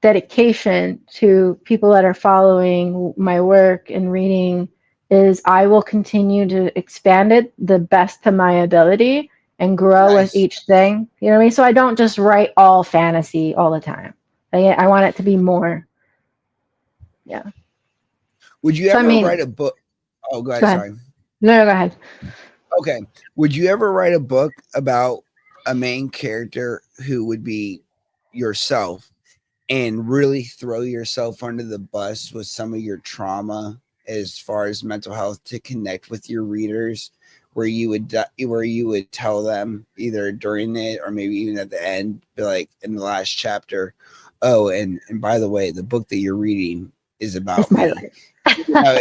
dedication to people that are following my work and reading is I will continue to expand it the best to my ability and grow with each thing. You know what I mean? So I don't just write all fantasy all the time. I want it to be more. Yeah. Would you ever write a book? Oh, go ahead. Sorry. No, go ahead. Okay. Would you ever write a book about a main character who would be yourself and really throw yourself under the bus with some of your trauma as far as mental health to connect with your readers, where you would tell them either during it or maybe even at the end, be like in the last chapter, oh, and by the way, the book that you're reading is about me.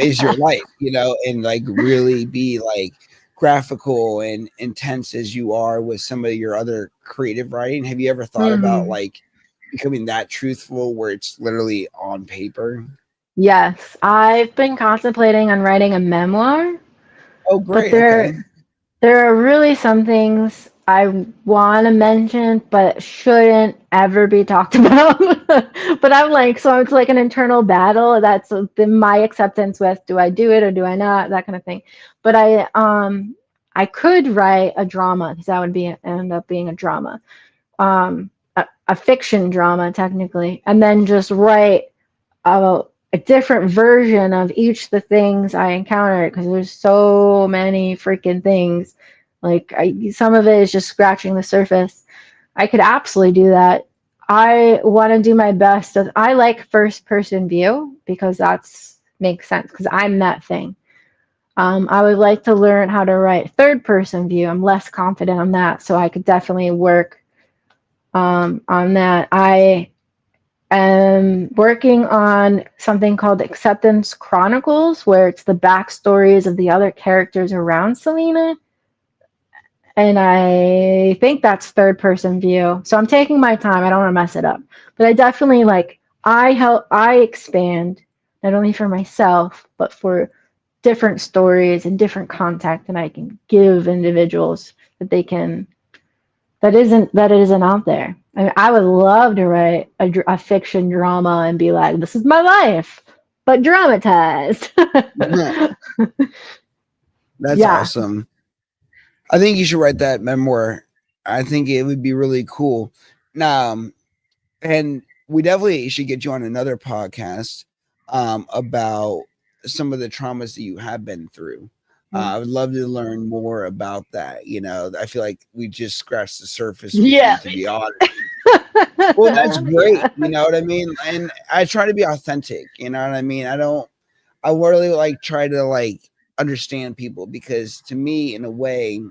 Is your life, and like really be like graphical and intense as you are with some of your other creative writing. Have you ever thought about like becoming that truthful where it's literally on paper? Yes, I've been contemplating on writing a memoir. Oh, great. But there are really some things I want to mention, but shouldn't ever be talked about. But I'm like, so it's like an internal battle. That's my acceptance with, do I do it or do I not? That kind of thing. But I could write a drama, because that would end up being a drama, a fiction drama technically, and then just write a different version of each the things I encountered, because there's so many freaking things. Like some of it is just scratching the surface. I could absolutely do that. I want to do my best. I like first person view because that's makes sense because I'm that thing. I would like to learn how to write third person view. I'm less confident on that, so I could definitely work on that. I am working on something called Acceptance Chronicles, where it's the backstories of the other characters around Selena. And I think that's third person view. So I'm taking my time. I don't want to mess it up. But I definitely I expand not only for myself, but for different stories and different content that I can give individuals that they can that it isn't out there. I mean, I would love to write a fiction drama and be like, this is my life, but dramatized. That's Yeah. awesome. I think you should write that memoir. I think it would be really cool. And we definitely should get you on another podcast about some of the traumas that you have been through. I would love to learn more about that. You know, I feel like we just scratched the surface with Yeah. you, to be honest. Well, that's great. Yeah. You know what I mean? And I try to be authentic. You know what I mean? I really like try to like understand people because to me, in a way,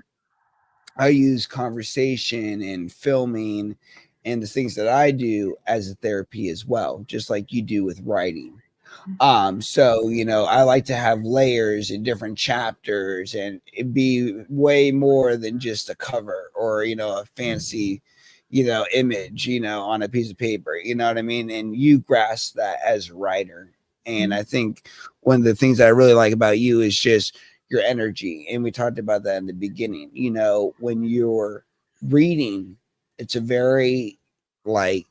I use conversation and filming and the things that I do as a therapy as well, just like you do with writing. So you know, I like to have layers and different chapters and it be way more than just a cover or, you know, a fancy, you know, image, you know, on a piece of paper. You know what I mean? And you grasp that as a writer. And I think one of the things that I really like about you is just your energy. And we talked about that in the beginning. You know, when you're reading, it's a very like,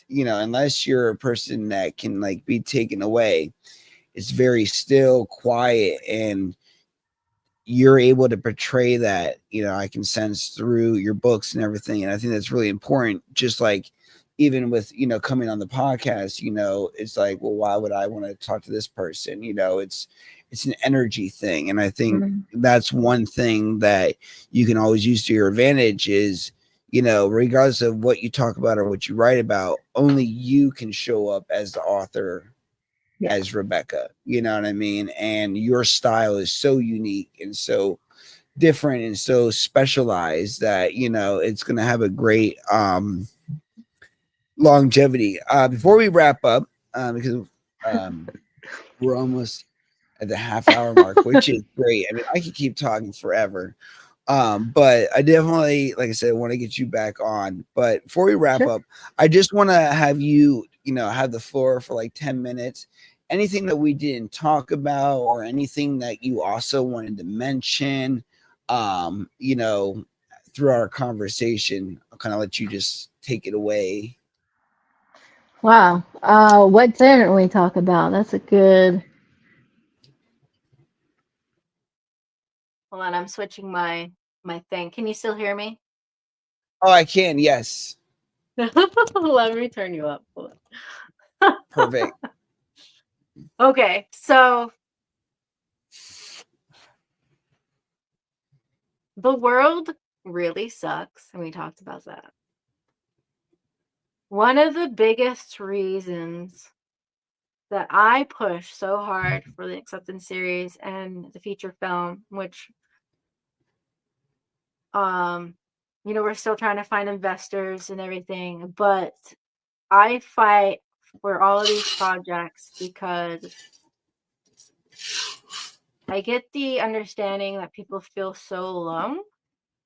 you know, unless you're a person that can like be taken away, it's very still, quiet, and you're able to portray that, you know, I can sense through your books and everything. And I think that's really important. Just like even with, you know, coming on the podcast, you know, it's like, well, why would I want to talk to this person? You know, it's an energy thing. And I think that's one thing that you can always use to your advantage is, you know, regardless of what you talk about or what you write about, only you can show up as the author as Rebecca, you know what I mean? And your style is so unique and so different and so specialized that, you know, it's going to have a great longevity. Before we wrap up, because we're almost at the half hour mark, which is great. I mean, I could keep talking forever. But I definitely, like I said, want to get you back on. But before we wrap up, I just want to have you, you know, have the floor for like 10 minutes. Anything that we didn't talk about or anything that you also wanted to mention, you know, through our conversation, I'll kind of let you just take it away. Wow. What didn't we talk about? That's a good. Hold on, I'm switching my thing. Can you still hear me? Oh, I can. Yes. Let me turn you up. Perfect. Okay, so the world really sucks, and we talked about that. One of the biggest reasons that I push so hard for the acceptance series and the feature film, which you know, we're still trying to find investors and everything, but I fight for all of these projects because I get the understanding that people feel so alone,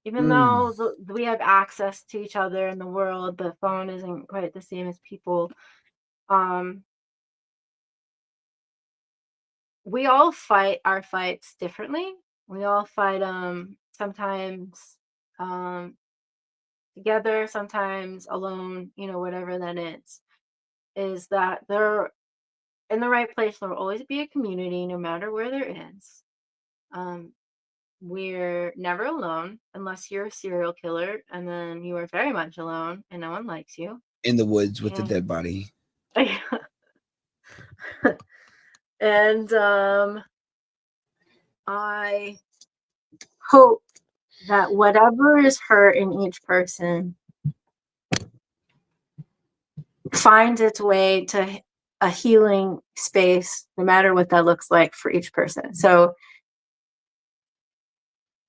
even though we have access to each other in the world. The phone isn't quite the same as people. We all fight our fights differently. We all fight sometimes together, sometimes alone, you know, whatever that is that they're in the right place. There'll always be a community no matter where there is. We're never alone unless you're a serial killer, and then you are very much alone and no one likes you. In the woods with the dead body. And I hope that whatever is hurt in each person finds its way to a healing space, no matter what that looks like for each person. So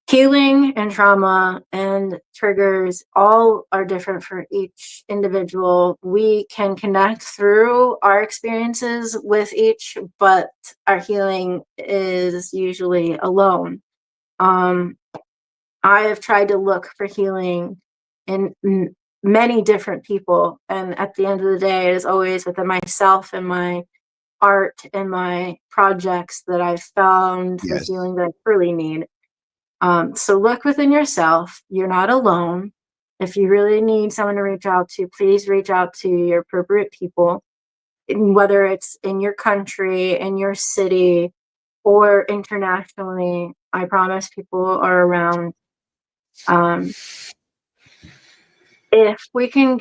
healing and trauma and triggers all are different for each individual. We can connect through our experiences with each, but our healing is usually alone. I have tried to look for healing in many different people, and at the end of the day, it is always within myself and my art and my projects that I've found the healing that I truly need. So look within yourself. You're not alone. If you really need someone to reach out to, please reach out to your appropriate people, whether it's in your country, in your city, or internationally. I promise people are around. If we can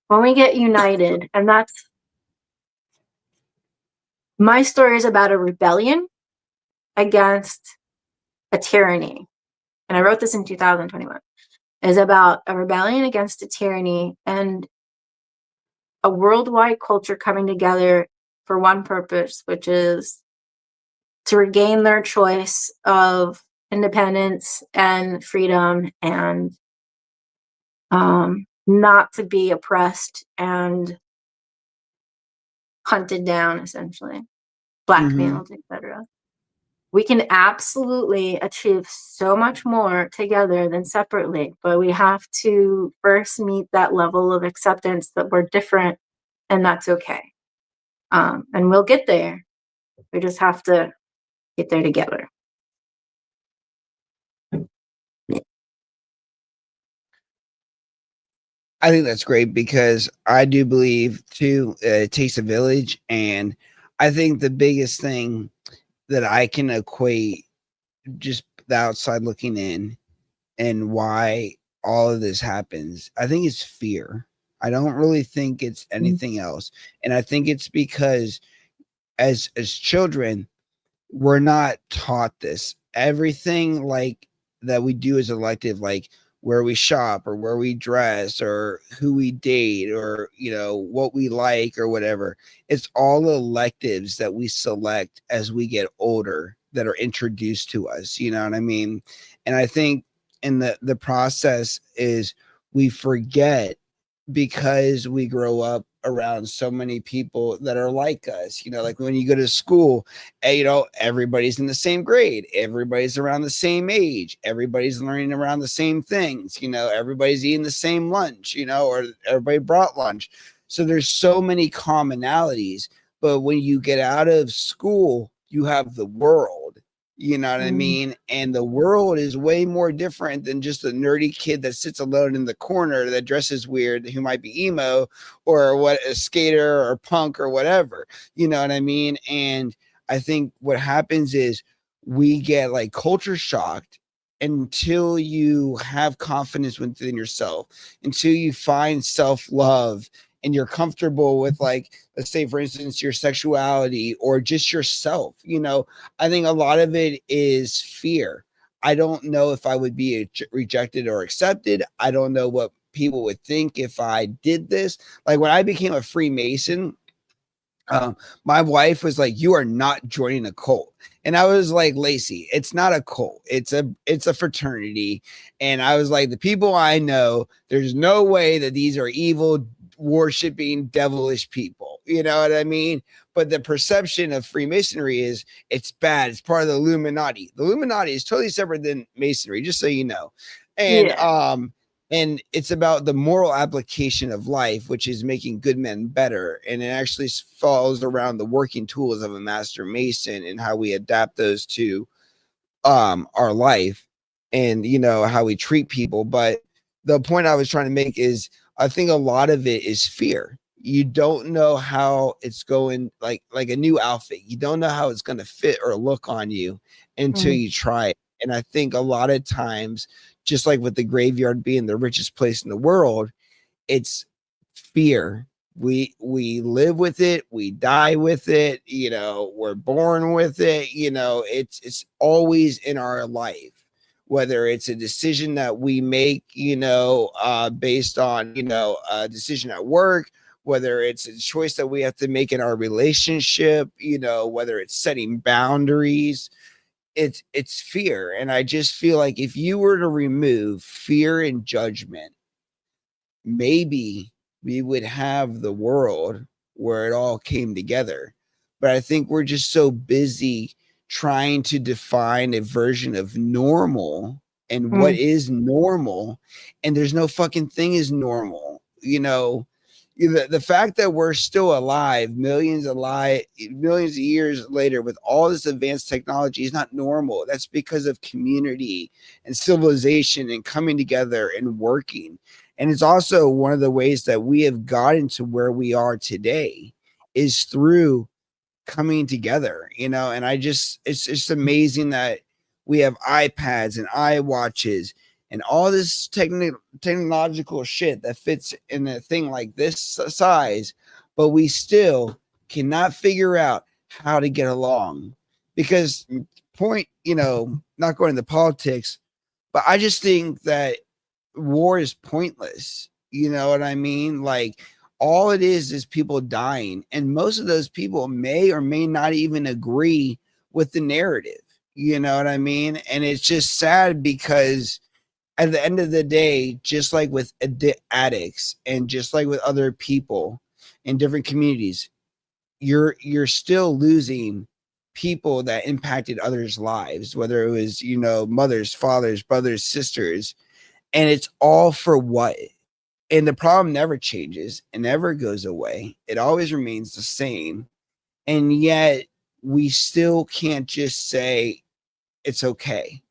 when we get united, and that's, my story is about a rebellion against a tyranny. And I wrote this in 2021. Is about a rebellion against a tyranny and a worldwide culture coming together for one purpose, which is to regain their choice of independence and freedom, and not to be oppressed and hunted down, essentially, blackmailed, etc. We can absolutely achieve so much more together than separately, but we have to first meet that level of acceptance that we're different, and that's okay. And we'll get there. We just have to get there together. I think that's great, because I do believe too, it takes a village. And I think the biggest thing that I can equate, just the outside looking in, and why all of this happens, I think it's fear. I don't really think it's anything else. And I think it's because as children, we're not taught this. Everything like that we do is elective, like where we shop or where we dress or who we date or, you know, what we like or whatever. It's all electives that we select as we get older that are introduced to us. You know what I mean? And I think in the process is we forget, because we grow up around so many people that are like us. You know, like when you go to school, you know, everybody's in the same grade, everybody's around the same age, everybody's learning around the same things, you know, everybody's eating the same lunch, you know, or everybody brought lunch. So there's so many commonalities. But when you get out of school, you have the world. You know what I mean? And the world is way more different than just a nerdy kid that sits alone in the corner that dresses weird, who might be emo or what, a skater or punk or whatever. You know what I mean? And I think what happens is we get like culture shocked until you have confidence within yourself, until you find self-love and you're comfortable with, like, let's say for instance, your sexuality or just yourself. You know, I think a lot of it is fear. I don't know if I would be rejected or accepted. I don't know what people would think if I did this. Like when I became a Freemason, my wife was like, "You are not joining a cult," and I was like, "Lacey, it's not a cult. It's a fraternity." And I was like, "The people I know, there's no way that these are evil, worshiping, devilish people." You know what I mean? But the perception of Freemasonry is it's bad. It's part of the Illuminati. The Illuminati is totally separate than Masonry, just so you know. And and it's about the moral application of life, which is making good men better. And it actually falls around the working tools of a master mason and how we adapt those to our life and, you know, how we treat people. But the point I was trying to make is I think a lot of it is fear. You don't know how it's going, like a new outfit. You don't know how it's going to fit or look on you until you try it. And I think a lot of times, just like with the graveyard being the richest place in the world, it's fear. We live with it, we die with it, you know, we're born with it, you know, it's always in our life. Whether it's a decision that we make, you know, based on, you know, a decision at work, whether it's a choice that we have to make in our relationship, you know, whether it's setting boundaries, it's fear. And I just feel like if you were to remove fear and judgment, maybe we would have the world where it all came together. But I think we're just so busy trying to define a version of normal and what is normal, and there's no fucking thing is normal. You know, the fact that we're still alive, millions of years later with all this advanced technology is not normal. That's because of community and civilization and coming together and working. And it's also one of the ways that we have gotten to where we are today is through coming together, you know. And it's just amazing that we have iPads and iWatches and all this technological shit that fits in a thing like this size, but we still cannot figure out how to get along. Because you know, not going into politics, but I just think that war is pointless. You know what I mean? Like, all it is people dying, and most of those people may or may not even agree with the narrative. You know what I mean? And it's just sad because at the end of the day, just like with addicts and just like with other people in different communities, you're still losing people that impacted others' lives, whether it was, you know, mothers, fathers, brothers, sisters, and it's all for what? And the problem never changes. It never goes away. It always remains the same. And yet we still can't just say it's okay.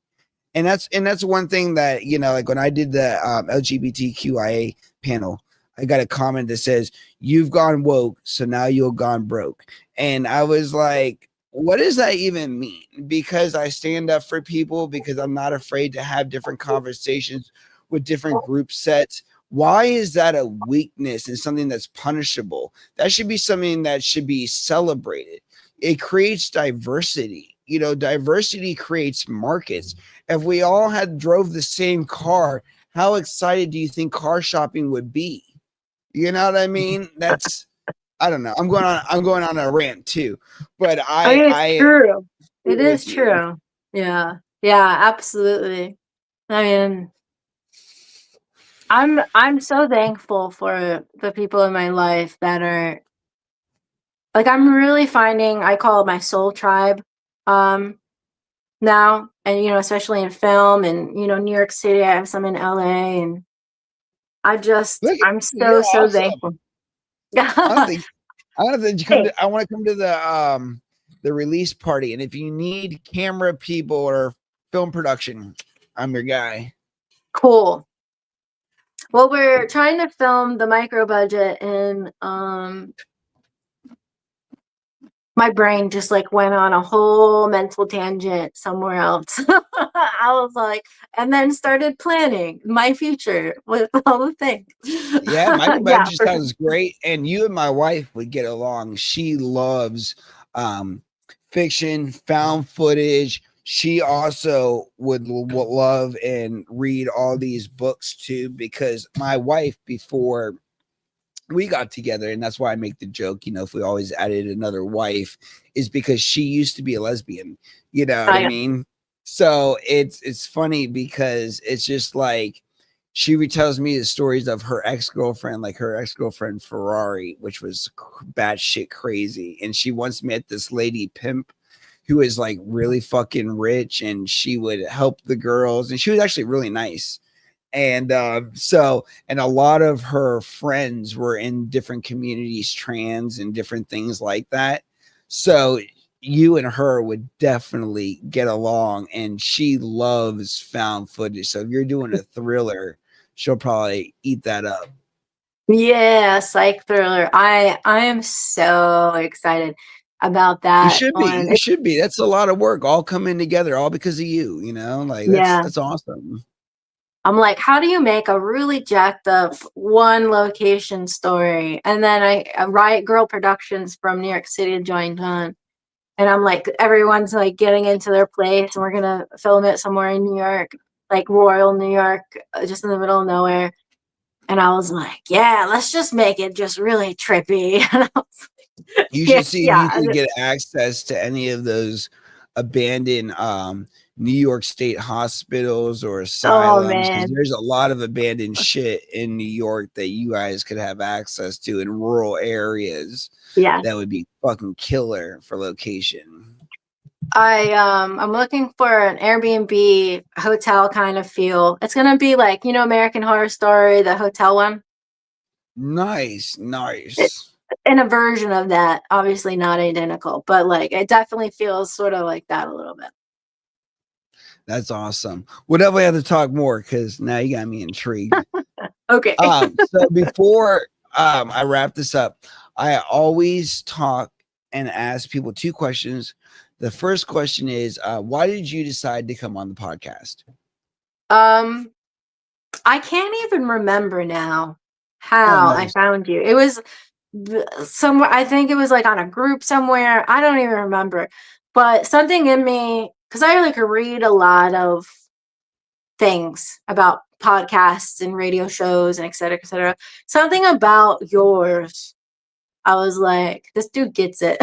And that's one thing that, you know, like when I did the LGBTQIA panel, I got a comment that says, "You've gone woke, so now you'll gone broke." And I was like, what does that even mean? Because I stand up for people, because I'm not afraid to have different conversations with different group sets. Why is that a weakness and something that's punishable? That should be something that should be celebrated. It creates diversity. You know, diversity creates markets. If we all had drove the same car, how excited do you think car shopping would be? You know what I mean? That's, I don't know. I'm going on a rant too, but it's true. It is you. true. Yeah. Yeah, absolutely. I mean, I'm so thankful for the people in my life that are like, I'm really finding, I call it my soul tribe now, and you know, especially in film and, you know, New York City, I have some in LA, and I'm so Awesome. thankful. I want to come Hey. to, I want to come to the release party, and if you need camera people or film production, I'm your guy. Cool. Well, we're trying to film the micro budget, and my brain just like went on a whole mental tangent somewhere else. I was like, and then started planning my future with all the things. Yeah, micro budget Yeah, sounds great, and you and my wife would get along. She loves fiction, found footage. She also would love and read all these books too, because my wife, before we got together, and that's why I make the joke, you know, if we always added another wife, is because she used to be a lesbian. You know what I mean? So it's funny because it's just like she retells me the stories of her ex-girlfriend, like her ex-girlfriend Ferrari, which was batshit crazy. And she once met this lady pimp who is like really fucking rich, and she would help the girls, and she was actually really nice. And and a lot of her friends were in different communities, trans and different things like that. So you and her would definitely get along, and she loves found footage. So if you're doing a thriller, she'll probably eat that up. Yeah, psych thriller. I am so excited about that. You should be. You should be. That's a lot of work, all coming together, all because of you. You know, like that's awesome. I'm like, how do you make a really jacked up one location story? And then I Riot Girl Productions from New York City joined on. And I'm like, everyone's like getting into their place, and we're going to film it somewhere in New York, like Royal New York, just in the middle of nowhere. And I was like, yeah, let's just make it just really trippy. And I was like, you should see if you can get access to any of those abandoned New York State hospitals or asylums, because there's a lot of abandoned shit in New York that you guys could have access to in rural areas. Yeah, that would be fucking killer for location. I'm looking for an Airbnb hotel kind of feel. It's gonna be like, you know, American Horror Story, the hotel one. Nice. In a version of that, obviously not identical, but like it definitely feels sort of like that a little bit. That's awesome. We'll definitely have to talk more because now you got me intrigued. Okay. So before I wrap this up, I always talk and ask people 2 questions. The first question is, why did you decide to come on the podcast? I can't even remember now how I found you. It was somewhere, I think it was like on a group somewhere. I don't even remember. But something in me, because I like read a lot of things about podcasts and radio shows and et cetera, et cetera. Something about yours, I was like, this dude gets it.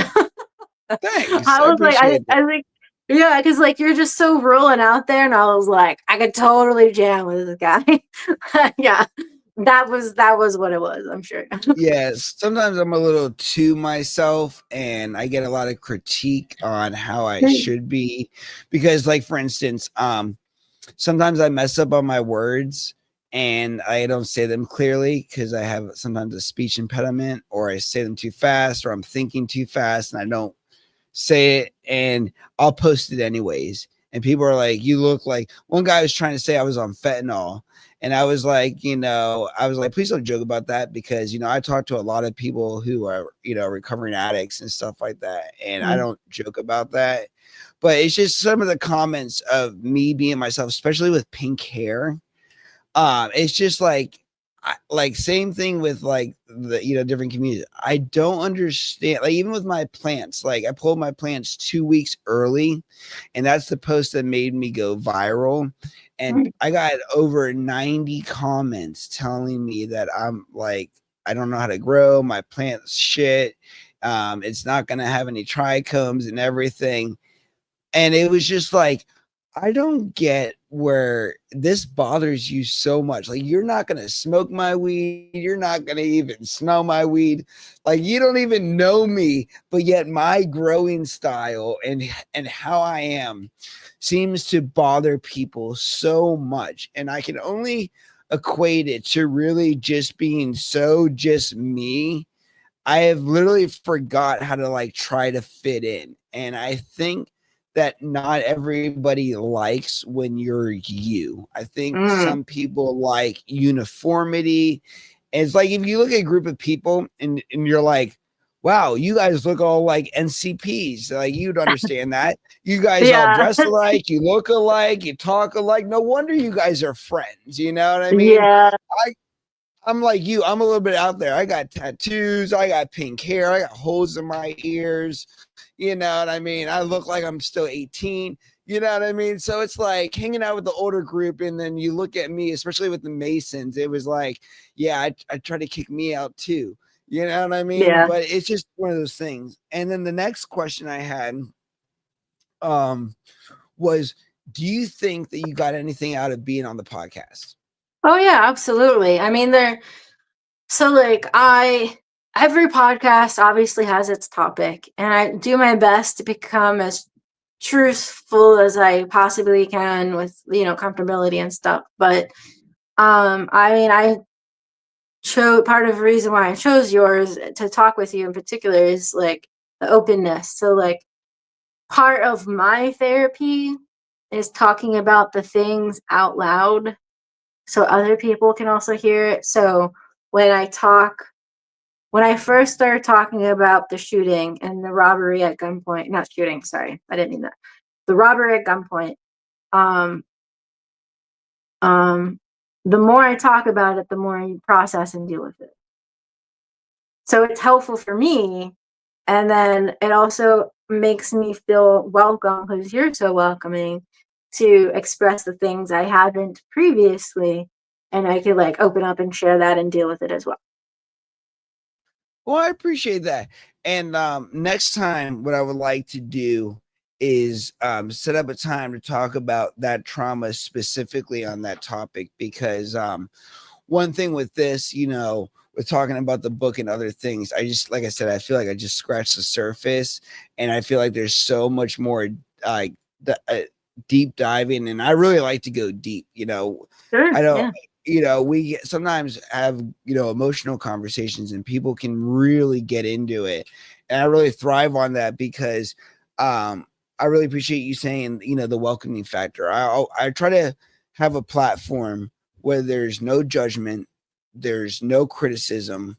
Thanks. I was like, I like, yeah, because like you're just so real and out there, and I was like, I could totally jam with this guy. Yeah, that was what it was. I'm sure. Yes, sometimes I'm a little to myself, and I get a lot of critique on how I should be, because, like, for instance, sometimes I mess up on my words and I don't say them clearly because I have sometimes a speech impediment, or I say them too fast, or I'm thinking too fast and I don't say it, and I'll post it anyways. And people are like, you look like, one guy was trying to say I was on fentanyl. And I was like, please don't joke about that, because, I talk to a lot of people who are, recovering addicts and stuff like that. And I don't joke about that. But it's just some of the comments of me being myself, especially with pink hair. It's just like same thing with like the different communities. I don't understand, like, even with my plants, like I pulled my plants 2 weeks early, and that's the post that made me go viral. And I got over 90 comments telling me that I'm like, I don't know how to grow my plants shit. It's not gonna have any trichomes and everything. And it was just like, I don't get where this bothers you so much. Like, you're not going to smoke my weed. You're not going to even smell my weed. Like, you don't even know me, but yet my growing style and how I am seems to bother people so much. And I can only equate it to really just being so just me. I have literally forgot how to like try to fit in. And I think that not everybody likes when you're you. I think some people like uniformity. And it's like, if you look at a group of people and you're like, wow, you guys look all like NCPs. Like, you'd understand that. You guys all dress alike, you look alike, you talk alike. No wonder you guys are friends. You know what I mean? Yeah. I'm like you. I'm a little bit out there. I got tattoos. I got pink hair. I got holes in my ears. You know what I mean? I look like I'm still 18. You know what I mean? So it's like hanging out with the older group, and then you look at me, especially with the Masons. It was like, yeah, I try to kick me out too. You know what I mean? Yeah. But it's just one of those things. And then the next question I had was, do you think that you got anything out of being on the podcast? Oh yeah, absolutely. I mean, every podcast obviously has its topic, and I do my best to become as truthful as I possibly can with, comfortability and stuff. But I mean, I chose, part of the reason why I chose yours to talk with you in particular is like the openness. So like part of my therapy is talking about the things out loud so other people can also hear it. So when I first started talking about the shooting and the robbery at gunpoint, not shooting, sorry, I didn't mean that. The robbery at gunpoint, the more I talk about it, the more you process and deal with it. So it's helpful for me. And then it also makes me feel welcome, because you're so welcoming, to express the things I haven't previously. and I could like open up and share that and deal with it as well. Well, I appreciate that. And next time, what I would like to do is set up a time to talk about that trauma specifically on that topic, because one thing with this, you know, with talking about the book and other things, I just, like I said, I feel like I just scratched the surface, and I feel like there's so much more like deep diving, and I really like to go deep, you know. Sure, I don't, yeah. you know, we sometimes have, you know, emotional conversations, and people can really get into it, and I really thrive on that, because I really appreciate you saying, you know, the welcoming factor. I try to have a platform where there's no judgment, there's no criticism.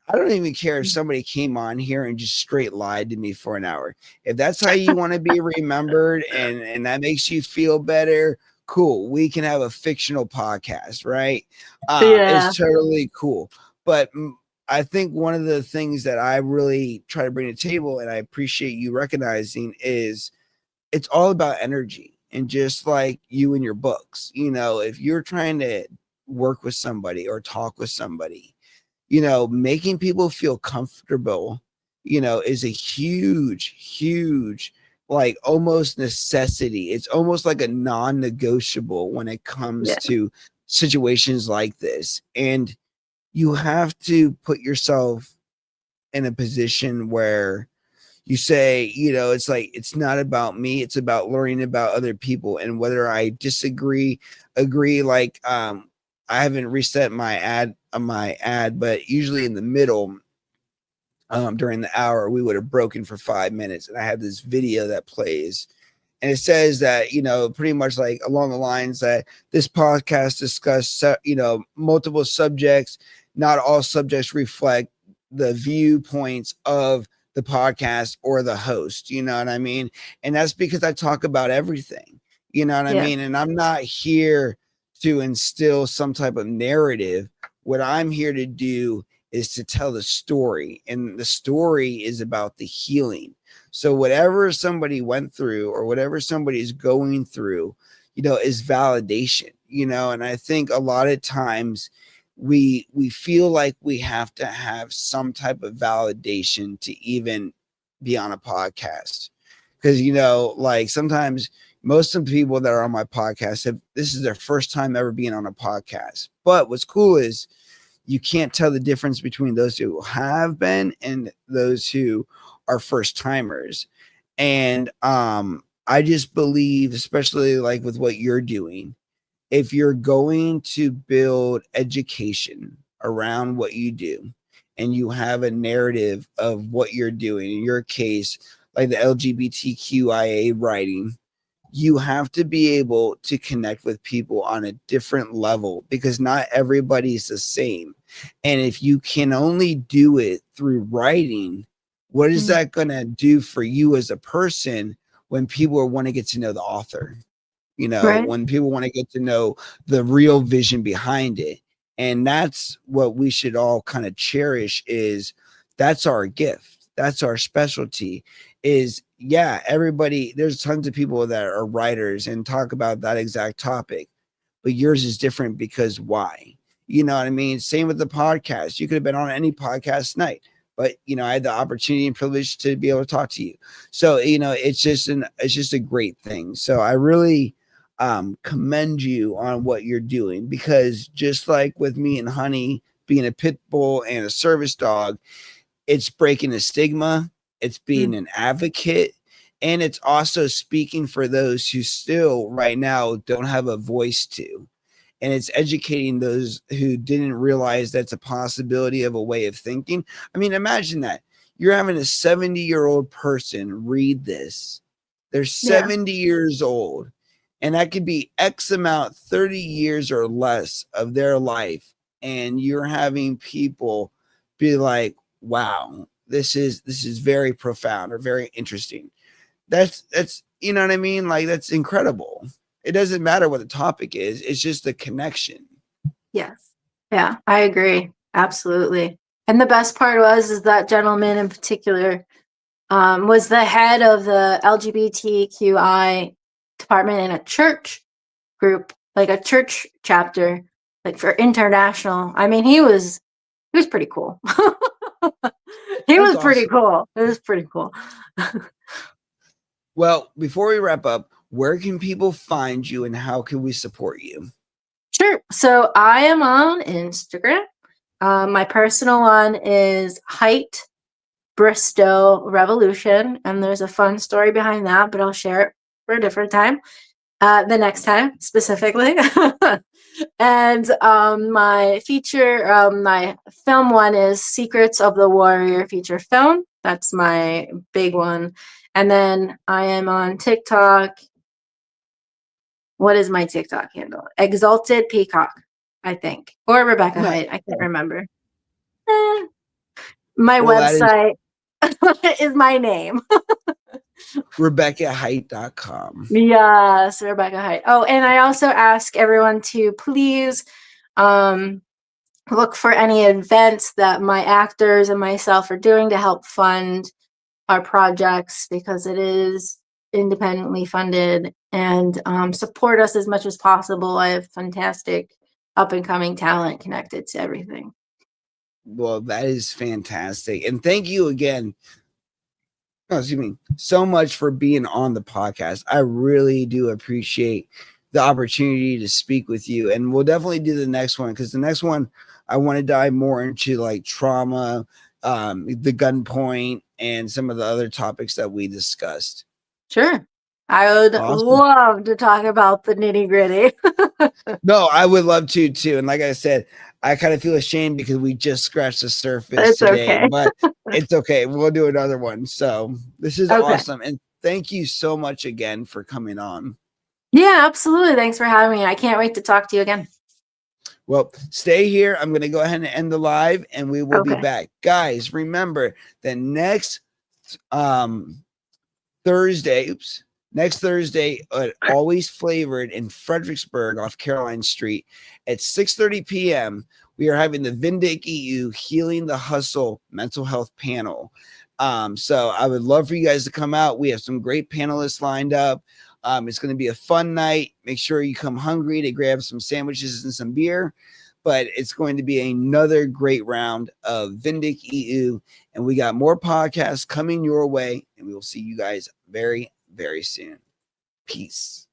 I don't even care if somebody came on here and just straight lied to me for an hour. If that's how you want to be remembered, and that makes you feel better, cool. We can have a fictional podcast, right? Yeah. It's totally cool. But I think one of the things that I really try to bring to the table, and I appreciate you recognizing, is it's all about energy. And just like you in your books, you know, if you're trying to work with somebody or talk with somebody, you know, making people feel comfortable, you know, is a huge, like almost necessity. It's almost like a non-negotiable when it comes to situations like this. And you have to put yourself in a position where you say, you know, it's like, it's not about me, it's about learning about other people. And whether I disagree, agree, like I haven't reset my ad, but usually in the middle, during the hour, we would have broken for 5 minutes, and I have this video that plays, and it says that, you know, pretty much like along the lines that this podcast discuss, you know, multiple subjects. Not all subjects reflect the viewpoints of the podcast or the host, you know what I mean? And that's because I talk about everything, you know what I mean? And I'm not here to instill some type of narrative. What I'm here to do is to tell the story, and the story is about the healing. So whatever somebody went through, or whatever somebody is going through, you know, is validation, you know. And I think a lot of times we feel like we have to have some type of validation to even be on a podcast, because, you know, like sometimes most of the people that are on my podcast have, this is their first time ever being on a podcast. But what's cool is you can't tell the difference between those who have been and those who are first timers. And I just believe, especially like with what you're doing, if you're going to build education around what you do, and you have a narrative of what you're doing, in your case, like the LGBTQIA writing, you have to be able to connect with people on a different level, because not everybody's the same. And if you can only do it through writing, what is that going to do for you as a person when people want to get to know the author? You know, when people want to get to know the real vision behind it. And that's what we should all kind of cherish, is that's our gift. That's our specialty. Is, yeah, everybody, there's tons of people that are writers and talk about that exact topic, but yours is different because why? You know what I mean? Same with the podcast. You could have been on any podcast tonight, but, you know, I had the opportunity and privilege to be able to talk to you. So, you know, it's just a great thing. So I really commend you on what you're doing, because just like with me and Honey being a pit bull and a service dog, it's breaking a stigma, it's being an advocate, and it's also speaking for those who still right now don't have a voice to. And it's educating those who didn't realize that's a possibility of a way of thinking. I mean, imagine that. You're having a 70-year-old person read this. They're 70 years old, and that could be X amount, 30 years or less of their life. And you're having people be like, wow, this is very profound or very interesting. That's, you know what I mean? Like, that's incredible. It doesn't matter what the topic is. It's just the connection. Yes. Yeah, I agree. Absolutely. And the best part is that gentleman in particular was the head of the LGBTQI department in a church group, like a church chapter. like for international. I mean, he was pretty cool. He was pretty cool. It was pretty cool. Well, before we wrap up, where can people find you and how can we support you? Sure. So I am on Instagram. My personal one is Height Bristow Revolution, and there's a fun story behind that, but I'll share it for a different time. The next time specifically. And my feature, my film one is Secrets of the Warrior feature film. That's my big one. And then I am on TikTok. What is my TikTok handle? Exalted Peacock, I think. Or Rebecca Heidt. I can't remember. My website is my name. RebeccaHeidt.com. Yes, Rebecca Heidt. Oh, and I also ask everyone to please look for any events that my actors and myself are doing to help fund our projects, because it is independently funded, and support us as much as possible. I have fantastic up and coming talent connected to everything. Well, that is fantastic. And thank you again. So much for being on the podcast. I really do appreciate the opportunity to speak with you. And we'll definitely do the next one, because the next one I want to dive more into like trauma, the gunpoint, and some of the other topics that we discussed. Sure. I would love to talk about the nitty gritty. No, I would love to too. And like I said, I kind of feel ashamed because we just scratched the surface today, okay. But it's okay. We'll do another one. So this is awesome. And thank you so much again for coming on. Yeah, absolutely. Thanks for having me. I can't wait to talk to you again. Well, stay here. I'm going to go ahead and end the live, and we will be back. Guys, remember that next Thursday, Always Flavored in Fredericksburg off Caroline Street at 6:30 p.m. We are having the Vindec EU Healing the Hustle mental health panel. So I would love for you guys to come out. We have some great panelists lined up. It's going to be a fun night. Make sure you come hungry to grab some sandwiches and some beer. But it's going to be another great round of Vindec EU. And we got more podcasts coming your way. And we will see you guys very, very soon. Peace.